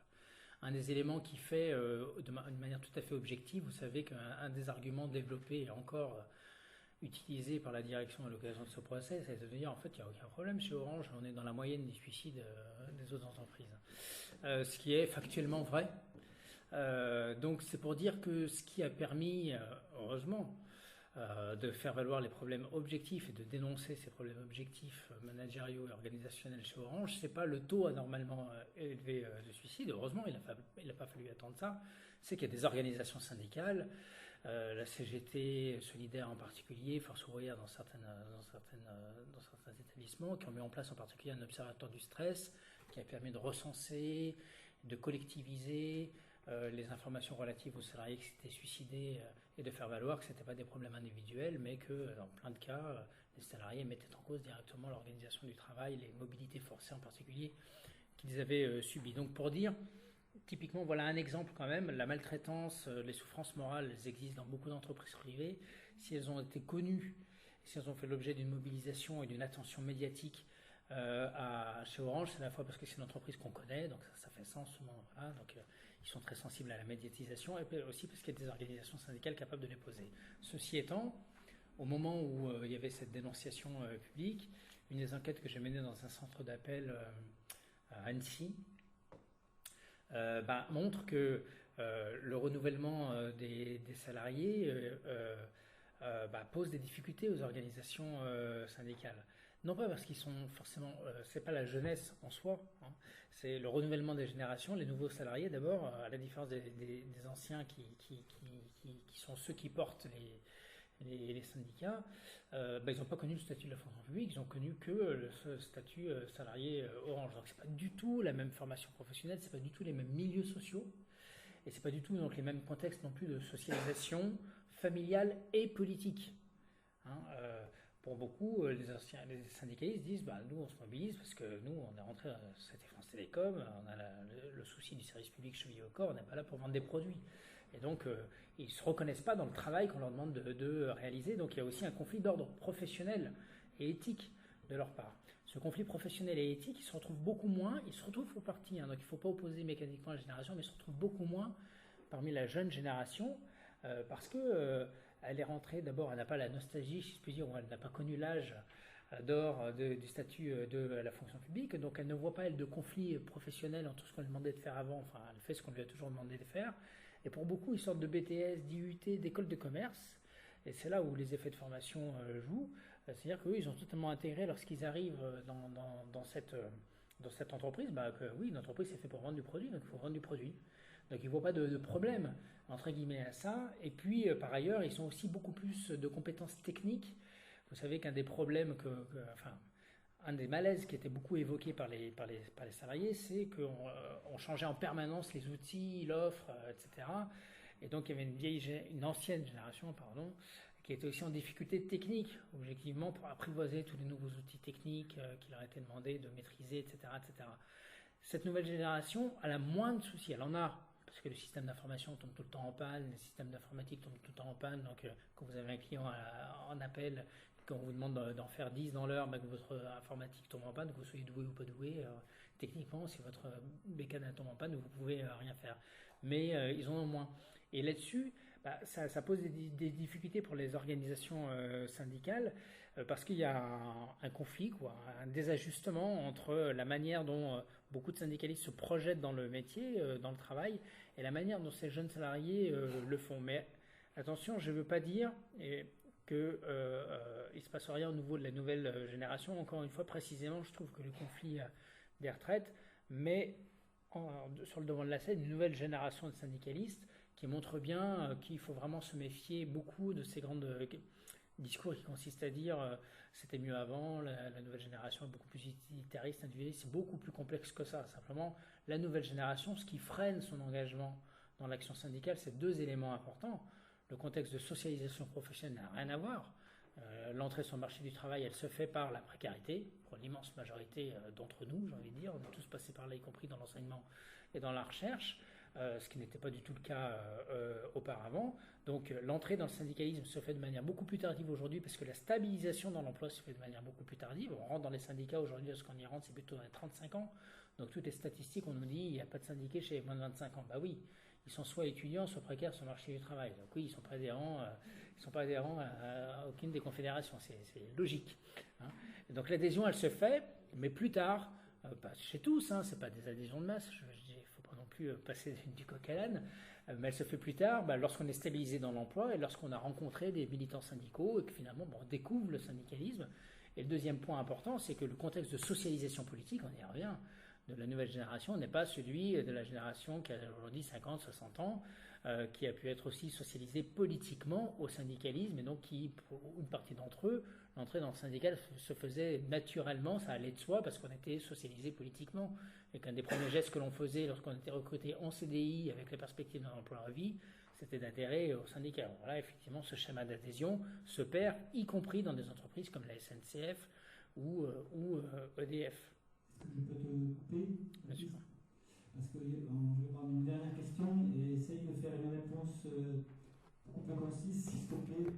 Un des éléments qui fait, d'une manière tout à fait objective, vous savez qu'un des arguments développés et encore utilisé par la direction à l'occasion de ce procès, c'est de dire en fait il n'y a aucun problème chez Orange, on est dans la moyenne des suicides des autres entreprises. Ce qui est factuellement vrai. Donc c'est pour dire que ce qui a permis, heureusement, de faire valoir les problèmes objectifs et de dénoncer ces problèmes objectifs managériaux et organisationnels chez Orange, c'est pas le taux anormalement élevé de suicide. Heureusement, il n'a pas fallu attendre ça. C'est qu'il y a des organisations syndicales, la CGT, Solidaire en particulier, Force ouvrière dans certains établissements, qui ont mis en place en particulier un observatoire du stress qui a permis de recenser, de collectiviser les informations relatives aux salariés qui s'étaient suicidés et de faire valoir que ce n'étaient pas des problèmes individuels, mais que dans plein de cas, les salariés mettaient en cause directement l'organisation du travail, les mobilités forcées en particulier qu'ils avaient subies. Donc pour dire, typiquement, voilà un exemple quand même, la maltraitance, les souffrances morales, elles existent dans beaucoup d'entreprises privées. Si elles ont été connues, si elles ont fait l'objet d'une mobilisation et d'une attention médiatique chez Orange, c'est à la fois parce que c'est une entreprise qu'on connaît, donc ça fait sens souvent, voilà, donc ils sont très sensibles à la médiatisation, et puis aussi parce qu'il y a des organisations syndicales capables de les poser. Ceci étant, au moment où il y avait cette dénonciation publique, une des enquêtes que j'ai menées dans un centre d'appel à Annecy montre que le renouvellement des salariés pose des difficultés aux organisations syndicales. Non pas parce qu'ils sont forcément, c'est pas la jeunesse en soi, hein, c'est le renouvellement des générations, les nouveaux salariés d'abord, à la différence des anciens qui sont ceux qui portent les syndicats, ils n'ont pas connu le statut de la fonction publique, ils ont connu que le statut salarié Orange. Donc c'est pas du tout la même formation professionnelle, c'est pas du tout les mêmes milieux sociaux, et c'est pas du tout donc les mêmes contextes non plus de socialisation familiale et politique. Hein, pour beaucoup, les syndicalistes disent nous on se mobilise parce que nous on est rentré dans cette France Télécom, on a le souci du service public chevillé au corps, on n'est pas là pour vendre des produits. Et donc ils ne se reconnaissent pas dans le travail qu'on leur demande de réaliser. Donc il y a aussi un conflit d'ordre professionnel et éthique de leur part. Ce conflit professionnel et éthique, il se retrouve beaucoup moins, il se retrouve pour partie, donc il ne faut pas opposer mécaniquement la génération, mais il se retrouve beaucoup moins parmi la jeune génération parce que elle est rentrée, d'abord, elle n'a pas la nostalgie, si je puis dire, ou elle n'a pas connu l'âge d'or du statut de la fonction publique, donc elle ne voit pas, elle, de conflit professionnel entre ce qu'on lui demandait de faire avant, enfin, elle fait ce qu'on lui a toujours demandé de faire, et pour beaucoup, ils sortent de BTS, d'IUT, d'écoles de commerce, et c'est là où les effets de formation jouent, c'est-à-dire qu'eux, ils ont totalement intégré, lorsqu'ils arrivent dans cette entreprise, que oui, une entreprise, c'est fait pour vendre du produit, donc il faut vendre du produit. Donc ils ne voient pas de problème, entre guillemets, à ça. Et puis, par ailleurs, ils ont aussi beaucoup plus de compétences techniques. Vous savez qu'un des problèmes, un des malaises qui était beaucoup évoqué par les salariés, c'est qu'on changeait en permanence les outils, l'offre, etc. Et donc il y avait une ancienne génération, qui était aussi en difficulté technique, objectivement, pour apprivoiser tous les nouveaux outils techniques qui leur étaient demandés de maîtriser, etc., etc. Cette nouvelle génération, elle a moins de soucis. Elle en a, parce que le système d'information tombe tout le temps en panne, les systèmes d'informatique tombent tout le temps en panne. Donc, quand vous avez un client en appel, quand on vous demande d'en faire 10 dans l'heure, que votre informatique tombe en panne, que vous soyez doué ou pas doué, techniquement, si votre bécane tombe en panne, vous ne pouvez rien faire. Mais ils en ont moins. Et là-dessus, ça pose des difficultés pour les organisations syndicales, parce qu'il y a un conflit, un désajustement entre la manière dont beaucoup de syndicalistes se projettent dans le métier, dans le travail, et la manière dont ces jeunes salariés le font. Mais attention, je ne veux pas dire, et qu'il ne se passe rien au niveau de la nouvelle génération. Encore une fois, précisément, je trouve que le conflit des retraites met sur le devant de la scène une nouvelle génération de syndicalistes qui montre bien qu'il faut vraiment se méfier beaucoup de ces grands discours qui consistent à dire c'était mieux avant, la nouvelle génération est beaucoup plus utilitariste, individualiste. C'est beaucoup plus complexe que ça. Simplement, la nouvelle génération, ce qui freine son engagement dans l'action syndicale, c'est deux éléments importants. Le contexte de socialisation professionnelle n'a rien à voir. L'entrée sur le marché du travail, elle se fait par la précarité, pour l'immense majorité d'entre nous, j'ai envie de dire. On est tous passés par là, y compris dans l'enseignement et dans la recherche, ce qui n'était pas du tout le cas auparavant. Donc l'entrée dans le syndicalisme se fait de manière beaucoup plus tardive aujourd'hui, parce que la stabilisation dans l'emploi se fait de manière beaucoup plus tardive. On rentre dans les syndicats aujourd'hui, lorsqu'on y rentre, c'est plutôt dans les 35 ans. Donc toutes les statistiques, on nous dit il n'y a pas de syndiqués chez les moins de 25 ans. Bah oui, ils sont soit étudiants, soit précaires sur le marché du travail. Donc oui, ils ne sont pas adhérents à aucune des confédérations. C'est logique. Hein. Donc l'adhésion, elle se fait, mais plus tard, pas chez tous, hein, ce n'est pas des adhésions de masse. Il ne faut pas non plus passer du coq à l'âne, mais elle se fait plus tard lorsqu'on est stabilisé dans l'emploi et lorsqu'on a rencontré des militants syndicaux et que finalement on découvre le syndicalisme. Et le deuxième point important, c'est que le contexte de socialisation politique, on y revient, de la nouvelle génération n'est pas celui de la génération qui a aujourd'hui 50, 60 ans, qui a pu être aussi socialisée politiquement au syndicalisme, et donc qui, pour une partie d'entre eux, l'entrée dans le syndical se faisait naturellement, ça allait de soi, parce qu'on était socialisé politiquement, et qu'un des premiers gestes que l'on faisait lorsqu'on était recruté en CDI avec les perspectives d'un emploi à vie, c'était d'adhérer au syndicat. Alors là, effectivement, ce schéma d'adhésion se perd, y compris dans des entreprises comme la SNCF ou EDF. Est-ce que je peux te couper? Bien sûr. Parce que je vais prendre une dernière question et essaye de faire une réponse un peu concise, s'il te plaît,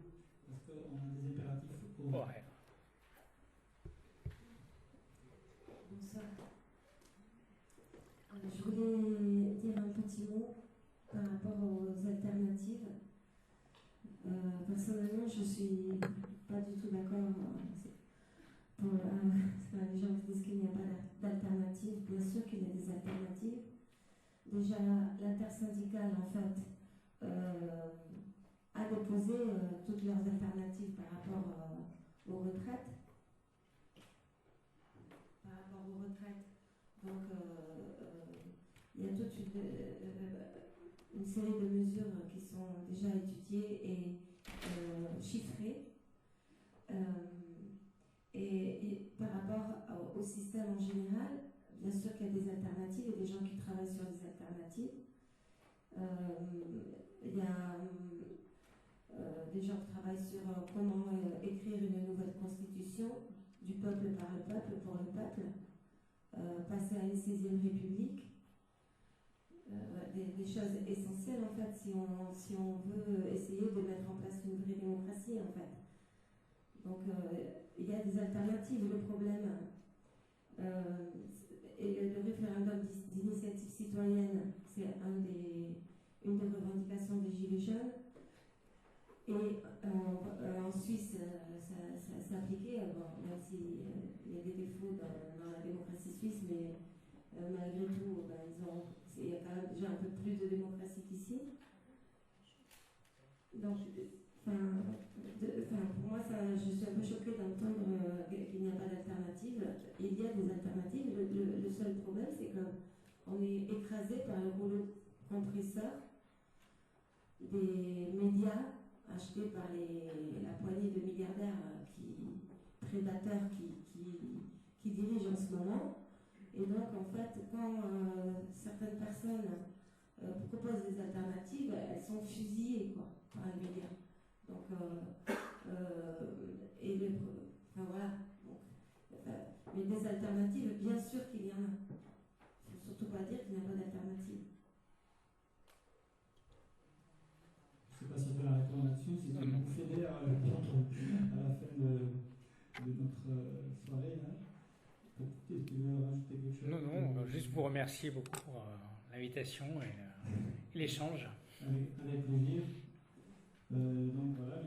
parce qu'on a des impératifs pour... Ouais. Bonsoir. Je voulais dire un petit mot par rapport aux alternatives. Personnellement, je ne suis pas du tout d'accord. Les gens qui disent qu'il n'y a pas d'alternative. Bien sûr qu'il y a des alternatives. Déjà, l'intersyndicale, en fait, a déposé toutes leurs alternatives par rapport aux retraites. Donc, il y a toute une série de mesures qui sont déjà étudiées et chiffrées. Et par rapport au système en général, bien sûr qu'il y a des alternatives et des gens qui travaillent sur des alternatives. Il y a des gens qui travaillent sur comment écrire une nouvelle constitution du peuple par le peuple, pour le peuple, passer à une 16e république. Des choses essentielles en fait si on veut essayer de mettre en place une vraie démocratie en fait. Donc il y a des alternatives. Le problème et le référendum d'initiative citoyenne, c'est une des revendications des Gilets jaunes. Et en Suisse, ça s'est appliqué, même s'il y a des défauts dans la démocratie suisse, mais malgré tout, il y a quand même déjà un peu plus de démocratie qu'ici. Donc, pour moi, je suis un peu choquée d'entendre qu'il n'y a pas d'alternative. Il y a des alternatives. Le seul problème, c'est qu'on est écrasé par le rouleau compresseur des médias achetés par la poignée de milliardaires prédateurs qui dirigent en ce moment. Et donc, en fait, quand certaines personnes proposent des alternatives, elles sont fusillées par les médias. Donc, voilà. Mais des alternatives, bien sûr qu'il y en a. Il ne faut surtout pas dire qu'il n'y a pas d'alternative. Je ne sais pas si on peut la répondre là-dessus, sinon on vous fédère à la fin de notre soirée. Là. Est-ce que tu veux rajouter quelque chose? Non, juste vous remercier beaucoup pour l'invitation et l'échange. Avec plaisir. Donc voilà.